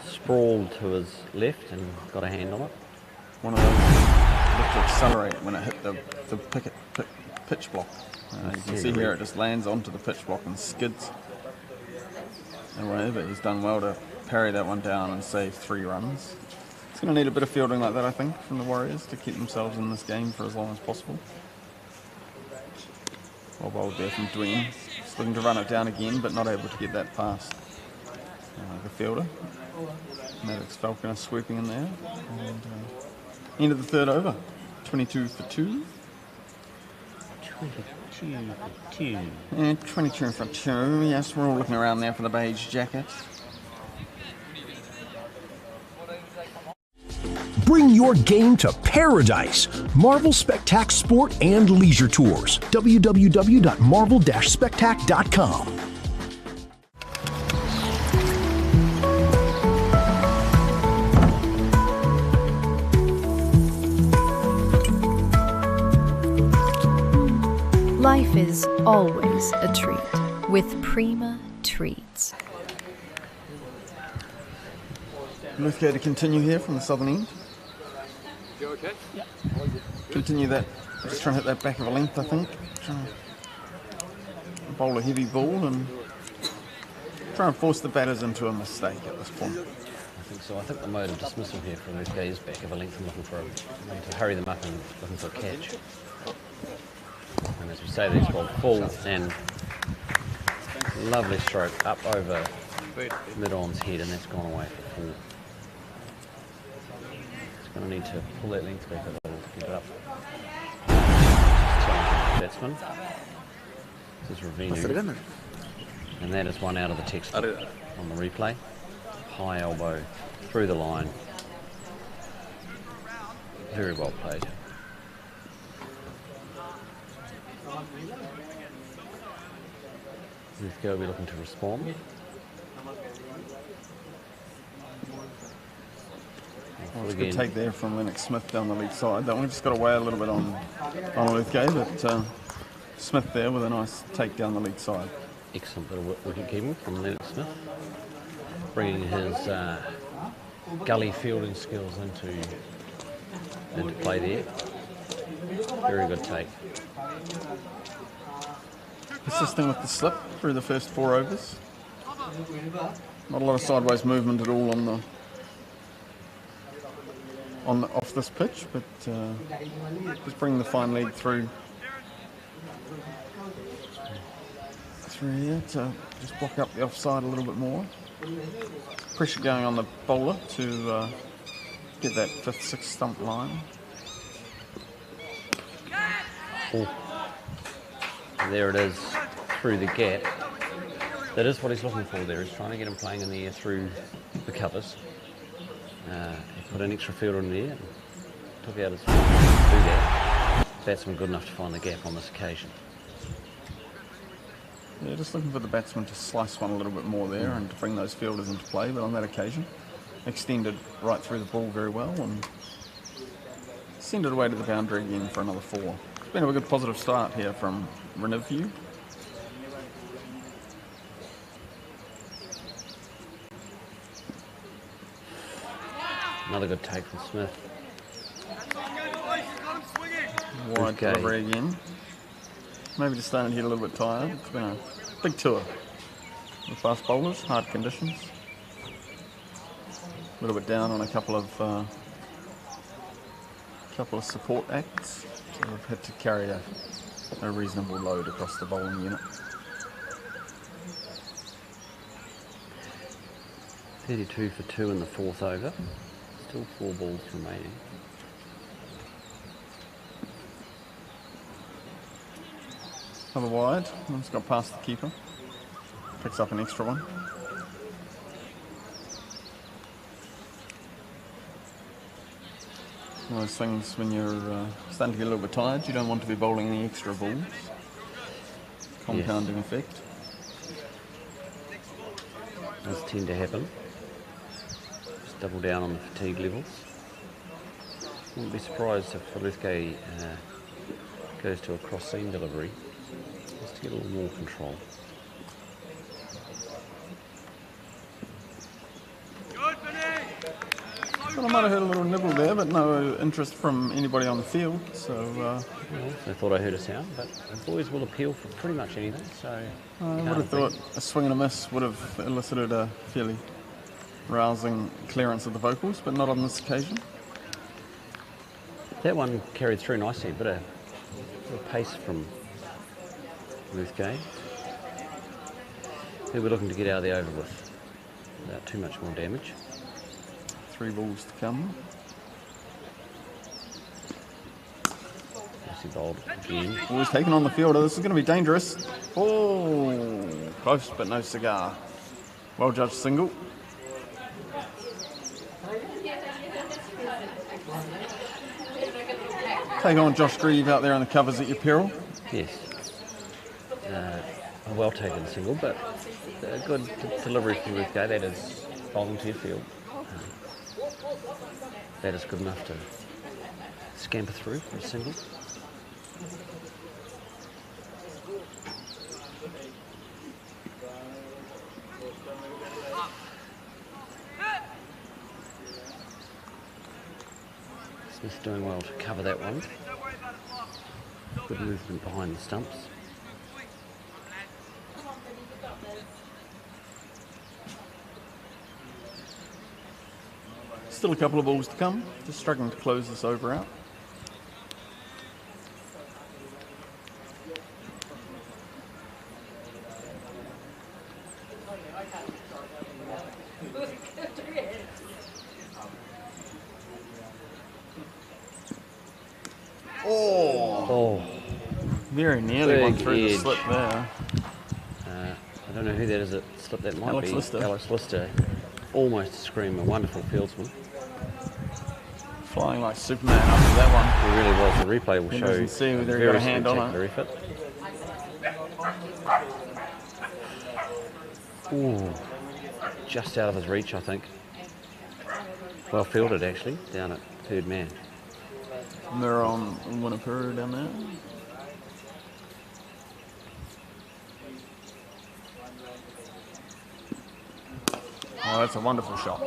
Sprawled to his left and got a hand on it. One of those looked to accelerate when it hit the pitch block. You can see here it just lands onto the pitch block and skids away, but he's done well to parry that one down and save 3 runs. It's going to need a bit of fielding like that, I think, from the Warriors to keep themselves in this game for as long as possible. Well bowled there from Dwayne. Just looking to run it down again, but not able to get that past the fielder. Maddox Falconer swooping in there. And end of the 3rd over. 22 for 2. 22 for 2. And 22 for 2. Yes, we're all looking around there for the beige jacket. Bring your game to paradise. Marvel Spectac Sport and Leisure Tours. www.marvel-spectac.com. Life is always a treat with Prima Treats. Lithgow to continue here from the southern end. You okay? Yeah. Continue that. Just trying to hit that back of a length, I think. Trying to bowl a heavy ball and try and force the batters into a mistake at this point. I think so. I think the mode of dismissal here from Lithgow is back of a length and looking for to hurry them up and looking for a catch. And as we say, these ball full and lovely stroke up over mid-on's head, and that's gone away for 4. It's going to need to pull that length back a little to keep it up. Batsman. This is Ravinu. And that is one out of the textbook on the replay. High elbow through the line. Very well played. Lithgow will be looking to respond. Well, it's a good take there from Lennox Smith down the lead side. That one just got away a little bit on Lithgow, but Smith there with a nice take down the lead side. Excellent bit of wicket keeping from Lennox Smith. Bringing his gully fielding skills into play there. Very good take. Persisting with the slip through the first 4 overs. Not a lot of sideways movement at all off this pitch, but just bringing the fine leg through here to just block up the offside a little bit more. Pressure going on the bowler to get that 5th, 6th stump line. Oh. There it is, through the gap. That is what he's looking for there. He's trying to get him playing in the air through the covers. He put an extra fielder in there and took out his field to do that. Batsman good enough to find the gap on this occasion. Yeah, just looking for the batsman to slice one a little bit more there and to bring those fielders into play, but on that occasion, extended right through the ball very well and sent it away to the boundary again for another 4. It's been a good positive start here from Reniview. Another good take from Smith. Wide delivery again. Maybe just starting to get a little bit tired. It's been a big tour with fast bowlers, hard conditions. A little bit down on a couple of support acts. So we've had to carry a reasonable load across the bowling unit. 32 for 2 in the 4th over. Still 4 balls remaining. Another wide. One's got past the keeper. picks up an extra one. One of those things when you're starting to get a little bit tired, you don't want to be bowling the extra balls. Compounding effect. Does tend to happen. Just double down on the fatigue levels. Wouldn't be surprised if Wellington goes to a cross-seam delivery just to get a little more control. Well, I might have heard a little nibble there, but no interest from anybody on the field. So I thought I heard a sound, but the boys will appeal for pretty much anything. So I would have thought a swing and a miss would have elicited a fairly rousing clearance of the vocals, but not on this occasion. That one carried through nicely, a bit of pace from Wellington. Who we're looking to get out of the over with without too much more damage. 3 balls to come. Nicely bowled again. Always taken on the fielder. This is going to be dangerous. Oh, close but no cigar. Well judged single. Take on Josh Grieve out there on the covers at your peril. Yes. A well taken single, but a good delivery from Wellington. That is bowling to your field. That is good enough to scamper through for a single. Smith doing well to cover that one. Good movement behind the stumps. Still a couple of balls to come. Just struggling to close this over out. Oh, very nearly one through the slip there. I don't know who that is that slip that might Alex be. Lister. Alex Lister. Almost a scream, a wonderful fieldsman. Flying like Superman after that one. It really was. The replay will show doesn't see whether he very got a hand on spectacular effort. Ooh, just out of his reach, I think. Well fielded, actually, down at third man. Mirror on Winnipuru down there. Oh, that's a wonderful shot.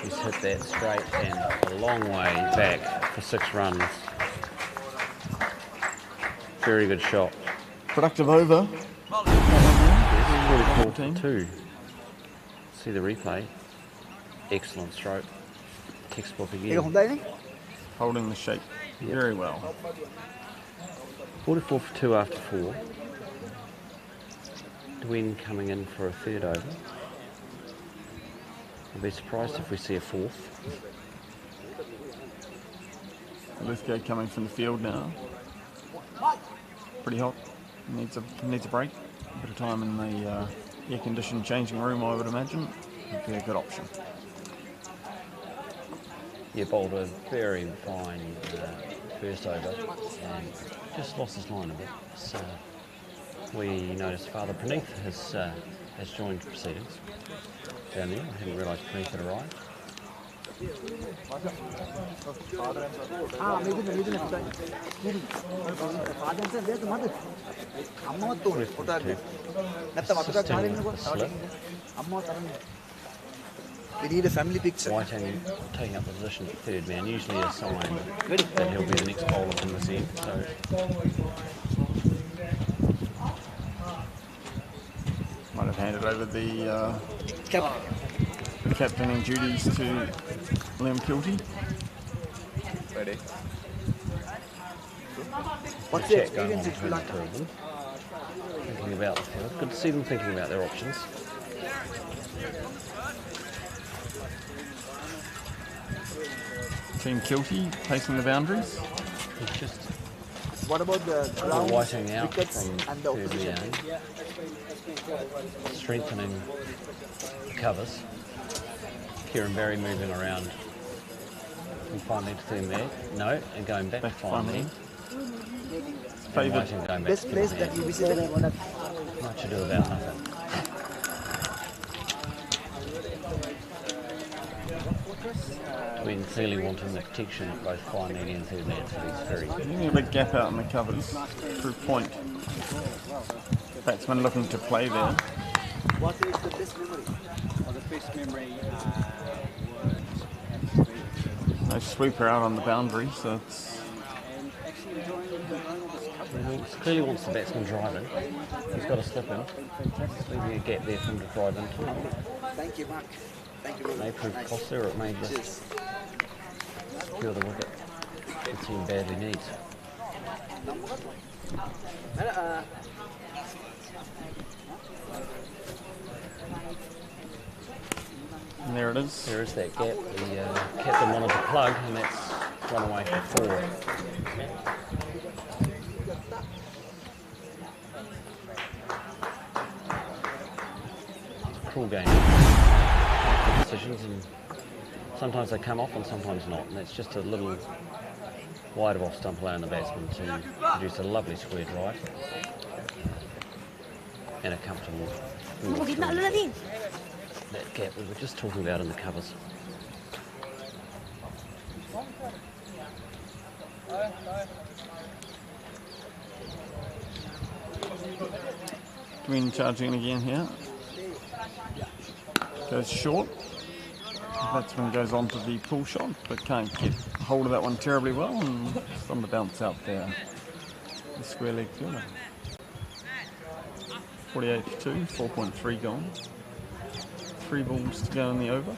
He's hit that straight and a long way back for 6 runs. Very good shot. Productive over. Yes, 44-2. See the replay. Excellent stroke. Textbook again. Holding the shape very well. 44 for 2 after 4. Dwayne coming in for a 3rd over. I'll be surprised if we see a 4th. Lithgow coming from the field now. Pretty hot. Needs a break. A bit of time in the air-conditioned changing room, I would imagine. Would be a good option. Yeah, bowled a very fine first over and just lost his line a bit. So we noticed Father Praneeth has joined proceedings down there. I hadn't realised Praneeth had arrived. We need a family picture. Whiting taking up the position at 3rd man, usually a sign that he'll be the next bowler from this end. So might have handed over the captaining duties to Liam Kilty. Ready. What's the experience in Sri Lanka? Thinking about the field. Good to see them thinking about their options. Team Kilty pacing the boundaries. He's just what about the ground, whiting out wickets from and the opposition? Strengthening covers. Kieran Berry moving around and finally to him there. No, and going back finally. Favoured. Best place that you visited? Much ado about nothing. Between clearly wanting the protection of both fine leg and third leg, so he's very... There's a big gap out in the covers through point. Batsman looking to play there. What is the best memory? Well, the best memory was No sweeper out on the boundary, so it's... He clearly wants the batsman driving. He's got to slip in. Leaving a gap there for him to drive into. Thank you, Mark. Thank you very It may much. prove costly, or it may just secure the wicket the team badly needs. And there it is. There is that gap. The captain wanted to plug, and that's run away for 4. Cool game. Decisions, and sometimes they come off and sometimes not, and it's just a little wide of off stump allowing the batsman to produce a lovely square drive and a comfortable that gap we were just talking about in the covers. Green charging again here. Goes short. The batsman goes on to the pull shot, but can't get hold of that one terribly well, and it's on the bounce out there. The square leg fielder. 48-2, 4.3 gone. 3 balls to go in the over.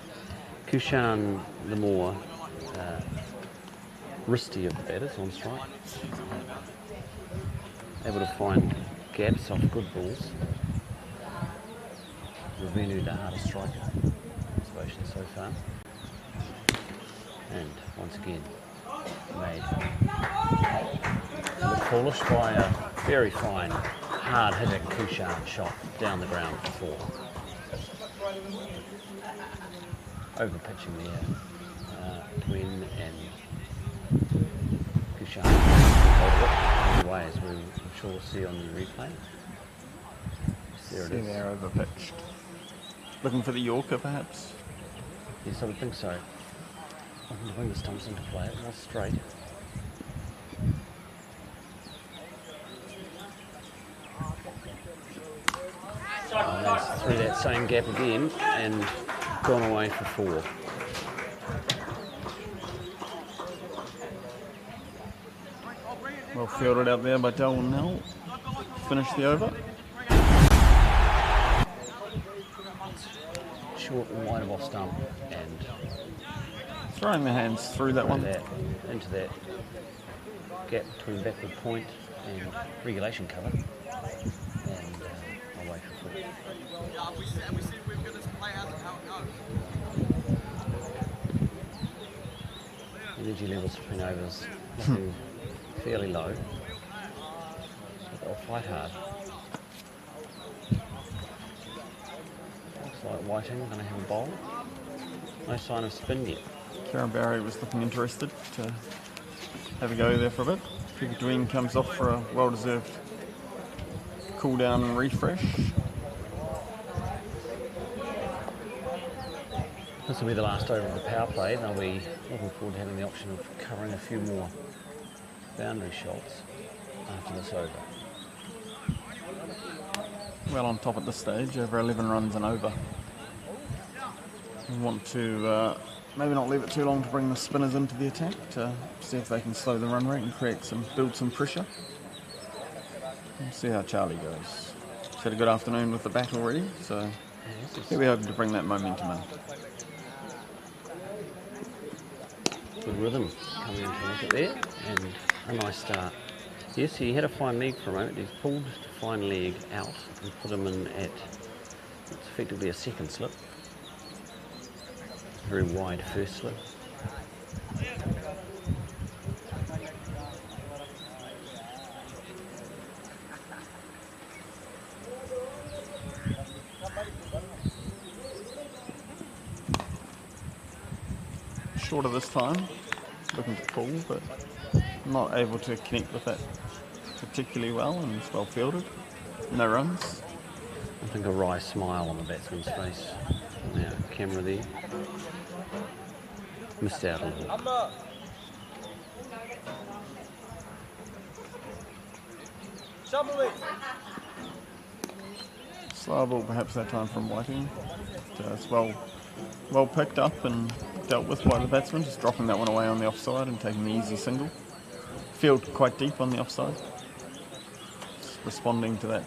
Kushan, the more wristy of the batters on strike. Able to find gaps off good balls. Ravinu, the hardest striker observation so far. And once again, made foolish by a very fine, hard-hitting Kushan shot down the ground for 4. Over-pitching there, Twin and Kushan. Away, as I'm sure we'll see on the replay. There it is. There, over-pitched. Looking for the Yorker, perhaps? Yes, I would think so. Looking to bring the stumps into play. It was straight. And that's through that same gap again and gone away for 4. Well fielded out there by Darwin Nell. Finish the over. Short and wide of off stump and throwing the hands through that one. Into that gap between backward point and regulation cover and away for 4. Energy levels between overs looking fairly low. So they'll fight hard. Looks like Whiting going to have a bowl. No sign of spin yet. Kieran Barry was looking interested to have a go there for a bit. Peter Dween comes off for a well-deserved cool down and refresh. This will be the last over of the power play. They'll be looking forward to having the option of covering a few more boundary shots after this over. Well on top at this stage, over 11 runs and over. We want to maybe not leave it too long to bring the spinners into the attack to see if they can slow the run rate and build some pressure. We'll see how Charlie goes. He's had a good afternoon with the bat already, so he'll be hoping to bring that momentum in. Good rhythm coming into the wicket there, and a nice start. Yes, he had a fine leg for a moment. He's pulled the fine leg out and put him in at, it's effectively a second slip. Very wide first slip. shorter this time, looking to pull, but not able to connect with that particularly well, and it's well fielded. No runs. I think a wry smile on the batsman's face. Now, camera there. Missed out a little. Slow ball perhaps that time from Whiting. It's well picked up and dealt with by the batsman, just dropping that one away on the offside and taking the easy single. Field quite deep on the offside. Just responding to that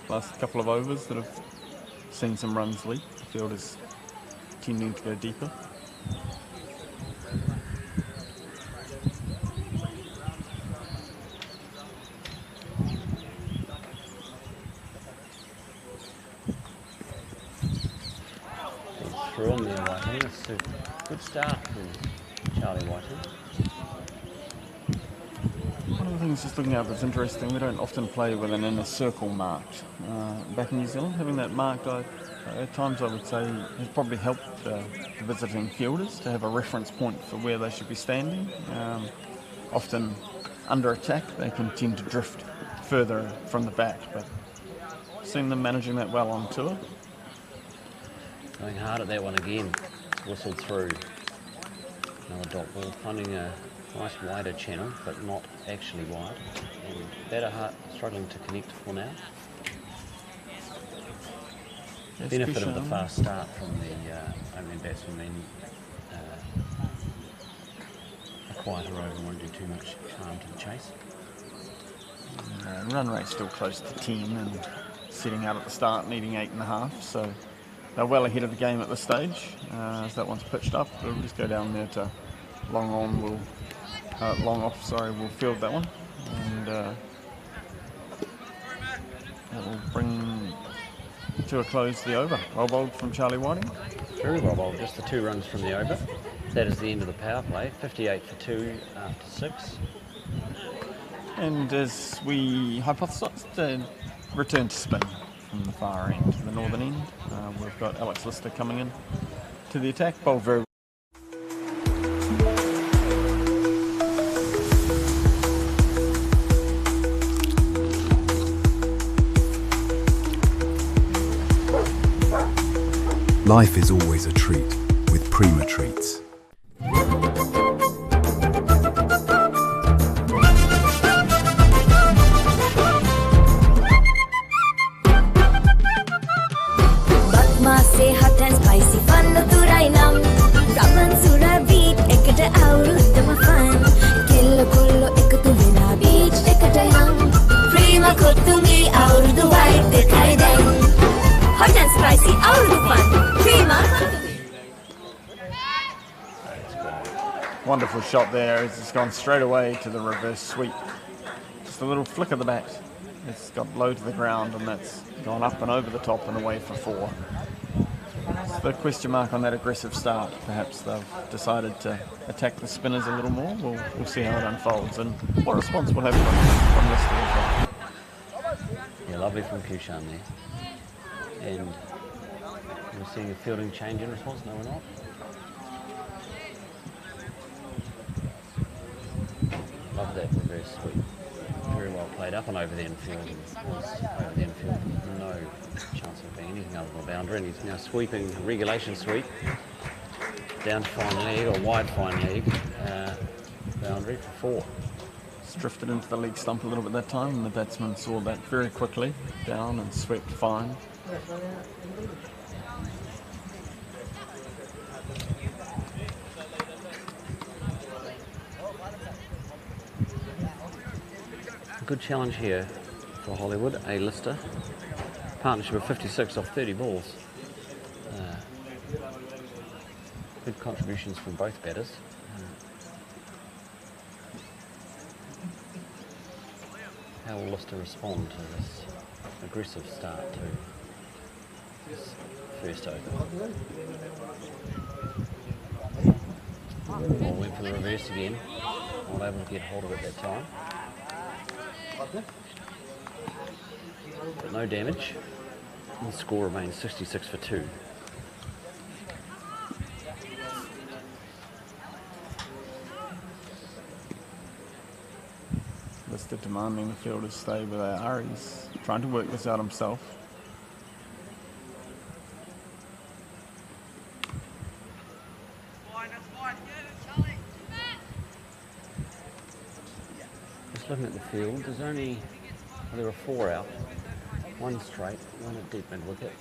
last couple of overs that have seen some runs leak. The field is tending to go deeper. Through on there, Whiting. That's a good start from Charlie Whiting. One of the things just looking up that's interesting, we don't often play with an inner circle marked. Back in New Zealand, having that marked at times I would say has probably helped the visiting fielders to have a reference point for where they should be standing. Often under attack they can tend to drift further from the bat, but seen them managing that well on tour. Going hard at that one again. It's whistled through. Another dot ball, finding a nice wider channel, but not actually wide. And batter struggling to connect for now. Yes, Benefit of the fast start from the opening batsman, then a quieter over, won't do too much harm to the chase. Run rate still close to 10 and setting out at the start needing 8.5, so they're well ahead of the game at this stage. As that one's pitched up, we'll just go down there to long off, we'll field that one, and that will bring to a close the over. Well bowled from Charlie Whiting. Very well bowled, just the 2 runs from the over. That is the end of the power play, 58 for 2 after 6. And as we hypothesised, return to spin from the far end, the northern end. We've got Alex Lister coming in to the attack, bowled very well. Life is always a treat with Prima Treats. Hot and spicy fun turai nam raman sura beat ekata awurudama fun kello kollo ekatu vela beach ekata yam prima kotungi awurudu white dekai den hot and spicy awurudu fun prima. Wonderful shot there. It's gone straight away to the reverse sweep. Just a little flick of the bat. It's got low to the ground and that's gone up and over the top and away for 4. The question mark on that aggressive start. Perhaps they've decided to attack the spinners a little more. We'll see how it unfolds and what response we'll have from this as well. Yeah, lovely from Kushan there. And we're seeing a fielding change in response. No, we're not. Love that reverse sweep. Very well played up and over the infield. Over the infield. No chance of being anything other than a boundary, and he's now sweeping, regulation sweep, down to fine leg, or wide fine leg, boundary for 4. It's drifted into the leg stump a little bit that time, and the batsman saw that very quickly, down and swept fine. A good challenge here for Hollywood, a Lister. Partnership of 56 off 30 balls. Good contributions from both batters. How will Lister respond to this aggressive start to this first over? Ball went for the reverse again. Not able to get hold of it that time. But no damage. And the score remains 66 for 2. After demanding the fielders stay where they are, he's trying to work this out himself. Just looking at the field, there are 4 out. 1 straight, 1 at deep mid wicket,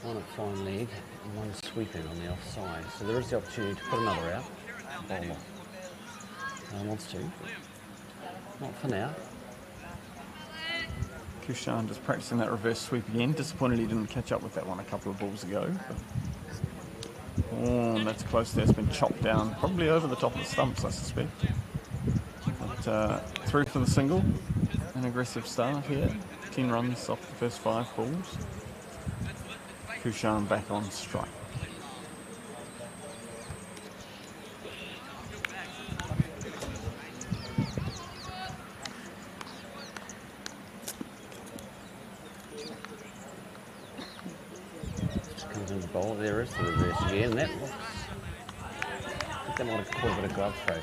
1 at fine leg, and 1 sweeping on the offside. So there is the opportunity to put another out. Bowler wants to, but not for now. Kushan just practicing that reverse sweep again. Disappointed he didn't catch up with that one a couple of balls ago. Oh, that's close there. It's been chopped down, probably over the top of the stumps, I suspect. But through for the single. An aggressive start here. 10 runs off the first 5 balls. Kushan back on strike. Comes in the bowl. There is the reverse again. That looks. I think that might have caught a bit of glove throw.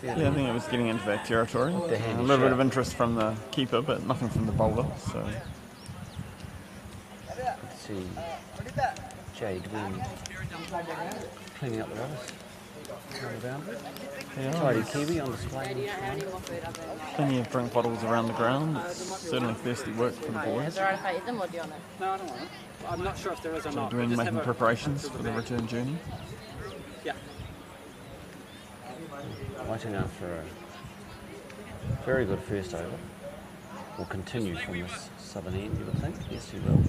Yeah, I think it was getting into that territory. The A little bit of interest from the keeper, but nothing from the bowler. So let's see. Jade Wynn cleaning up the runners. On the boundary. Yeah, Tidy Kiwi on display. plenty of drink bottles around the ground. It's certainly thirsty work for the boys. Is it alright if I eat them or do you want to? No, I don't want it. I'm not sure if there is or So not. making preparations for the return journey. Yeah. Waiting after a very good first over. Will continue from this southern end, you would think. Yes, he will.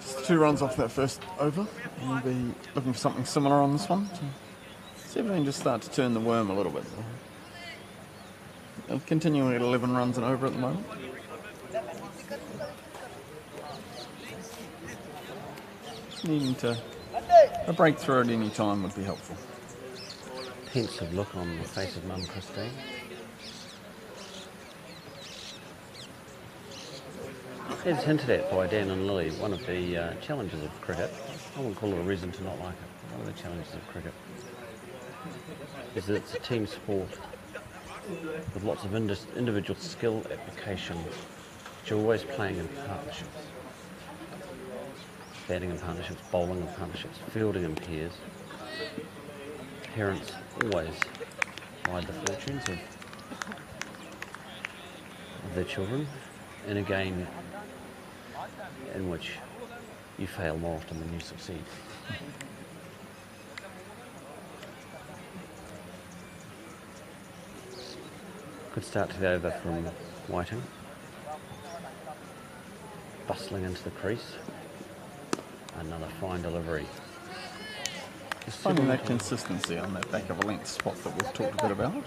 Just 2 runs off that first over. And we'll be looking for something similar on this one. See if we can just start to turn the worm a little bit. They're continuing at 11 runs and over at the moment. Needing to a breakthrough at any time would be helpful. Pensive look on the face of Mum Christine. As hinted at by Dan and Lily, one of the challenges of cricket, I wouldn't call it a reason to not like it, one of the challenges of cricket is that it's a team sport with lots of individual skill application, but you're always playing in partnerships. Batting in partnerships, bowling in partnerships, fielding in pairs. Parents always ride the fortunes of their children in a game in which you fail more often than you succeed. Good start to the over from Whiting. Bustling into the crease. Another fine delivery. Just finding that consistency on that back of a length spot that we've talked a bit about.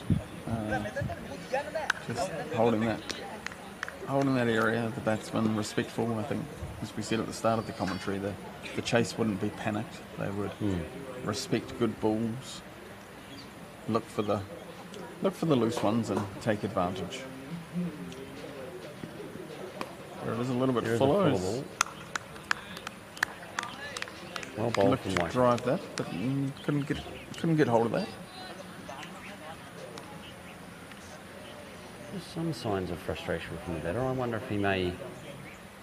Just holding that area, the batsman respectful. I think, as we said at the start of the commentary, the chase wouldn't be panicked. They would respect good balls, look for the loose ones and take advantage. There it is, a little bit fuller. Well bowled looked from to White. drive that, but couldn't get hold of that. There's some signs of frustration from the batter. I wonder if he may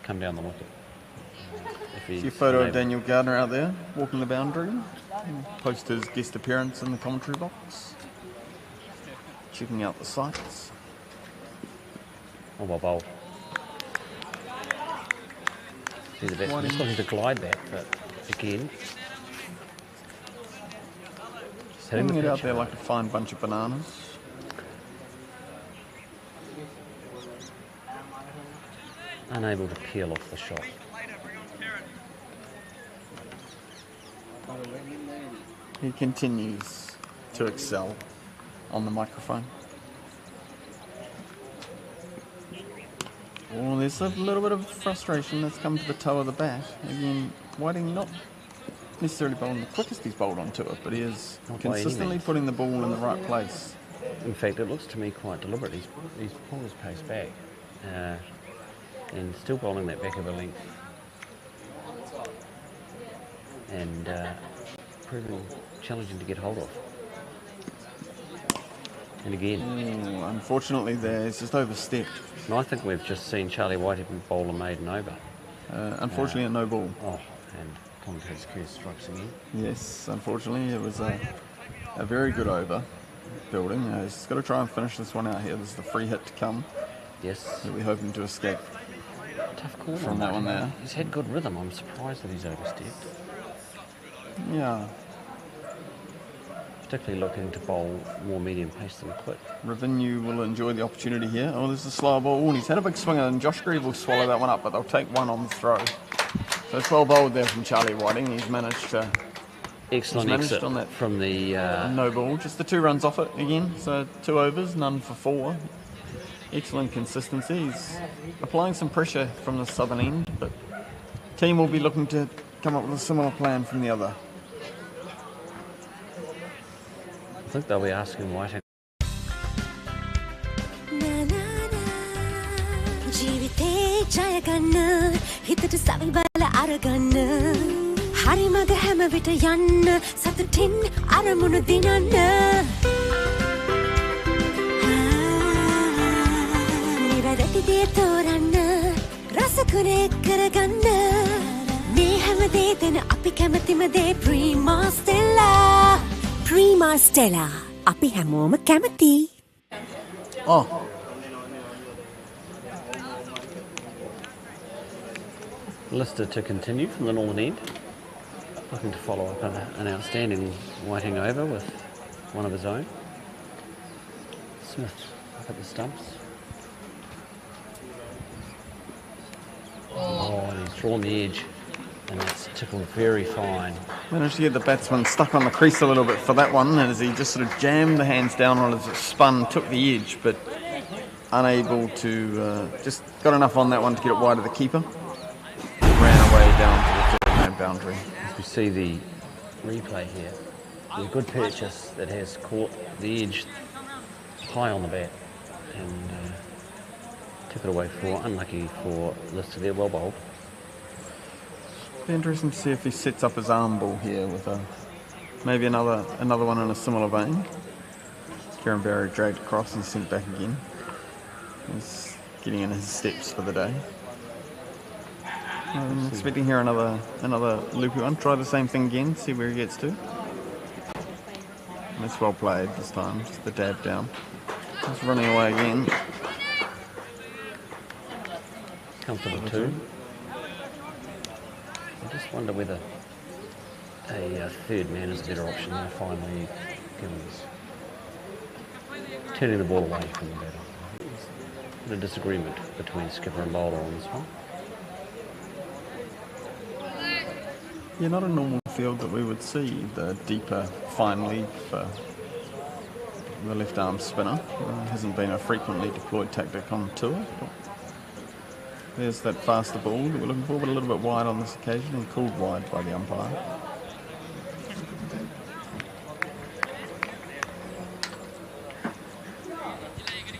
come down the wicket. See a photo of Daniel Gardner out there walking the boundary. Post his guest appearance in the commentary box. Checking out the sights. Oh, well bowled. See the batsman just looking to glide that, but again. Putting it out there like a fine bunch of bananas. Unable to peel off the shot. He continues to excel on the microphone. Oh, there's a little bit of frustration that's come to the toe of the bat. Again, Whiting not necessarily bowling the quickest he's bowled onto it, but he is consistently putting the ball in the right place. In fact, it looks to me quite deliberate. He's pulled his pace back and still bowling that back of a length and proving challenging to get hold of. And again. Unfortunately there, he's just overstepped. And I think we've just seen Charlie Whitehead bowl a maiden over. Unfortunately a no ball. Oh, and Conte's curse strikes again. Yes, unfortunately it was a very good over building. He's got to try and finish this one out here. This is the free hit to come. Yes. We're hoping to escape. Tough call from that one there. He's had good rhythm. I'm surprised that he's overstepped. Yeah. Particularly looking to bowl more medium pace than quick. Revenue will enjoy the opportunity here. Oh, there's a slow ball, and he's had a big swinger, and Josh Grieve will swallow that one up, but they'll take one on the throw. So it's well bowled there from Charlie Whiting. He's managed to... Excellent exit on that from the... no ball, just the 2 runs off it again. So 2 overs, none for 4. Excellent consistency. He's applying some pressure from the southern end, but team will be looking to come up with a similar plan from the other. I think they'll be asking Whiting. Prima Stella, අපි හැමෝම කැමති. Oh. Listed to continue from the northern end. Looking to follow up an outstanding Whiting over with one of his own. Smith up at the stumps. Oh, and he's drawn the edge. And that's tickled very fine. Managed to get the batsman stuck on the crease a little bit for that one, as he just sort of jammed the hands down on as it spun, took the edge, but unable to, just got enough on that one to get it wide of the keeper. Ran away down to the 3rd man boundary. As we see the replay here, a good purchase that has caught the edge high on the bat and took it away for, unlucky for Lister there, well bowled. Be interesting to see if he sets up his arm ball here with maybe another one in a similar vein. Kieran Barry dragged across and sent back again. He's getting in his steps for the day. I'm expecting here another loopy one. Try the same thing again, see where he gets to. And it's well played this time, just the dab down. He's running away again. Comfortable 2. I just wonder whether a 3rd man is a better option than finally turning the ball away from the batter. There's a disagreement between skipper and bowler on this one. Yeah, not a normal field that we would see, the deeper fine lead for the left arm spinner. Hasn't been a frequently deployed tactic on tour. There's that faster ball that we're looking for, but a little bit wide on this occasion and called wide by the umpire.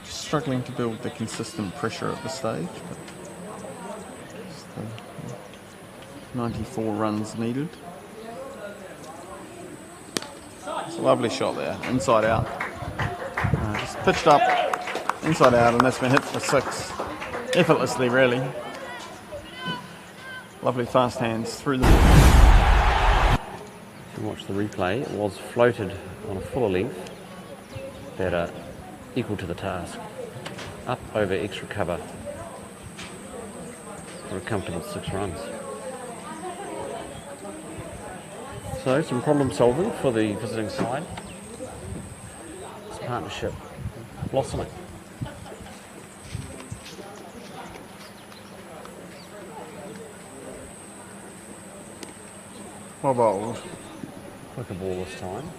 Struggling to build the consistent pressure at the stage, but just the 94 runs needed. It's a lovely shot there, inside out. Just pitched up, inside out, and that's been hit for 6. Effortlessly, really. Lovely fast hands through them. If you watch the replay, it was floated on a fuller length, better equal to the task. Up over extra cover for a comfortable 6 runs. So some problem solving for the visiting side. This partnership blossoming. Well bowled. Quicker ball this time.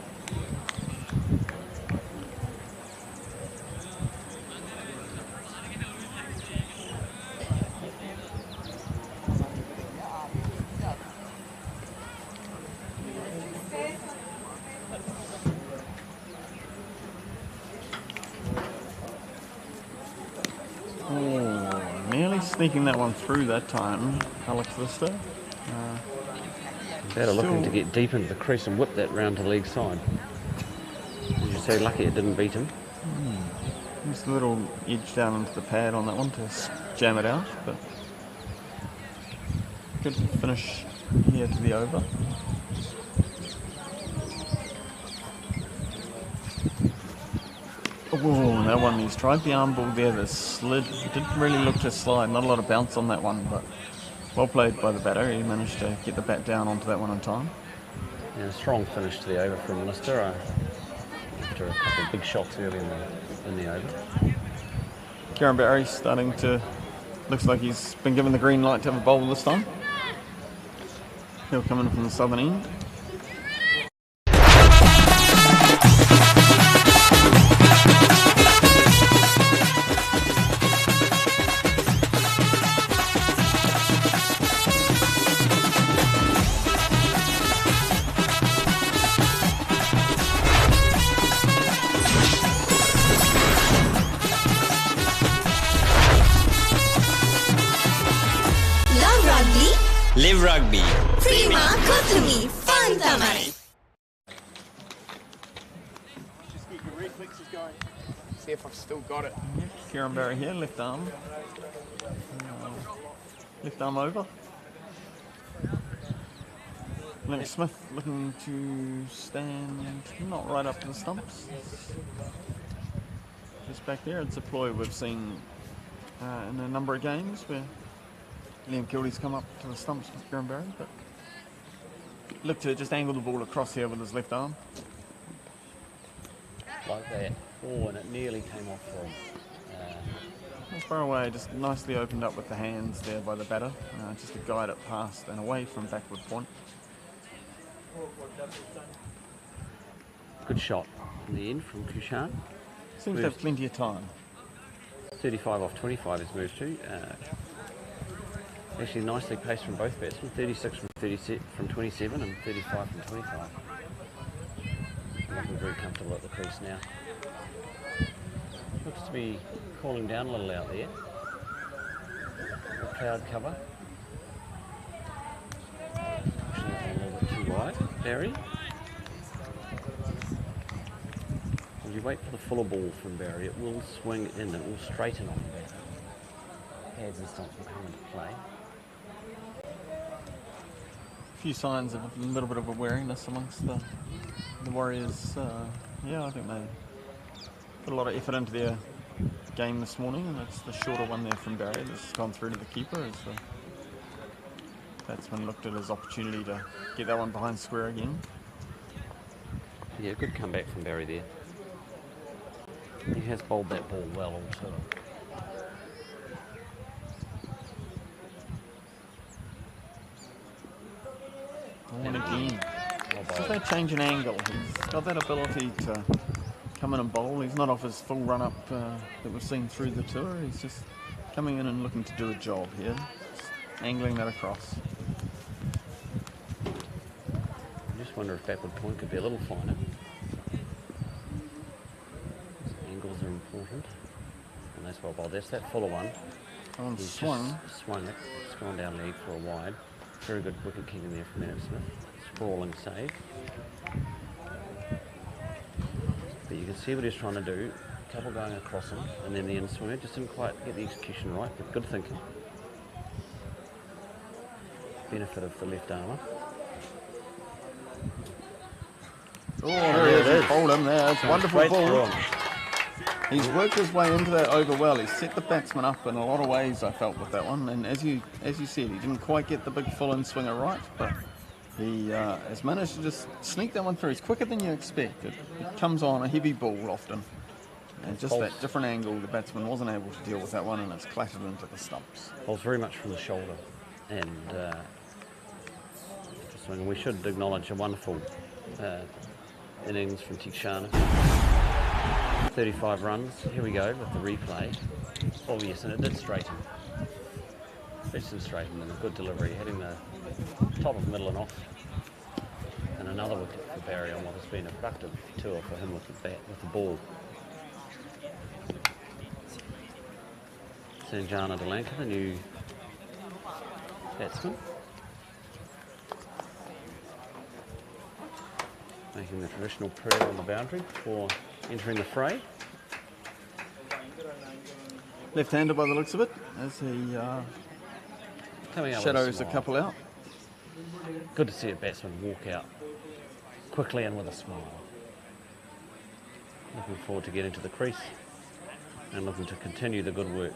Nearly sneaking that one through that time, Alex Lister. Better looking to get deep into the crease and whip that round to leg side. As you say, lucky it didn't beat him. Just a little edge down into the pad on that one to jam it out, but good finish here to the over. Oh, that one, he's tried the arm ball there, the slid, it didn't really look to slide, not a lot of bounce on that one, but well played by the batter. He managed to get the bat down onto that one on time. Yeah, a strong finish to the over from Lister after a couple of big shots early in the over. Kieran Barry starting to, looks like he's been given the green light to have a bowl this time. He'll come in from the southern end. Live rugby. Prima Academy. Fun tamai. Just keep your reflexes going. See if I've still got it. Kieran Barry here, left arm. Left arm over. Link Smith looking to stand not right up to the stumps. Just back there. It's a ploy we've seen in a number of games where Liam Kildy's come up to the stumps with Kieran Barry, but look to just angle the ball across here with his left arm. Like that. Oh, and it nearly came off for him. Not far away, just nicely opened up with the hands there by the batter, just to guide it past and away from backward point. Good shot in the end from Kushan. Seems to have plenty of time. 35 off 25 is moved to. Actually nicely paced from both batsmen, 36 from 27 and 35 from 25. Looking very comfortable at the crease now. Looks to be cooling down a little out there. The cloud cover. Pushing it a little bit too wide. Barry. As you wait for the fuller ball from Barry, it will swing in, it will straighten off the bat. Pads and stumps will come into play. A few signs of a little bit of a wariness amongst the Warriors. Yeah, I think they put a lot of effort into their game this morning, and it's the shorter one there from Barry that's gone through to the keeper as the batsman looked at his opportunity to get that one behind square again. Yeah, good comeback from Barry there. He has bowled that ball well also. And again, just that change in angle. He's got that ability to come in and bowl. He's not off his full run-up that we've seen through the tour. He's just coming in and looking to do a job here. Just angling that across. I just wonder if backward point could be a little finer. Angles are important. And that's well bowled. That's that fuller one. He's swung. Just swung it. It's gone down leg for a wide. Very good wicket keeping there from Liam Smith. Sprawling save. But you can see what he's trying to do. A couple going across him, and then the in swinger. Just didn't quite get the execution right, but good thinking. Benefit of the left armour. Oh, there he is. He's bowled him there. It's a wonderful ball. He's worked his way into that over well. He's set the batsman up in a lot of ways, I felt, with that one. And as you said, he didn't quite get the big full-in swinger right, but he has managed to just sneak that one through. He's quicker than you expect. It comes on a heavy ball often. And just that different angle, the batsman wasn't able to deal with that one, and it's clattered into the stumps. Bowls very much from the shoulder. And we should acknowledge a wonderful innings from Tikshana. 35 runs. Here we go with the replay. Oh yes, and it did straighten. Fetched and straightened, and a good delivery, hitting the top of middle and off. And another wicket for Barry on what has been a productive tour for him with the bat, with the ball. Sanjana Lankan, the new batsman. making the traditional prayer on the boundary before entering the fray. Left-hander by the looks of it, as he Coming out shadows with a smile. couple out. Good to see a batsman walk out quickly and with a smile. Looking forward to getting to the crease and looking to continue the good work.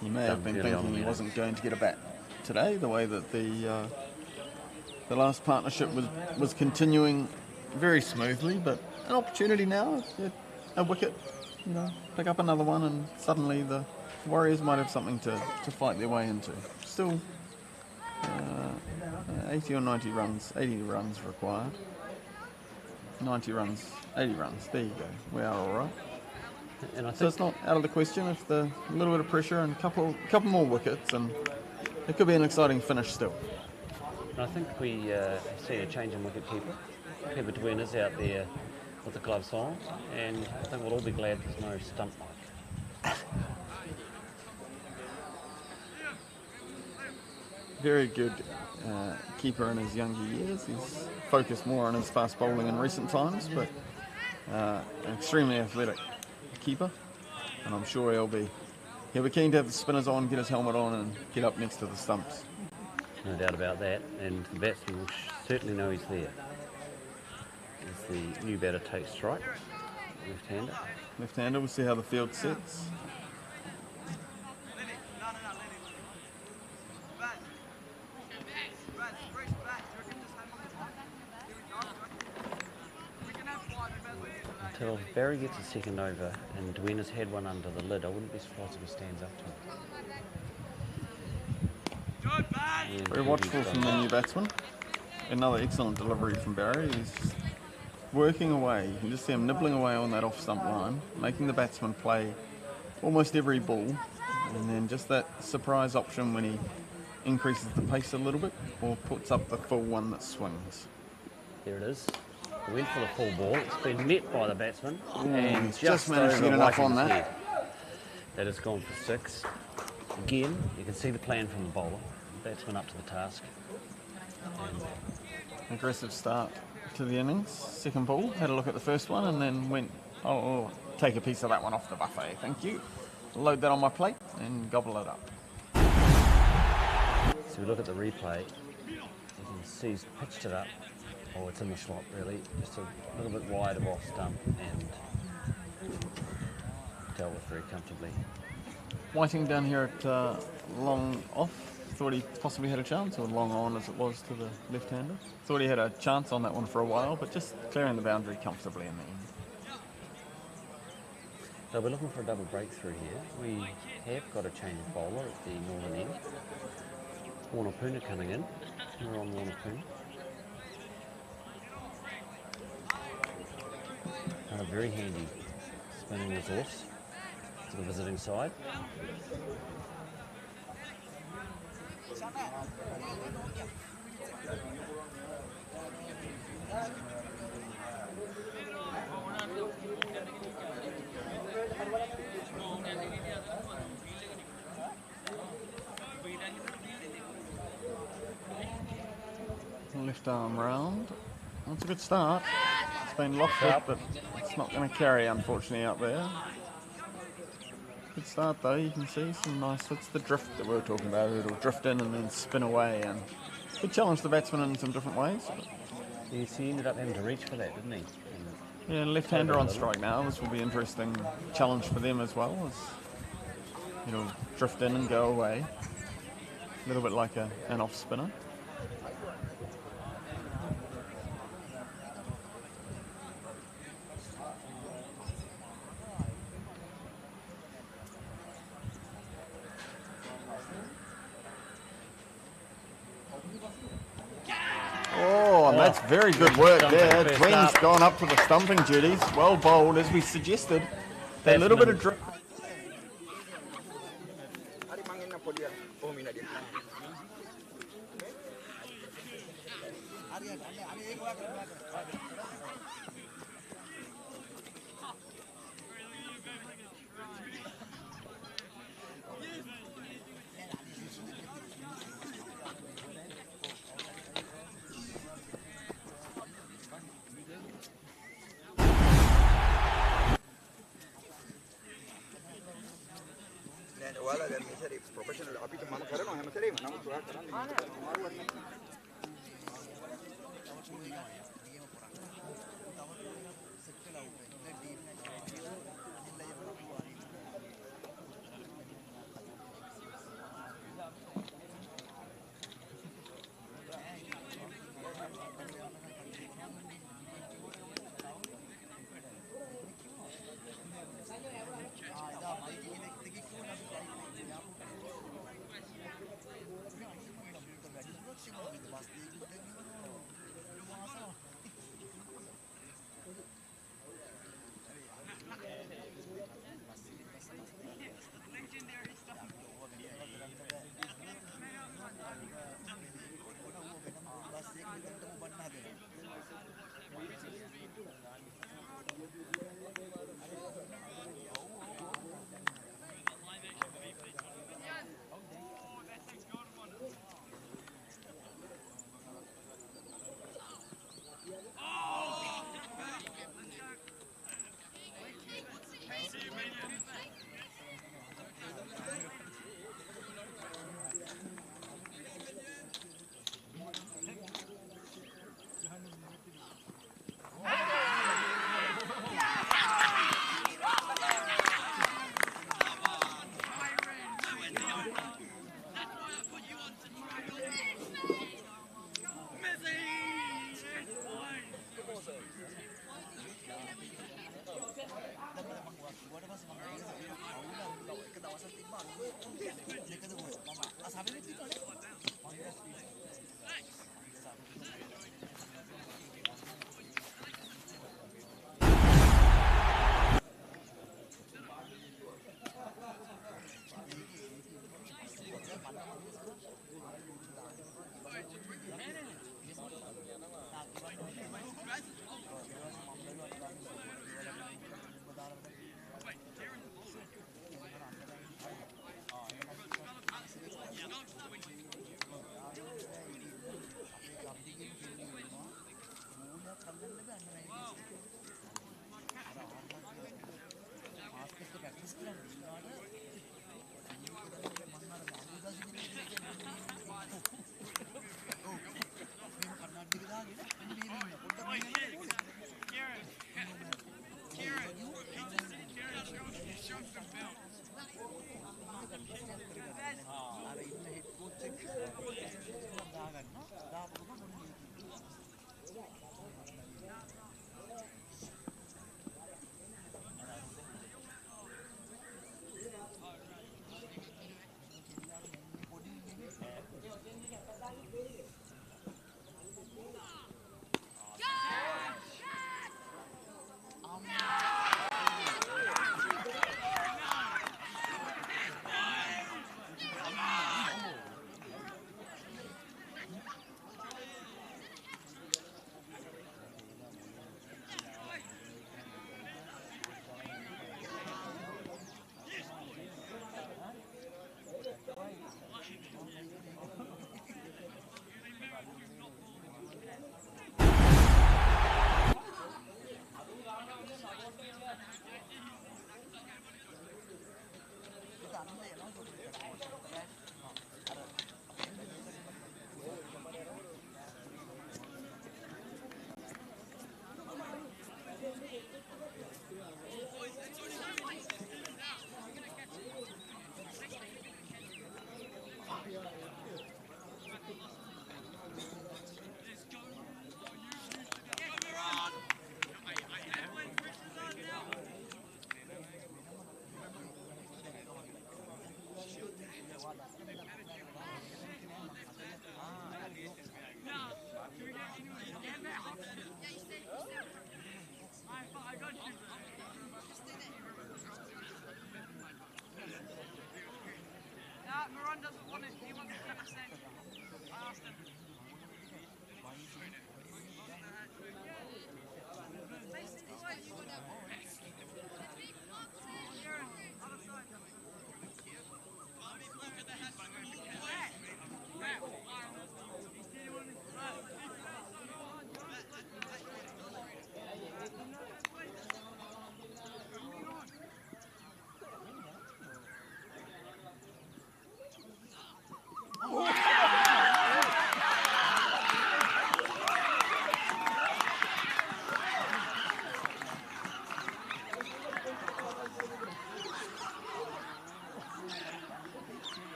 He may have been early on thinking he there. wasn't going to get a bat today, the way that the last partnership was continuing very smoothly, but an opportunity now, a wicket, pick up another one, and suddenly the Warriors might have something to fight their way into. Still 80 or 90 runs, 80 runs required. 90 runs, 80 runs, there you go, we are all right. And I So think it's not out of the question if a little bit of pressure and a couple more wickets, and it could be an exciting finish still. I think we have seen a change in wicketkeeper. Pepper Twin is out there with the gloves on, and I think we'll all be glad there's no stump mark. Very good keeper in his younger years. He's focused more on his fast bowling in recent times, but an extremely athletic keeper, and I'm sure he'll be keen to have the spinners on, get his helmet on, and get up next to the stumps. No doubt about that, and the batsman will certainly know he's there. As the new batter takes strike, left-hander. Left-hander, we'll see how the field sets. Until Barry gets a second over and Duena's had one under the lid, I wouldn't be surprised if he stands up to him. And Very watchful from the new batsman. Another excellent delivery from Barry. He's just working away. You can just see him nibbling away on that off-stump line, making the batsman play almost every ball, and then just that surprise option when he increases the pace a little bit or puts up the full one that swings. There it is. He went for the full ball. It's been met by the batsman. And he's just managed to over get enough on Whiting's that. head. That has gone for 6. Again, you can see the plan from the bowler. The batsman up to the task. And Aggressive start to the innings. Second ball, had a look at the first one and then went, oh, take a piece of that one off the buffet, thank you. Load that on my plate and gobble it up. so we look at the replay. You can see he's pitched it up. Oh, it's in the slot really. Just a little bit wide of off stump and dealt with very comfortably. Whiting down here at long off. Thought he possibly had a chance, or long on as it was to the left-hander. Thought he had a chance on that one for a while, but just clearing the boundary comfortably in the end. So we're looking for a double breakthrough here. We have got a change of bowler at the northern end. Warner coming in. We're on Warner. A very handy spinning resource to the visiting side. Left arm round. That's a good start. It's been lofted, but it's not going to carry, unfortunately, out there. Good start, though. You can see some nice... It's the drift that we were talking about. It'll drift in and then spin away, and could challenge the batsman in some different ways. Yes, he ended up having to reach for that, didn't he? Yeah, left-hander on strike now. This will be an interesting challenge for them as well. As it'll drift in and go away. A little bit like an off-spinner. Oh, and that's very good work there. Twins gone up to the stumping duties. Well bowled, as we suggested. That little bit of drift. ඔයාලා දැන් මේ සැරේ professional අපිට මම කරනවා හැම සැරේම. නමුත් ඔයාලා කරන්නේ අමාරුවක් නැහැ.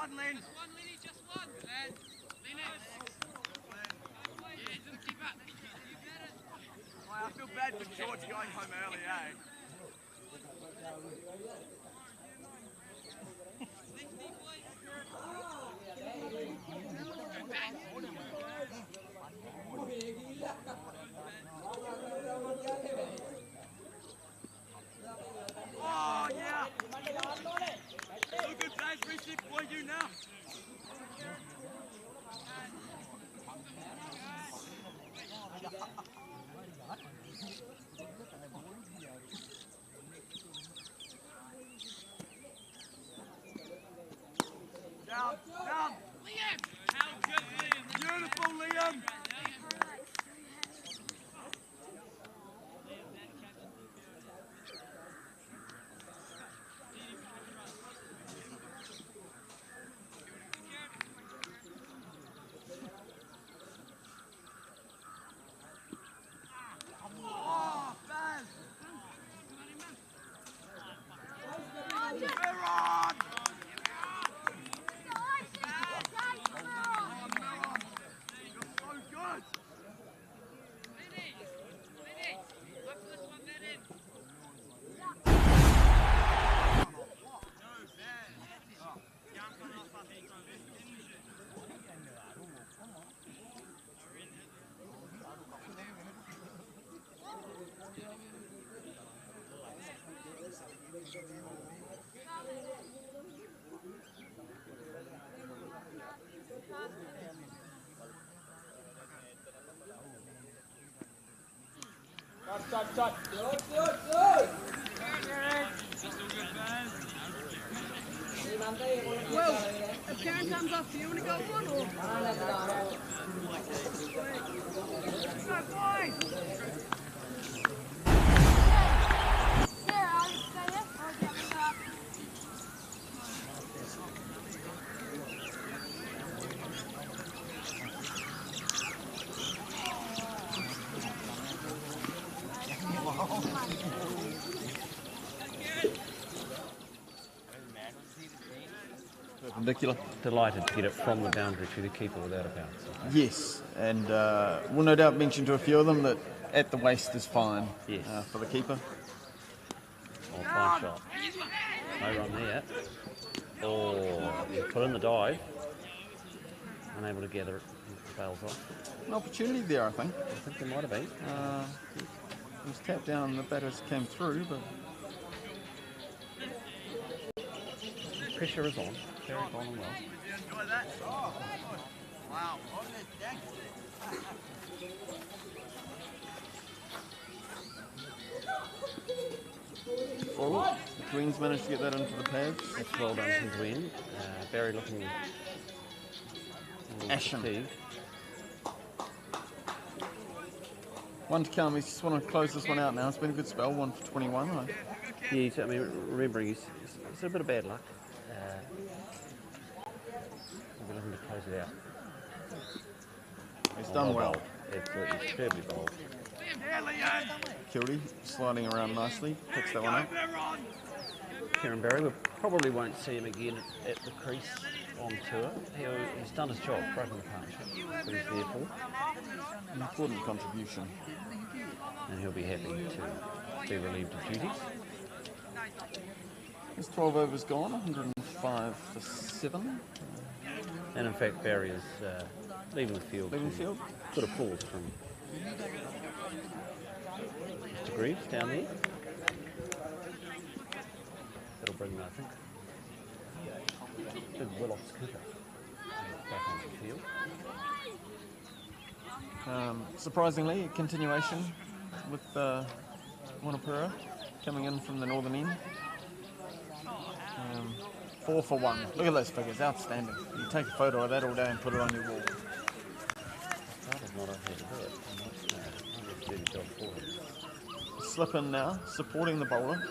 One, Len. Just one, Len. I feel bad for George going home early, eh? Oh, yeah! So good, guys. Reshift for you now. Down, down. Liam! How good, Liam? Beautiful, Liam! Oh, man! We're on! Stop. Well, if Karen comes off, do you want to go on or? Go, boys! Perpendicular. Delighted to get it from the boundary to the keeper without a bounce. Yes, and we'll no doubt mention to a few of them that at the waist is fine. Yes. For the keeper. Oh, fine shot. No run there. Oh, you put in the dive. Unable to gather it. Bails off. An opportunity there, I think. I think there might have been. It was tapped down and the batters came through, but... Pressure is on. Very on and well. Enjoy that. Wow. Forward. The Queens managed to get that into the pads. That's well done from Gwen. Barry looking ashen. fatigued. One to come. We just want to close this one out now. It's been a good spell. 1 for 21. Yeah, I mean, remembering he's a bit of bad luck. We're looking to close it out. He's done well. Absolutely superbly bowled. Kildy sliding around nicely. Picks that one up. Kieran Barry, we probably won't see him again at the crease on tour. He's done his job, broken the partnership. So he's there for. An important contribution. And he'll be happy to be relieved of duties. His 12 overs gone, 105 for 7. And in fact, Barry is leaving the field. Leaving the field? Good applause from Mr. Greaves down there. That'll bring, I think, big Willock's Cooper back onto the field. Surprisingly, a continuation with Wanapura coming in from the northern end. 4 for 1. Look at those figures, outstanding. You take a photo of that all day and put it on your wall. Slip in now, supporting the bowler.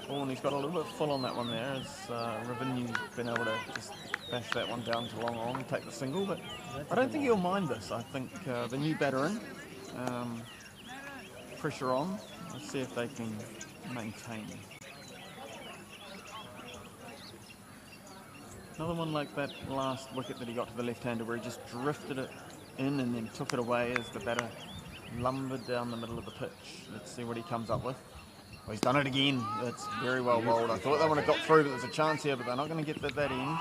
Oh, and he's got a little bit full on that one there, as Ravinu's been able to just bash that one down to long on and take the single, but I don't think he'll mind this. I think the new batter in, pressure on, let's see if they can maintain. Another one like that last wicket that he got to the left-hander where he just drifted it in and then took it away as the batter lumbered down the middle of the pitch. Let's see what he comes up with. Well, he's done it again. It's very well bowled. I thought they would have got through, but there's a chance here, but they're not going to get to that end.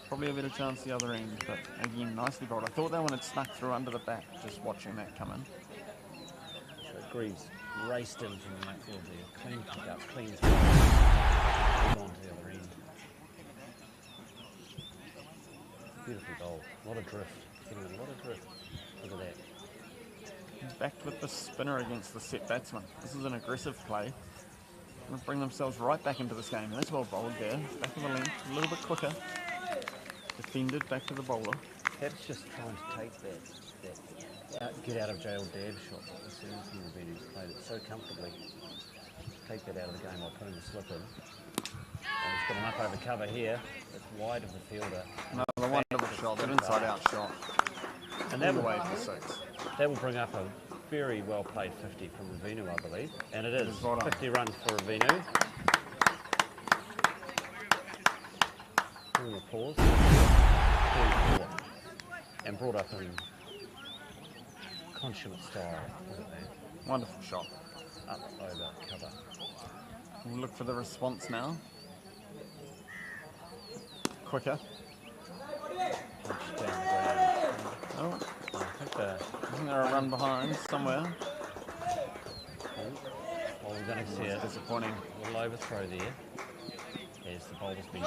Probably a better chance the other end, but again, nicely bowled. I thought that one had snuck through under the bat, just watching that come in. So Greaves raced in from the outfield there. Clean pick up, clean throw. On to the other end. Beautifully bowled. A lot of drift. Getting a lot of drift. Look at that. He's backed with the spinner against the set batsman. This is an aggressive play. Going to bring themselves right back into this game. That's well bowled there. Back of the length, a little bit quicker. Defended back to the bowler. That's just trying to take that get out of jail dab shot that the series team Revenue's played it so comfortably. Take that out of the game while putting the slip in. And he's got enough over cover here. It's wide of the fielder. Another wonderful shot, an inside out shot. And that will, way for 6. That will bring up a very well played 50 from Ravinu, I believe. And it is. 50 runs for Ravinu. Applause. 44. And brought up in consummate style, wasn't there? Wonderful shot. Up over cover. We'll look for the response now. Quicker. Punch down the ground. Oh, I think they're a run behind somewhere. Well, we're going to see it. Disappointing. A little overthrow there. As the bowler's been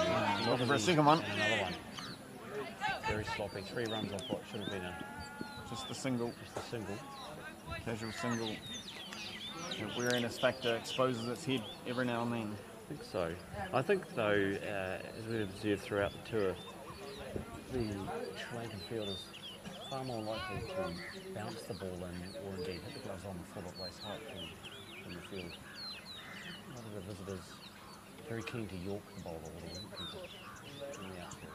Looking for a second one. And another one. Very sloppy. 3 runs off what should have been just a single. Just a single. Casual single. The weariness factor exposes its head every now and then. I think so. I think though, as we've observed throughout the tour, the Sri Lankan fielders far more likely to bounce the ball in or indeed hit the gloves on the full at waist height from the field. A lot of the visitors very keen to york the bowler a little bit from the outfield.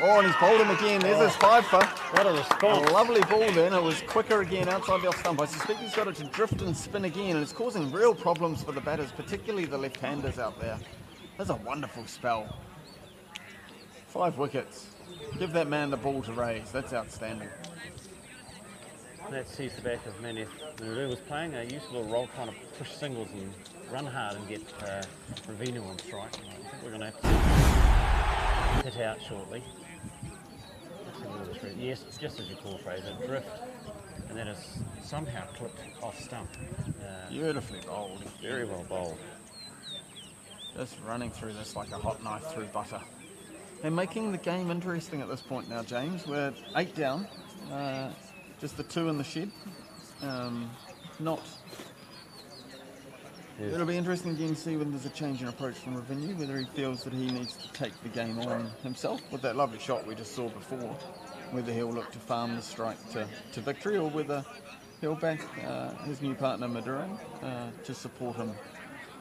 Oh, and he's bowled him again. There's his 5-for. What a response. A lovely ball then. It was quicker again outside the off stump. I suspect he's got it to drift and spin again, and it's causing real problems for the batters, particularly the left-handers out there. That's a wonderful spell. 5 wickets. Give that man the ball to raise. That's outstanding. That sees the back of Manef. Nuru was playing a useful role trying to push singles and run hard and get Ravinu on strike. I think we're going to have to hit out shortly. Yes, it's just as you call, Fraser. Drift, and that is somehow clipped off stump. Beautifully bowled. Very well bowled. Just running through this like a hot knife through butter. And making the game interesting at this point now, James. We're 8 down. Just the 2 in the shed. It'll be interesting again to see when there's a change in approach from Ravinu, whether he feels that he needs to take the game on himself with that lovely shot we just saw before, whether he'll look to farm the strike to victory or whether he'll back his new partner Madura to support him.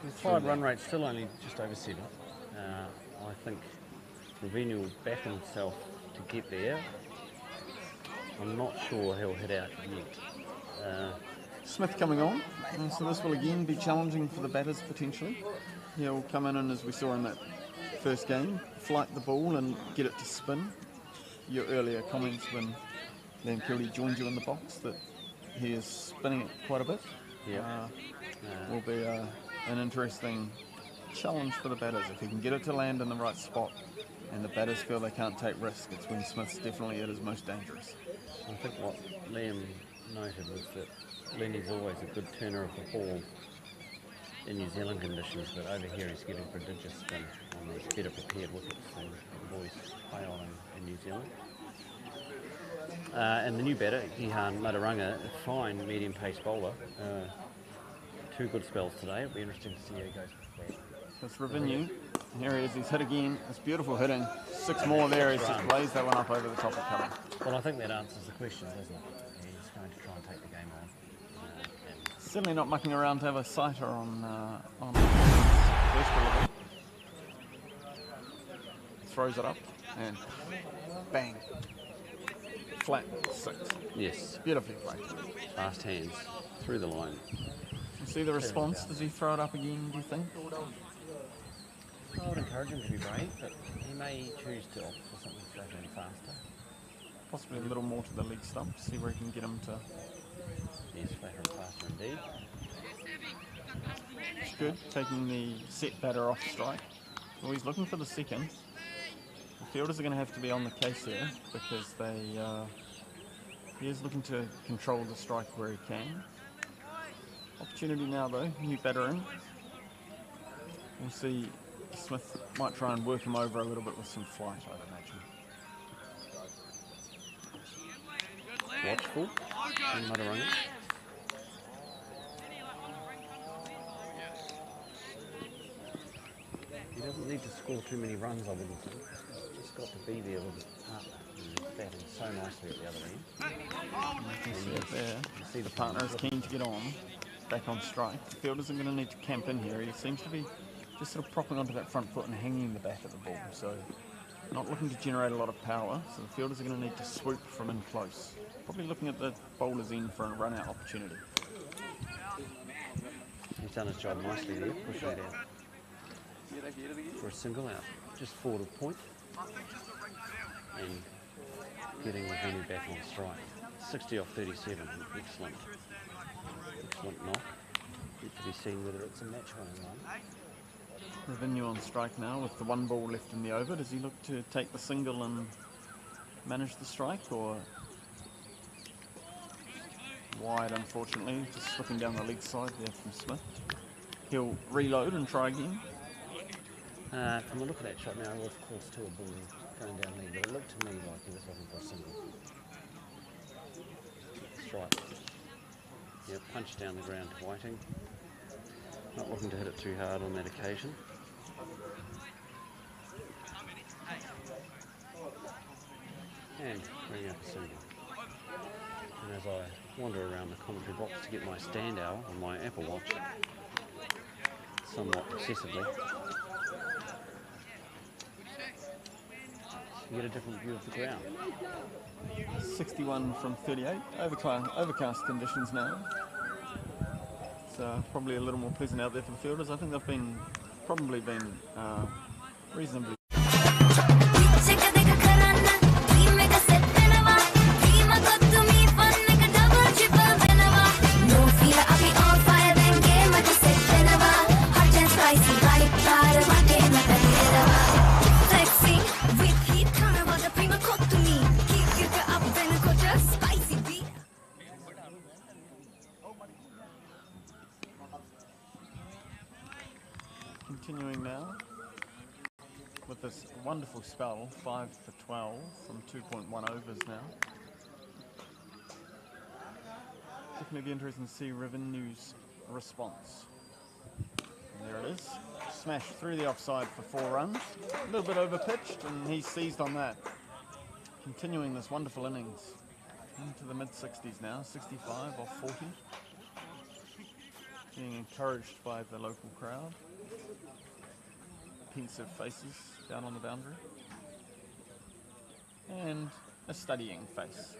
The 5 run rate still only just over 7. I think Ravinu will back himself to get there. I'm not sure he'll hit out yet. Smith coming on, so this will again be challenging for the batters potentially. He'll come in and, as we saw in that first game, flight the ball and get it to spin. Your earlier comments when Liam Kildy joined you in the box that he is spinning it quite a bit. Will be an interesting challenge for the batters. If he can get it to land in the right spot and the batters feel they can't take risk, it's when Smith's definitely at his most dangerous. I think what Liam noted was that Lenny's always a good turner of the ball in New Zealand conditions, but over here he's getting prodigious spin on these better prepared wickets than the boys play on in New Zealand. And the new batter, Gihan Madaranga, a fine medium pace bowler. 2 good spells today. It'll be interesting to see how he goes with that. That's Ravinu. Here he is, he's hit again. It's beautiful hitting. 6 more there, he's just blazed that one up over the top of cover. Well, I think that answers the question, doesn't it? He's going to try and take the game on. Certainly not mucking around to have a sighter on first delivery. Throws it up and bang. Flat 6. Yes. Beautifully played. Fast hands through the line. You see the response? Does he throw it up again, do you think? I would encourage him to be brave, but he may choose to opt for something flatter and faster. Possibly a little more to the leg stump, see where he can get him to. Yes, flatter and faster indeed. It's good, taking the set batter off strike. Well, he's looking for the second. The fielders are going to have to be on the case here because he is looking to control the strike where he can. Opportunity now though, new batter in. We'll see, Smith might try and work him over a little bit with some flight, I'd imagine. Watchful in Mataranga. He doesn't need to score too many runs, I wouldn't think. He's just got to be there with his partner. He's batting so nicely at the other end. You can see it there. You see the partner is keen to get on, back on strike. The fielders are going to need to camp in here. He seems to be just sort of propping onto that front foot and hanging the bat at the ball. So not looking to generate a lot of power. So the fielders are going to need to swoop from in close. Probably looking at the bowler's end for a run-out opportunity. He's done his job nicely there, pushing it out for a single out, just forward of point, and getting the venue back on strike. 60 off 37, excellent knock. Yet to be seen whether it's a match one. Revenue on strike now with the one ball left in the over. Does he look to take the single and manage the strike, or wide, unfortunately, just slipping down the leg side there from Smith. He'll reload and try again. From the look of that shot now, of course, to a ball going down leg, but it looked to me like he was looking for a single. Strike. Yeah, punch down the ground to Whiting. Not looking to hit it too hard on that occasion. And bring up a single. And as I wander around the commentary box to get my stand hour on my Apple Watch, somewhat excessively, you get a different view of the ground. 61 from 38, overcast conditions now. So probably a little more pleasant out there for the fielders. I think they've probably been reasonably. Continuing now with this wonderful spell, 5 for 12 from 2.1 overs now. Definitely be interesting to see Revenue's response. And there it is, smashed through the offside for 4 runs, a little bit over pitched, and he seized on that. Continuing this wonderful innings into the mid-60s now, 65 off 40. Being encouraged by the local crowd. Pensive faces down on the boundary. And a studying face.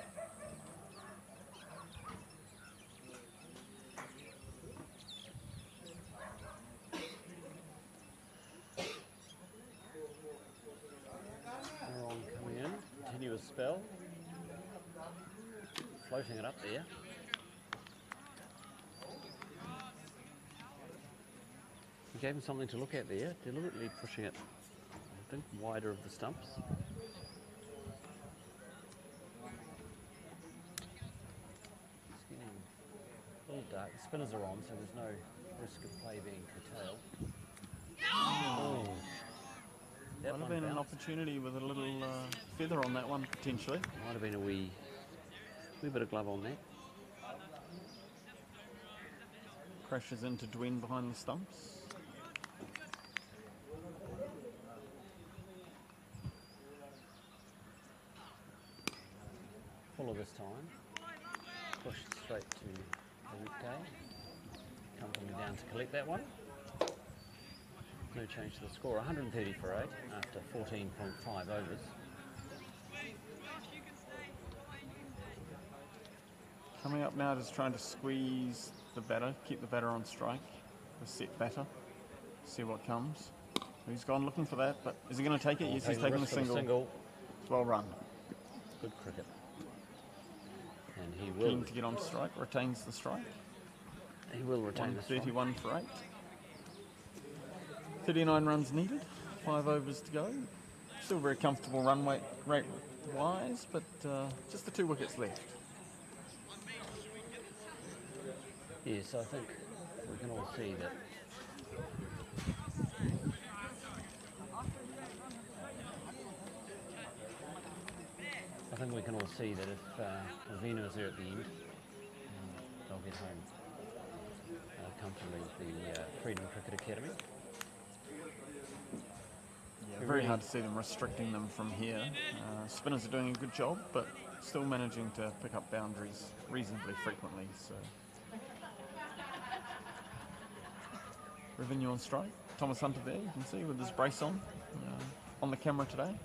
We're on coming in, continuous spell. Floating it up there. He gave him something to look at there, deliberately pushing it, I think, wider of the stumps. It's getting a little dark. The spinners are on, so there's no risk of play being curtailed. Oh. That might have been an opportunity with a little feather on that one, potentially. Might have been a wee bit of glove on that. Crashes into Dwayne behind the stumps. Fuller this time. Pushed straight to the weekday. Coming down to collect that one. No change to the score. 130 for 8 after 14.5 overs. Coming up now, just trying to squeeze the batter, keep the batter on strike. The set batter. See what comes. He's gone looking for that, but is he going to take it? Yes, he's taking the single. It's well run. Good cricket. And he will. Keen to get on strike, retains the strike. He will retain the strike. 31 for 8. 39 runs needed, 5 overs to go. Still very comfortable run rate wise, but just the 2 wickets left. Yes, I think we can all see that. I think we can all see that if Ravina is there at the end, they'll get home comfortably with the Freedom Cricket Academy. Yeah, very hard to see them restricting them from here. Spinners are doing a good job, but still managing to pick up boundaries reasonably frequently. So, Revenue on strike. Thomas Hunter there, you can see with his brace on the camera today.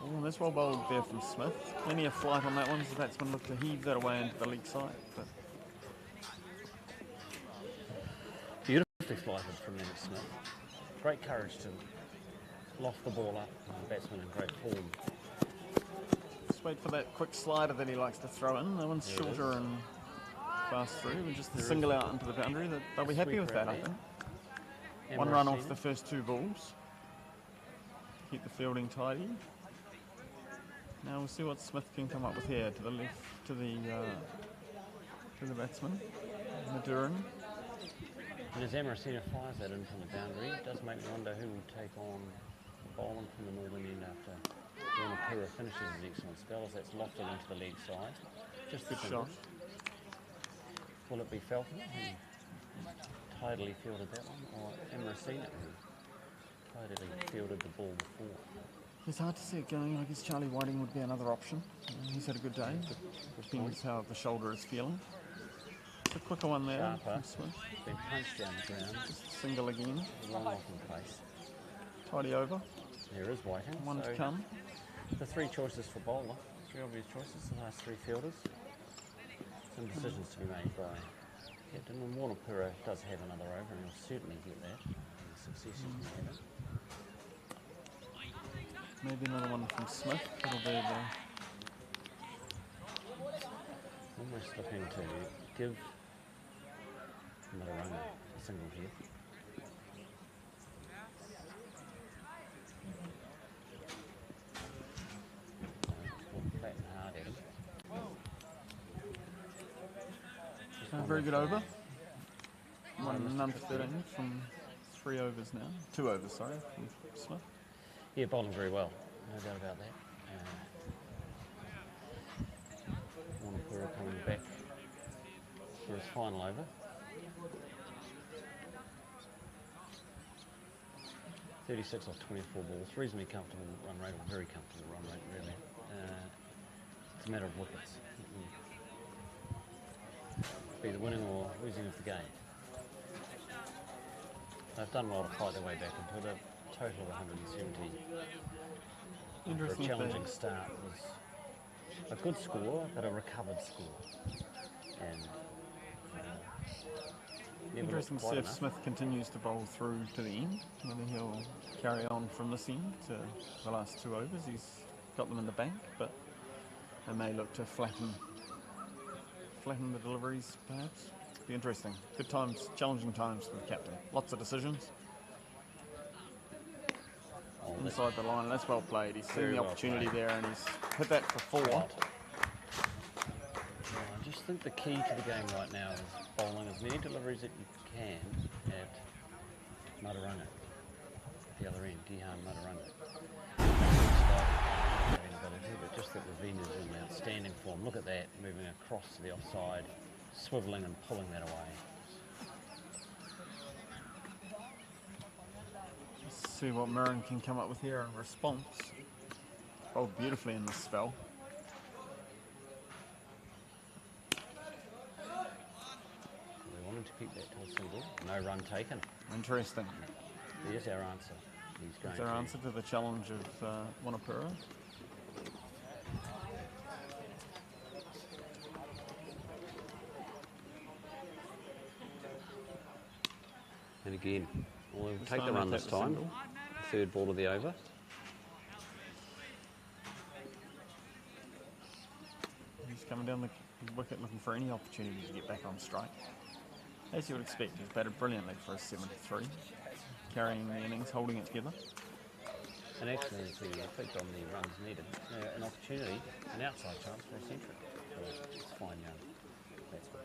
Oh, that's well bowled there from Smith. Plenty of flight on that one, so the batsman looked to heave that away into the leg side. But beautifully flighted from Leonard Smith. Great courage to loft the ball up. The batsman in great form. Just wait for that quick slider that he likes to throw in. That one's shorter and fast through, and just the single out into the boundary. They'll be happy with that, I think. One run off the first 2 balls. Keep the fielding tidy. Now we'll see what Smith can come up with here to the left, to the batsman, Maduran. And as Amarasina fires that in from the boundary, it does make me wonder who will take on the bowling from the northern end after Wanapura finishes his excellent spell, as that's lofted into the leg side. Just good shot. Will it be Falcon who tidily fielded that one, or Amarasina who tidily fielded the ball before? It's hard to see it going. I guess Charlie Whiting would be another option. He's had a good day. Depends how the shoulder is feeling. It's a quicker one there. Sharper. Been punched down the ground. Just single again. Long off in place. Tidy over. There is Whiting. One to come. The 3 choices for bowler. 3 obvious choices. The last 3 fielders. Some decisions to be made by Captain. And Wanapura does have another over, and he'll certainly get that. The success he can have it. Maybe another one from Smith. That'll be the... Almost looking to give Madaranga a single here. Flat and hard at him. Very good over. None for 13 from 3 overs now. 2 overs, sorry, from Smith. Yeah, bowling very well, no doubt about that. Wanapura coming back for his final over. .36 off 24 balls, reasonably comfortable run rate, or very comfortable run rate really. It's a matter of wickets. Be the winning or losing of the game. They've done well to fight their way back into it. Total of 170. For a challenging start was a good score, but a recovered score. And interesting to see if Smith continues to bowl through to the end, whether he'll carry on from this end to the last 2 overs. He's got them in the bank, but they may look to flatten the deliveries, perhaps. Be interesting. Good times, challenging times for the captain. Lots of decisions. Inside the line, that's well played. He's seen the opportunity there, and he's hit that for 4. I just think the key to the game right now is bowling as many deliveries that you can at Madaranga, the other end, Gihan Madaranga. But just that Ravina's in outstanding form. Look at that, moving across to the offside, swivelling and pulling that away. See what Mirren can come up with here in response. Bowled beautifully in this spell. We wanted to keep that to a single. No run taken. Interesting. There's our answer. He's going That's our answer to the challenge of Wanapura. And again, we'll This take the time run we'll this take the time. single. Third ball of the over. He's coming down the wicket looking for any opportunity to get back on strike. As you would expect, he's batted brilliantly for a 73, carrying the innings, holding it together. And actually, to reflect on the runs needed, an opportunity, an outside chance for a century. It's fine young. That's good.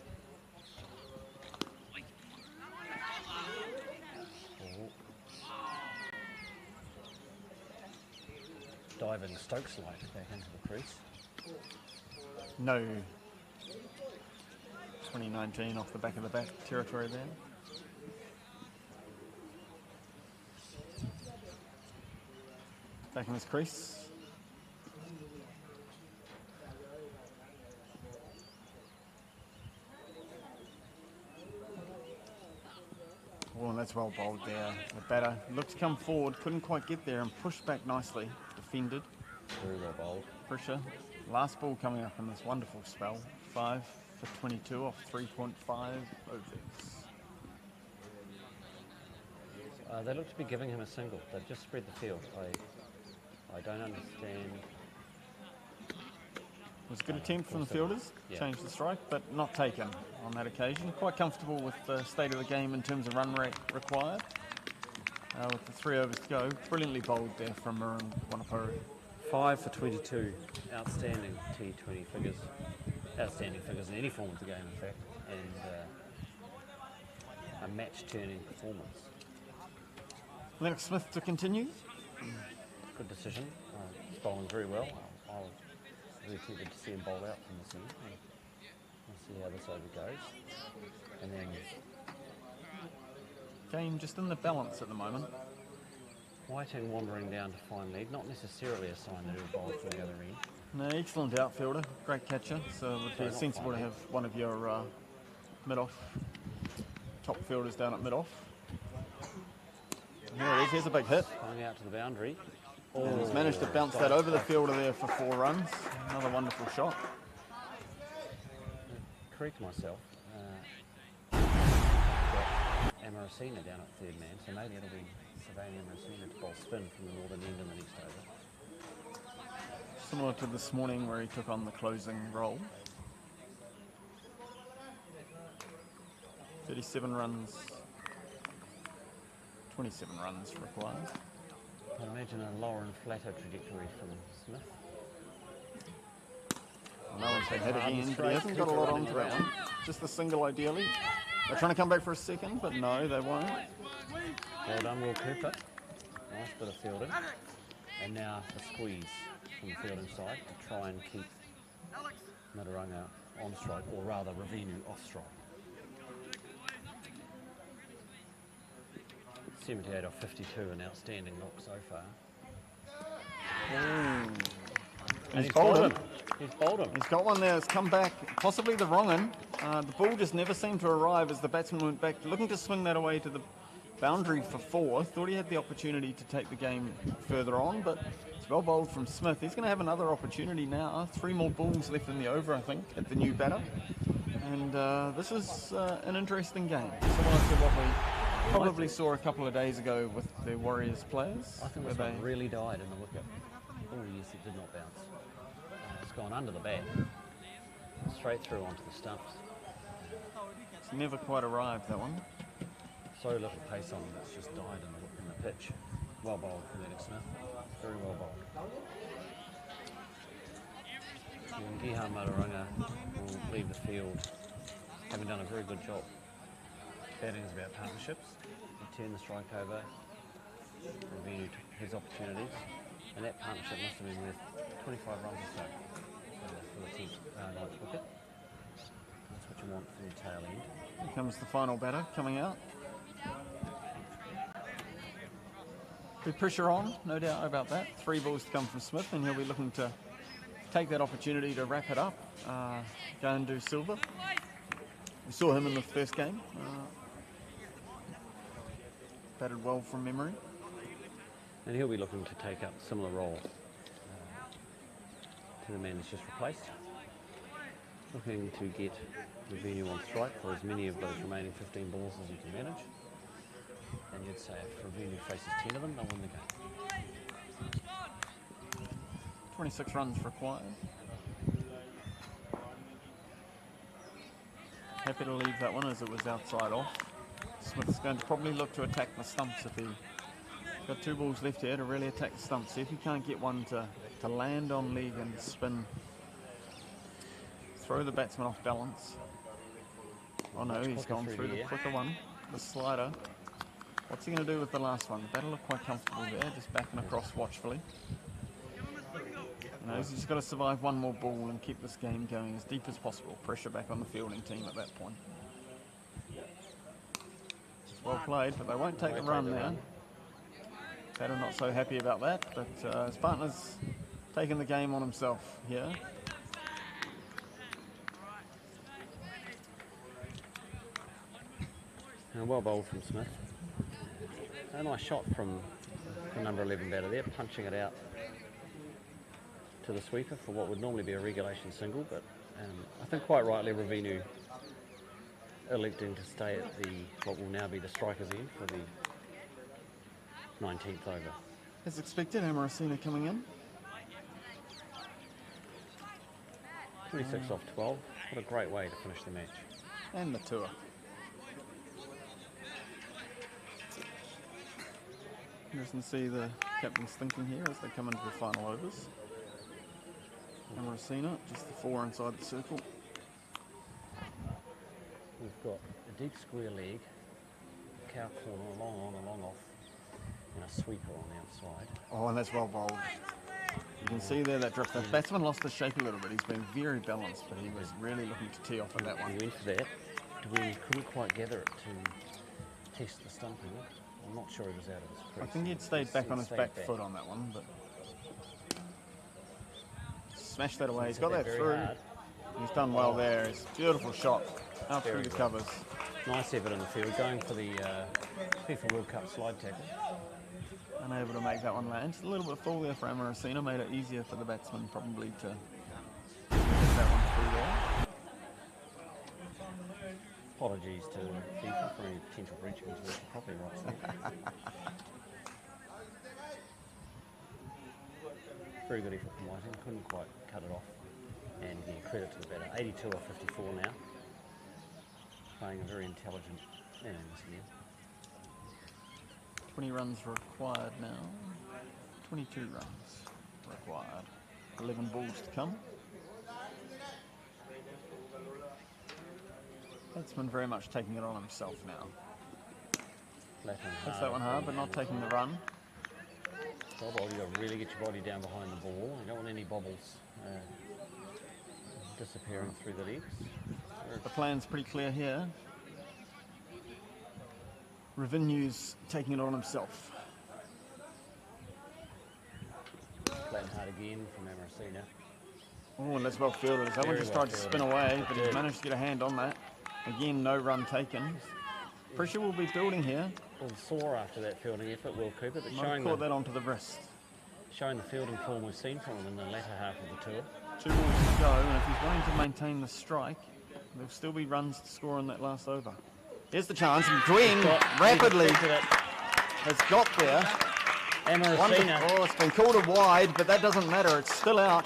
Diving Stokes light back into the crease. No 2019 off the back of the bat territory there. Back in his crease. Oh, and that's well bowled there. The batter looked to come forward, couldn't quite get there and pushed back nicely. Defended. Very well bowled. Pressure. Last ball coming up in this wonderful spell. 5 for 22 off 3.5 overs. They look to be giving him a single. They've just spread the field. I don't understand. It was a good attempt from the fielders. Yeah. Changed the strike, but not taken on that occasion. Quite comfortable with the state of the game in terms of run rate required. With the 3 overs to go, brilliantly bowled there from Murun Wanapuru. 5 for 22. Outstanding T20 figures. Outstanding figures in any form of the game, in fact. And a match-turning performance. Lennox Smith to continue. Good decision. He's bowling very well. I was really tempted to see him bowl out from this end. We'll see how this over goes. And then game just in the balance at the moment. Whiting wandering down to fine lead, not necessarily a sign that he'll bowl from the other end. No, excellent outfielder, great catcher. So it would be sensible to have one of your mid-off top fielders down at mid-off. There it is, here's a big hit. Going out to the boundary. And he's managed to bounce that over the fielder there for 4 runs. Another wonderful shot. Correct myself. Amarasina down at third man, so maybe it'll be surveying Amarasina to bowl spin from the northern end in the next over. Similar to this morning where he took on the closing role. 37 runs, 27 runs required. I imagine a lower and flatter trajectory from Smith. No one's been hit again, but he hasn't got a lot onto that one. Just the single ideally. They're trying to come back for a second, but no, they won't. Well done, Will Cooper. Nice bit of fielding. And now the squeeze from the fielding side to try and keep Mataranga on strike, or rather Ravinu off strike. 78 off 52, an outstanding knock so far. And he's bowled him. He's bowled him. He's got one there. It's come back, possibly the wrong one. The ball just never seemed to arrive as the batsman went back, looking to swing that away to the boundary for 4. Thought he had the opportunity to take the game further on, but it's well bowled from Smith. He's going to have another opportunity now. 3 more balls left in the over, I think, at the new batter. And this is an interesting game, similar to what we probably saw a couple of days ago with the Warriors players. I think this one really died in the wicket. Oh yes, it did not bounce. It's gone under the bat, straight through onto the stumps. It's never quite arrived, that one. So little pace on it, it's just died in the pitch. Well bowled from Lennox Smith. Very well bowled. And Gihan Mataranga will leave the field, having done a very good job. Batting is about partnerships. He turned the strike over, Ravinu took his opportunities, and that partnership must have been worth 25 runs or so for the 10th wicket. That's what you want from the tail end. Here comes the final batter coming out. Good pressure on, no doubt about that. 3 balls to come from Smith, and he'll be looking to take that opportunity to wrap it up. Go and do silver. We saw him in the first game. Batted well from memory. And he'll be looking to take up a similar role to the man he's just replaced. Looking to get Ravinu on strike for as many of those remaining 15 balls as he can manage. And you'd say if Ravinu faces 10 of them, they'll win the game. 26 runs required. Happy to leave that one as it was outside off. Smith's going to probably look to attack the stumps if he's got 2 balls left here to really attack the stumps. See if he can't get one to land on leg and spin. Throw the batsman off balance. Oh no, he's gone through the quicker one. The slider. What's he going to do with the last one? That'll look quite comfortable there, just backing across watchfully. You know, he's just got to survive one more ball and keep this game going as deep as possible. Pressure back on the fielding team at that point. It's well played, but they won't take the run now. Taylor not so happy about that, but his partner's taking the game on himself here. And well bowled from Smith. A nice shot from the number 11 batter there, punching it out to the sweeper for what would normally be a regulation single, but I think quite rightly Ravinu electing to stay at what will now be the striker's end for the 19th over. As expected, Amarasina coming in. 26 off 12. What a great way to finish the match. And the tour. Interesting to see the captain's thinking here as they come into the final overs. Amarasina, just the 4 inside the circle. We've got a deep square leg, a cow corner, a long on, a long off, and a sweeper on the outside. Oh, and that's well bowled. You can see there that drift. The batsman lost his shape a little bit. He's been very balanced, but he was really looking to tee off with that one. He went for that. We couldn't quite gather it to test the stumping. I'm not sure he was out of his crease. I think he'd stayed back on his back foot on that one, but smashed that away. He's got that through. Hard. He's done well there. It's a beautiful shot out through the covers. Nice effort in the field, going for the FIFA World Cup slide tackle. Unable to make that one land. Just a little bit full there for Amarasina. Made it easier for the batsman probably to get that one through there. Apologies to FIFA for any potential breach of intellectual property rights there. Very good effort from Whiting. Couldn't quite cut it off. And again, credit to the batter. 82 off 54 now. Playing a very intelligent man this year. 20 runs required now. 22 runs required. 11 balls to come. Batsman very much taking it on himself now. That's that one hard, but not taking the run. You've got to really get your body down behind the ball. You don't want any bobbles disappearing through the legs. The plan's pretty clear here. Ravinu's taking it on himself. Playing hard again from Amarasina. Oh, and that's well fielded. That one just tried to spin away, but he's managed to get a hand on that. Again, no run taken. Pressure will be building here. A little sore after that fielding effort, Will Cooper, but showing caught that onto the wrist. Showing the fielding form we've seen from him in the latter half of the tour. 2 balls to go, and if he's wanting to maintain the strike, there'll still be runs to score in that last over. Here's the chance, and Gwyn rapidly has got there. Amarasina. Oh, it's been called a wide, but that doesn't matter. It's still out.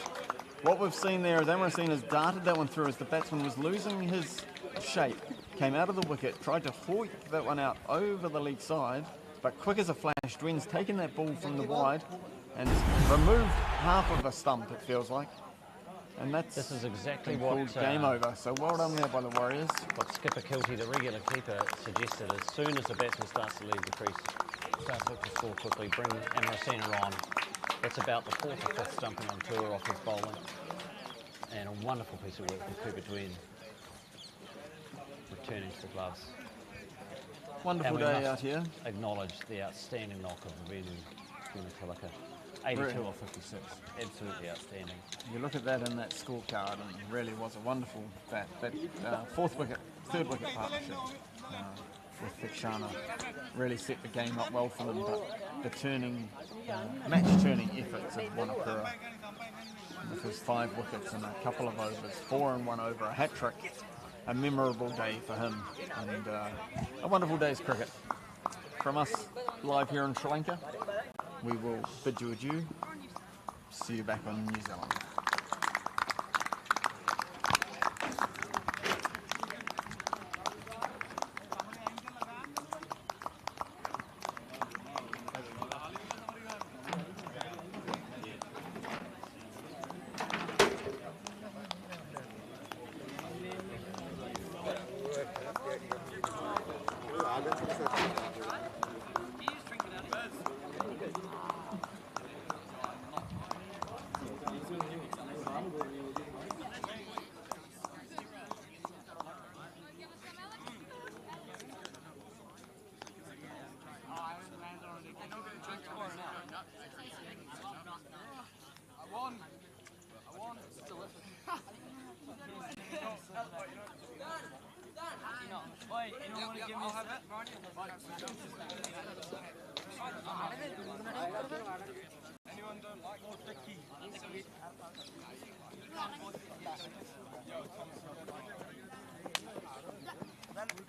What we've seen there is Amarasina's darted that one through as the batsman was losing his shape. Came out of the wicket, tried to hoik that one out over the leg side, but quick as a flash, Gwyn's taken that ball from the wide and removed half of a stump, it feels like. And this is exactly what game over. So well done there by the Warriors. What Skipper Kilty, the regular keeper, suggested: as soon as the batsman starts to leave the crease, starts to look to score quickly, bring Amarasina on. That's about the 4th or 5th stumping on tour off his bowling, and a wonderful piece of work from Cooper Gwyn, returning to the gloves. Wonderful day out here. Acknowledge the outstanding knock of Ravinu. 82 or 56, absolutely outstanding. You look at that in that scorecard, and it really was a wonderful that 4th wicket, 3rd wicket partnership with Thikshana really set the game up well for them. But the turning, match-turning efforts of Wanakura with his 5 wickets in a couple of overs, 4 in 1 over, a hat-trick, a memorable day for him, and a wonderful day's cricket. from us live here in Sri Lanka, we will bid you adieu. See you back on New Zealand. Anyone don't like more picky?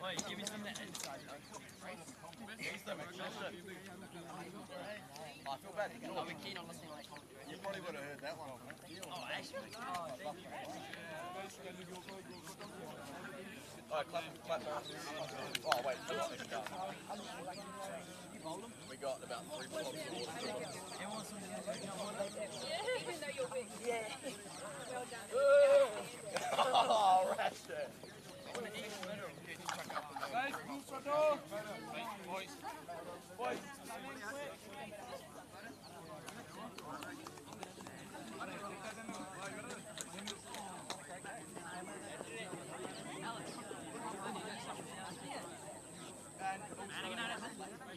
Wait, give me some of that inside. I feel bad. I'll be keen on listening. You probably would have heard that one. Oh, actually? Oh, thank you. Oh, clap. Oh, wait. We got about 3 blocks of water. Even though you're big. Yeah. Well done. Oh, rash there. Guys, move for door. Boys.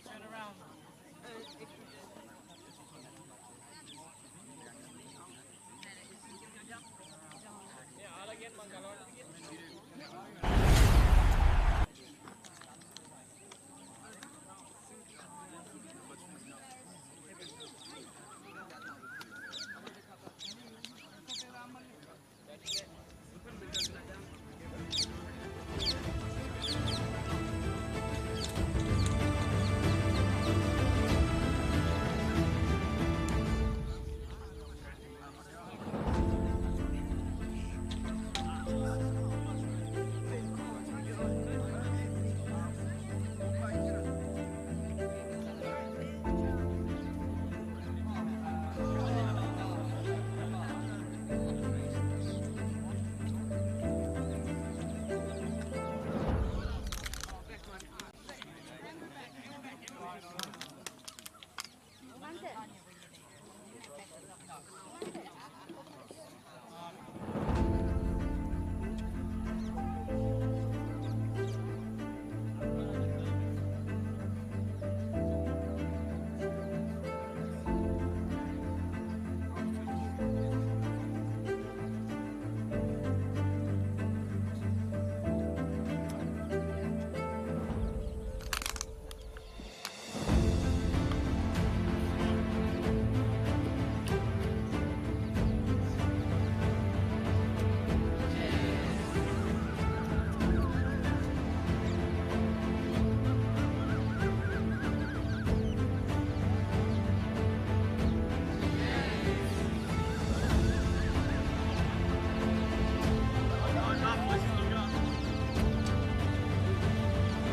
Turn around.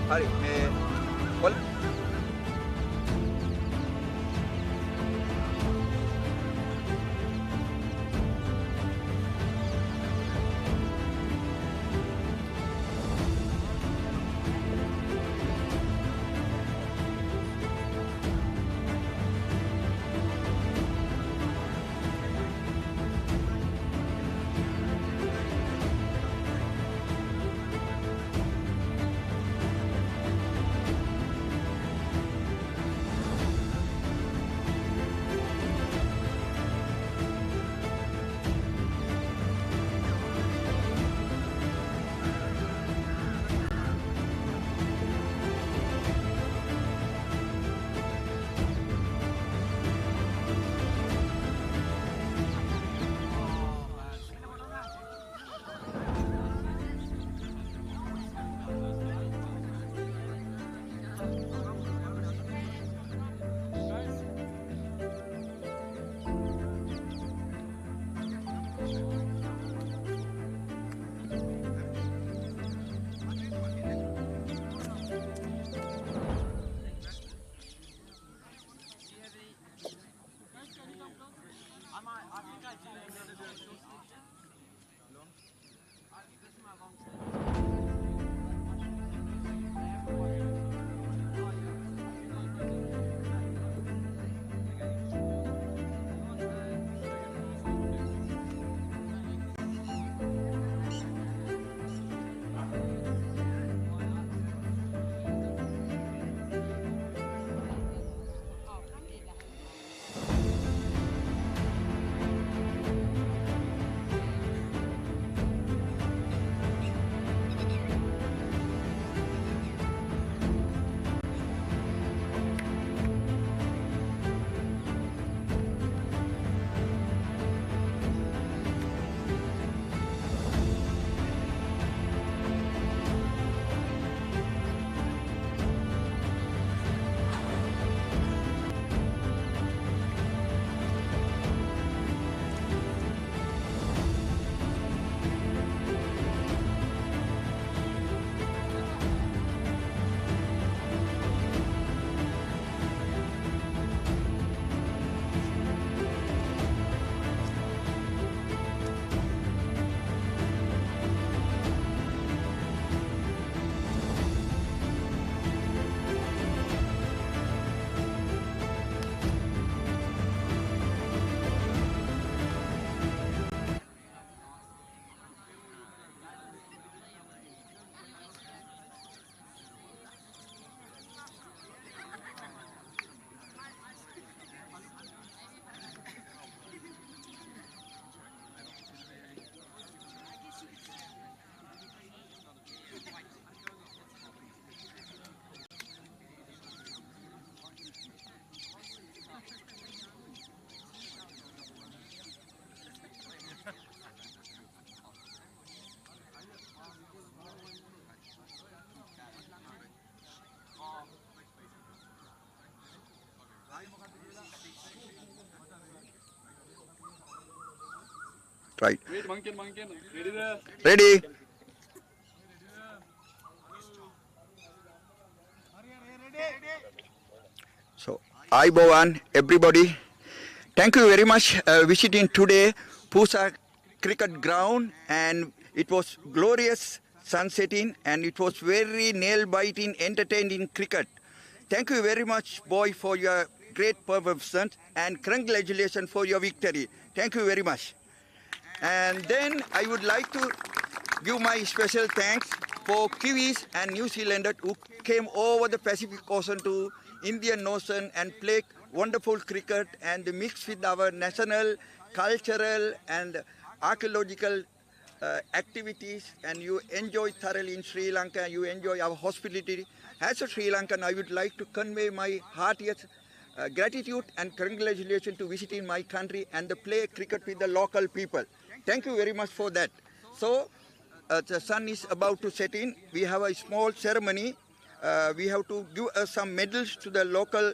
Hari, ¿cuál? Right. Wait, monkey. Ready there? Ready? So, Aibowan, everybody. Thank you very much visiting today Pusa cricket ground, and it was glorious sunsetting and it was very nail-biting, entertaining cricket. Thank you very much, boy, for your great performance and congratulations for your victory. Thank you very much. And then I would like to give my special thanks for Kiwis and New Zealanders who came over the Pacific Ocean to Indian Ocean and played wonderful cricket and mix with our national, cultural and archaeological activities, and you enjoy thoroughly in Sri Lanka, you enjoy our hospitality. As a Sri Lankan, I would like to convey my heartiest gratitude and congratulations to visiting my country and to play cricket with the local people. Thank you very much for that. So, the sun is about to set in. We have a small ceremony. We have to give some medals to the local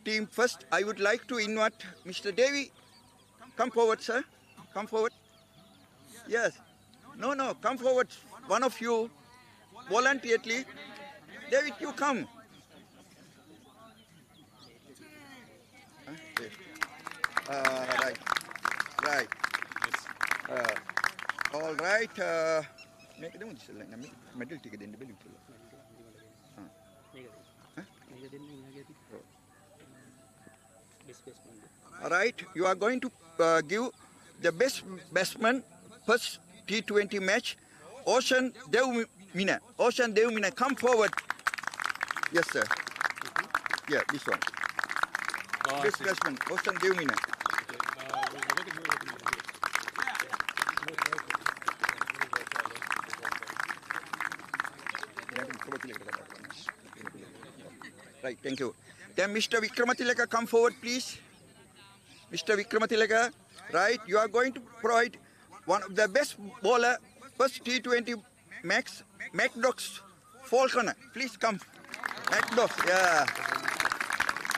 team first. I would like to invite Mr. Devi. Come forward, sir. Come forward. Yes. No, come forward. One of you, voluntarily. David, you come. Right. All right. Medal ticket in the building. All right. You are going to give the best batsman first T20 match. Ocean Devmina. Ocean Devmina, come forward. Yes, sir. Yeah, this one. Best batsman, Ocean Devmina. Right, thank you. Then Mr. Vikramatilaka, come forward, please. Mr. Vikramatilaka, right, you are going to provide one of the best bowler, first T20 McDox Falconer. Please come. McDox, yeah.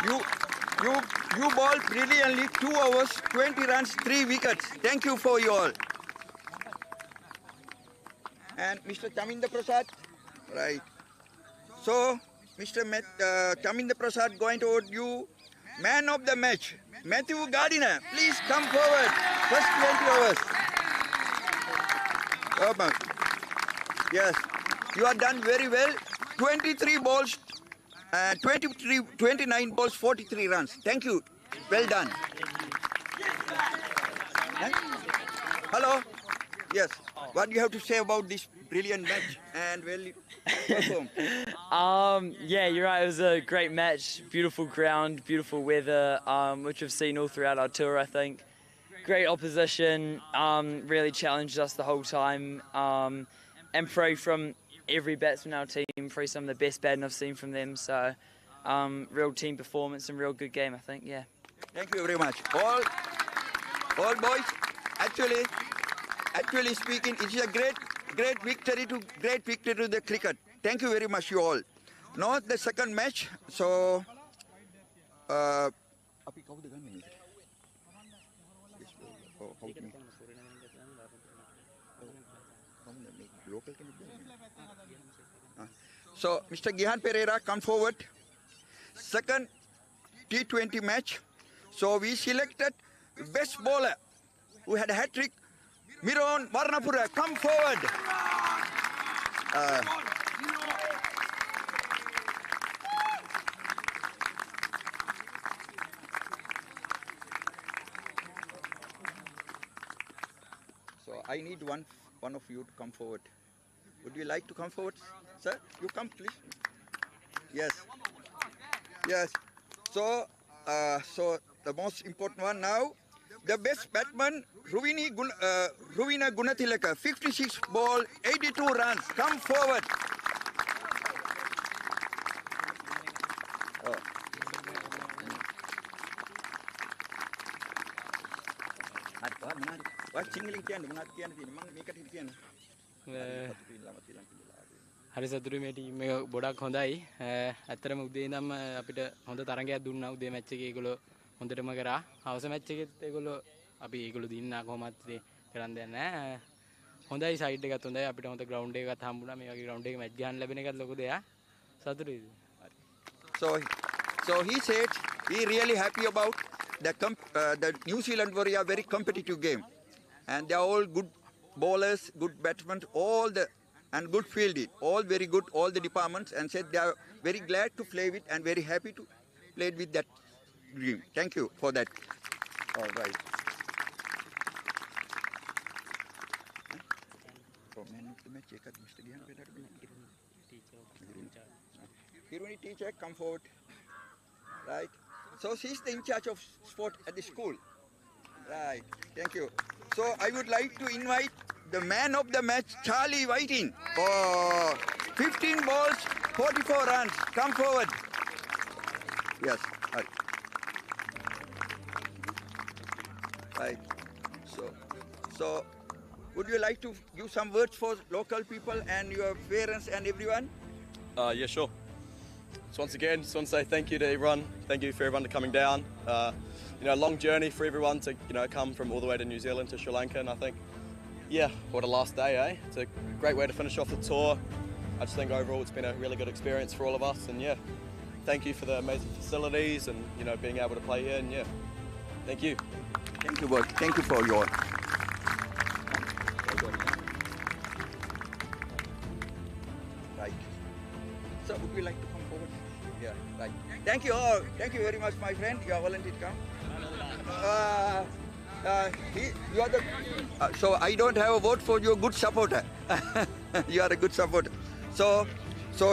You bowled brilliantly, 2 hours, 20 runs, 3 wickets. Thank you for you all. And Mr. Chaminda Prasad, right. So, Mr. Chaminda Prasad going to award you man of the match. Matthew Gardiner, please come forward. First 20 hours. Yes, you have done very well. 23 balls, 29 balls, 43 runs. Thank you. Well done. Hello. Yes. What do you have to say about this brilliant match and well performed? Yeah, you're right. It was a great match. Beautiful ground, beautiful weather, which we've seen all throughout our tour, I think. Great opposition, really challenged us the whole time. And probably from every batsman in our team, probably some of the best batting I've seen from them. So, real team performance and real good game, I think. Yeah. Thank you very much. All boys. Actually speaking, it's a great victory to the cricket. Thank you very much, you all. Now the second match. So, so Mr. Gihan Pereira, come forward. Second T20 match. So we selected best bowler who had a hat-trick. Miron Varnapura, come forward. So I need one of you to come forward. Would you like to come forward, sir? You come, please. Yes. Yes. So, the most important one now, the best batsman, Ruvina Gunathilaka, 56 ball, 82 runs. Come forward. හරි සතුටුයි මේ team එක ගොඩක් හොඳයි. ඇත්තටම උදේ ඉඳන්ම අපිට හොඳ තරගයක් දුන්නා. උදේ මැච් එකේ ඒගොල්ලෝ හොඳටම කරා. හවස මැච් එකෙත් ඒගොල්ලෝ අපි ඒගොල්ලෝ දින්නා කොහොමත් කරන්න දෙයක් නැහැ. හොඳයි සයිඩ් එකත් හොඳයි අපිට හොඳ ග්‍රවුන්ඩ් එකක් හම්බුණා. මේ වගේ ග්‍රවුන්ඩ් එකක මැච් ගහන්න ලැබෙන එකත් ලොකු දෙයක්. සතුටුයි. So he said he really happy about the New Zealand Warriors very competitive game, and they are all good bowlers, good batsmen, and good fielding, all very good, all the departments, and said they are very glad to play with and very happy to play with that dream. Thank you for that. All right. Kiruni teacher, come forward. Right. So she's the in charge of sport at the school. Right. Thank you. So I would like to invite the man of the match, Charlie Whiting, for 15 balls, 44 runs. Come forward. Yes. Right. So would you like to give some words for local people and your parents and everyone? Yeah, sure. So once again, just want to say thank you to everyone. Thank you for everyone for coming down. Long journey for everyone to come from all the way to New Zealand to Sri Lanka, and I think, yeah, what a last day, eh? It's a great way to finish off the tour. I just think overall it's been a really good experience for all of us, and yeah, thank you for the amazing facilities and being able to play here, and yeah, thank you. Thank you, boy. Thank you for your. Right. So would you like to come forward? Yeah, right. Thank you all. Thank you very much, my friend. You are volunteer to come. You are the. So I don't have a vote for you, good supporter. You are a good supporter. So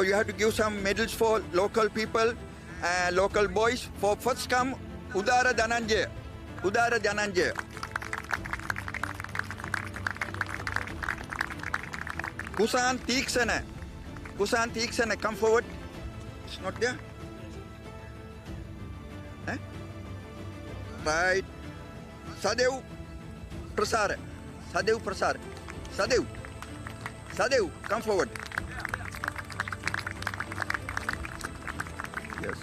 you have to give some medals for local people, local boys. For first come, Udara Dhananjaya. Udara Dhananjaya. Kusan Tiksana, come forward. It's not there. Right. Sadev Prasar. Sadev, come forward. Yes.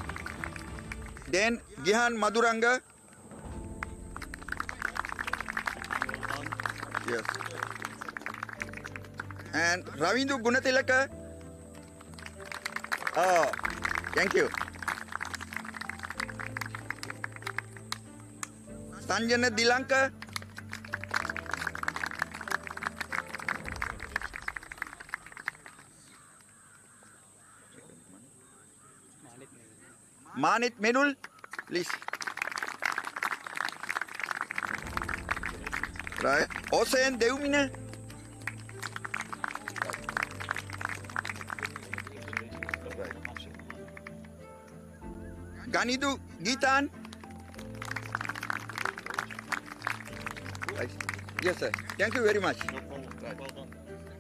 Then Gihan Maduranga. Yes. And Ravindu Gunatilaka. Oh, thank you. Sanjana Dilanka. Manit Menul, please. Right. Osen Deumina. Right. Ganidu Gitan. Right. Yes, sir. Thank you very much. No problem. Right. Well done.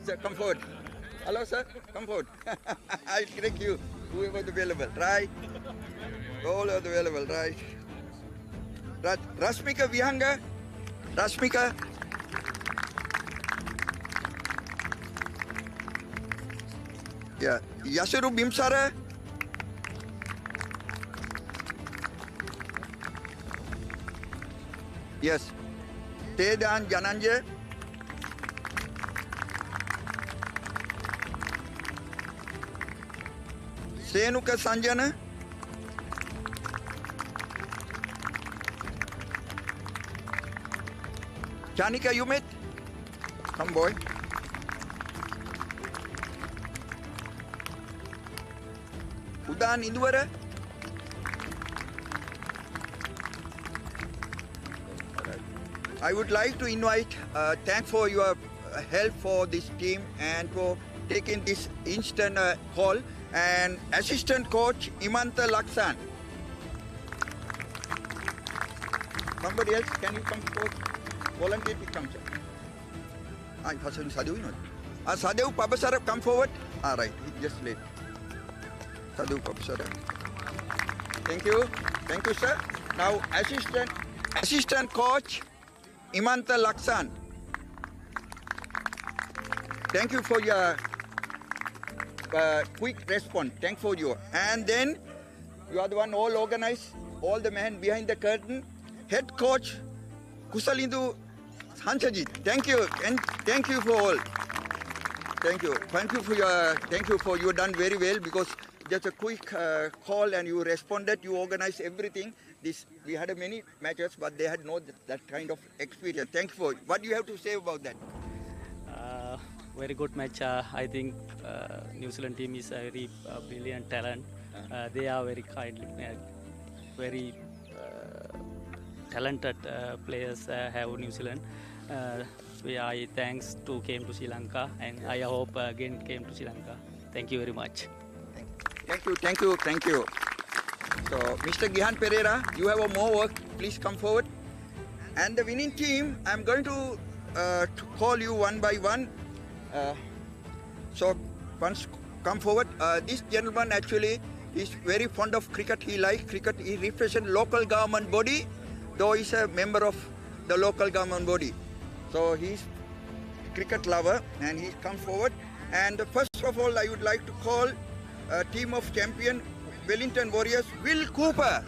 Sir, come forward. Hello, sir. Come forward. I'll take you. Whoever is available. Right. All are available. Right. Rasmika Vihanga. Rasmika. Yeah. Yasuru Bimsara. Yes. Tedan Jananje. Senuka Sanjana. Chanika Yumit. Come boy. Udan Indwara. I would like to invite, thank for your help for this team and for taking this instant call, and assistant coach Imanta Laksan. Somebody else, can you come forward? Volunteer to come. I'm passing Sadhu. Sadhu Pabasara, come forward. All right, he just late. Sadhu Pabasara. Thank you. Thank you, sir. Now, assistant coach Imanta Laksan. Thank you for your quick response. Thank for you. And then you are the one all organized, all the men behind the curtain. Head coach Kusalindu Hansajit, thank you, and thank you for all. Thank you for you done very well, because just a quick call and you responded, you organized everything. We had many matches, but they had no that kind of experience. Thank you for what do you have to say about that? Very good match. I think New Zealand team is a very brilliant talent. They are very kindly, very talented players have New Zealand. I thanks to came to Sri Lanka, and I hope again came to Sri Lanka. Thank you very much. Thank you. So, Mr. Gihan Pereira, you have more work. Please come forward. And the winning team, I'm going to call you one by one. So, once come forward. This gentleman actually is very fond of cricket. He likes cricket. He represents local government body, though he's a member of the local government body. So he's cricket lover, and he comes forward. And first of all, I would like to call a team of champion Wellington Warriors, Will Cooper.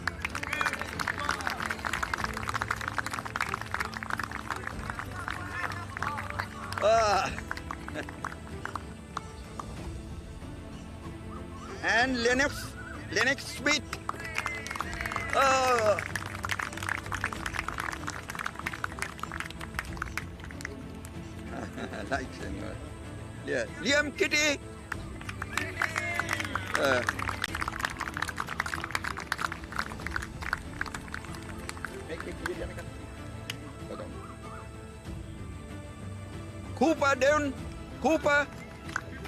And Lennox Smith. Yeah, Liam Kitty.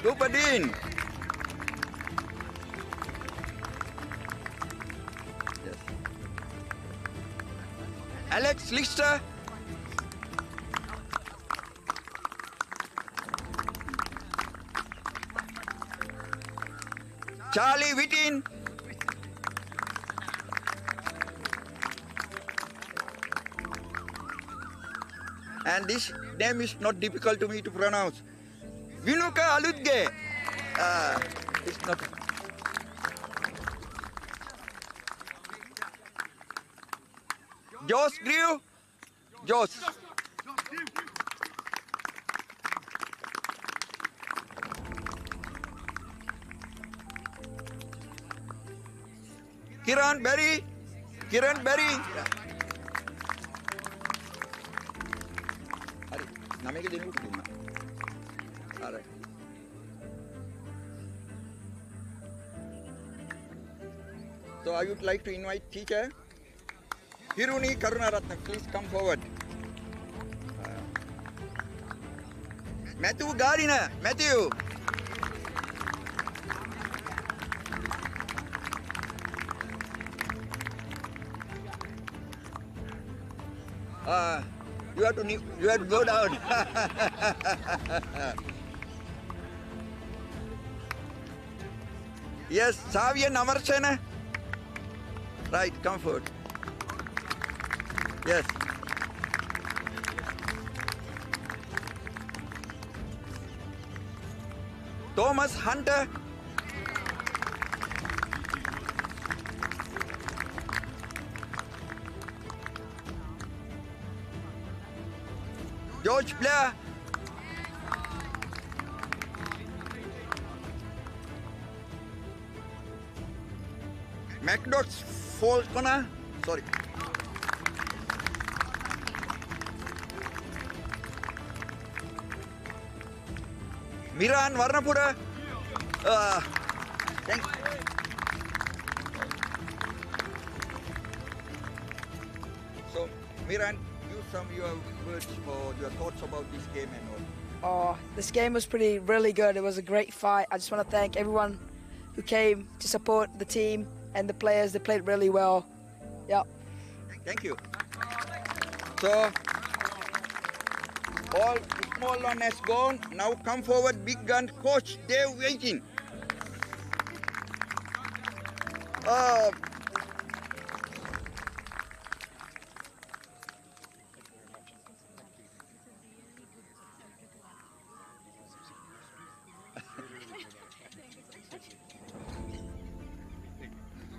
Cooper Dean. Yes. Alex Lister. Charlie Whitin. And this name is not difficult to me to pronounce. Vinuka Aludge. It's not. Josh Grew. Josh. Kiran Berry. Alright. So I would like to invite teacher Hiruni Karunaratnam. Please come forward. Matthew Gardiner. Matthew. You have to go down. Yes, Xavier Namarsena. Right, come forward. Yes. Thomas Hunter. George Blair. McDox Falconer. Sorry. Miran Varnapura. Thanks. So, Miran, use some your words or your thoughts about this game and all. Oh, this game was really good. It was a great fight. I just want to thank everyone who came to support the team and the players. They played really well. Yep. Thank you. So, all small one has gone. Now come forward, big gun, coach Dave waiting.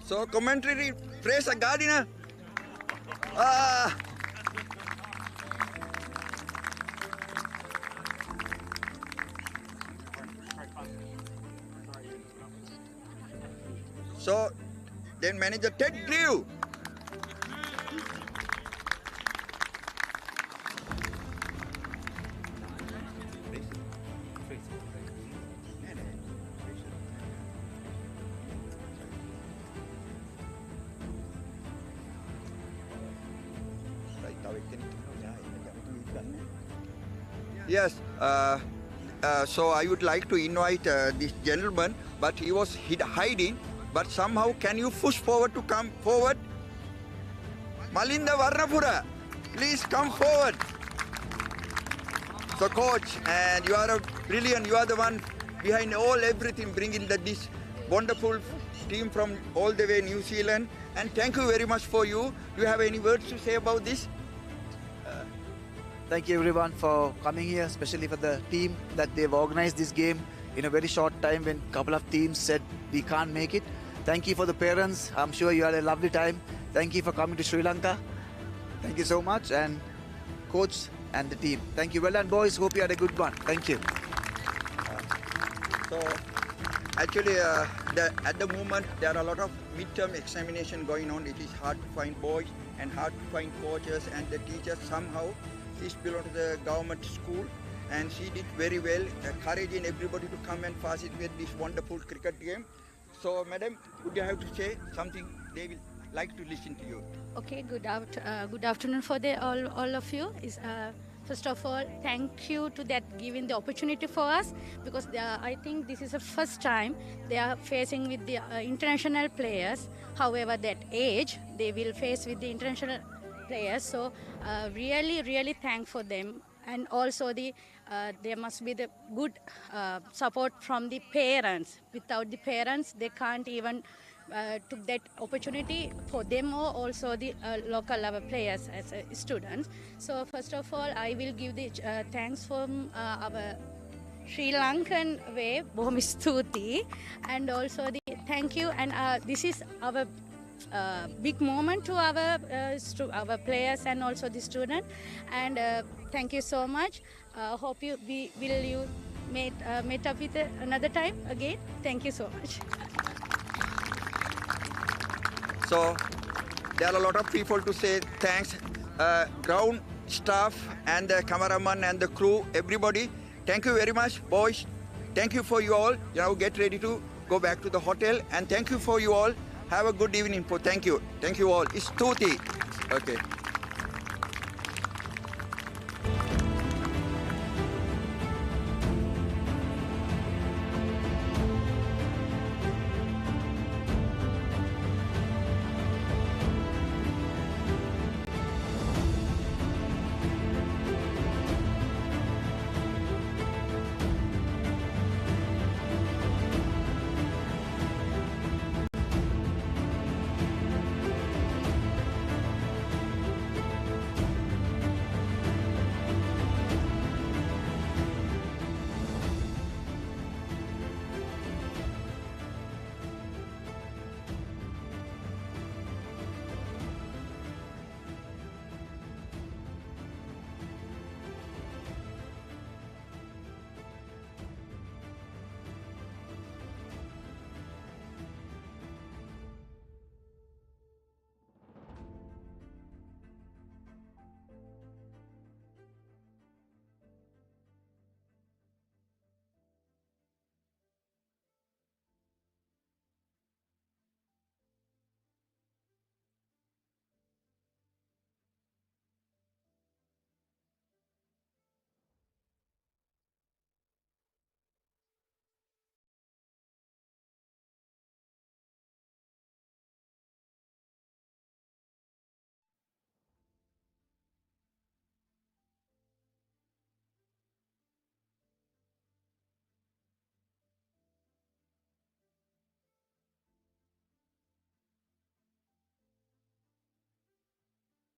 So commentary, Fraser Gardiner. So then manager Ted Grew. Yes, so I would like to invite this gentleman, but he was hiding. But somehow, can you push forward to come forward? Malinda Varnapura, please come forward. So coach, and you are a brilliant, you are the one behind everything, bringing this wonderful team from all the way New Zealand. And thank you very much for you. Do you have any words to say about this? Thank you everyone for coming here, especially for the team that they've organized this game in a very short time when a couple of teams said we can't make it. Thank you for the parents. I'm sure you had a lovely time. Thank you for coming to Sri Lanka. Thank you so much. And coach and the team. Thank you. Well done, boys. Hope you had a good one. Thank you. So actually at the moment there are a lot of midterm examination going on. It is hard to find boys and hard to find coaches and the teachers. Somehow she belongs to the government school and she did very well, encouraging everybody to come and participate in this wonderful cricket game. So madam, would you have to say something? They will like to listen to you. Okay, good afternoon for all of you. First of all, thank you to that giving the opportunity for us, because I think this is the first time they are facing with the international players. However, that age they will face with the international players. So really thank for them, and also there must be the good support from the parents. Without the parents, they can't even took that opportunity for them, or also the local level players as students. So first of all, I will give the thanks from our Sri Lankan way, Bohom Stuti, and also the thank you. And this is our big moment to our players and also the student. And thank you so much. Hope you meet up with another time again. Thank you so much. So there are a lot of people to say thanks, ground staff and the cameraman and the crew, everybody. Thank you very much, boys. Thank you for you all. Now get ready to go back to the hotel, and thank you for you all. Have a good evening. Thank you. Thank you all. It's Tuti. Okay.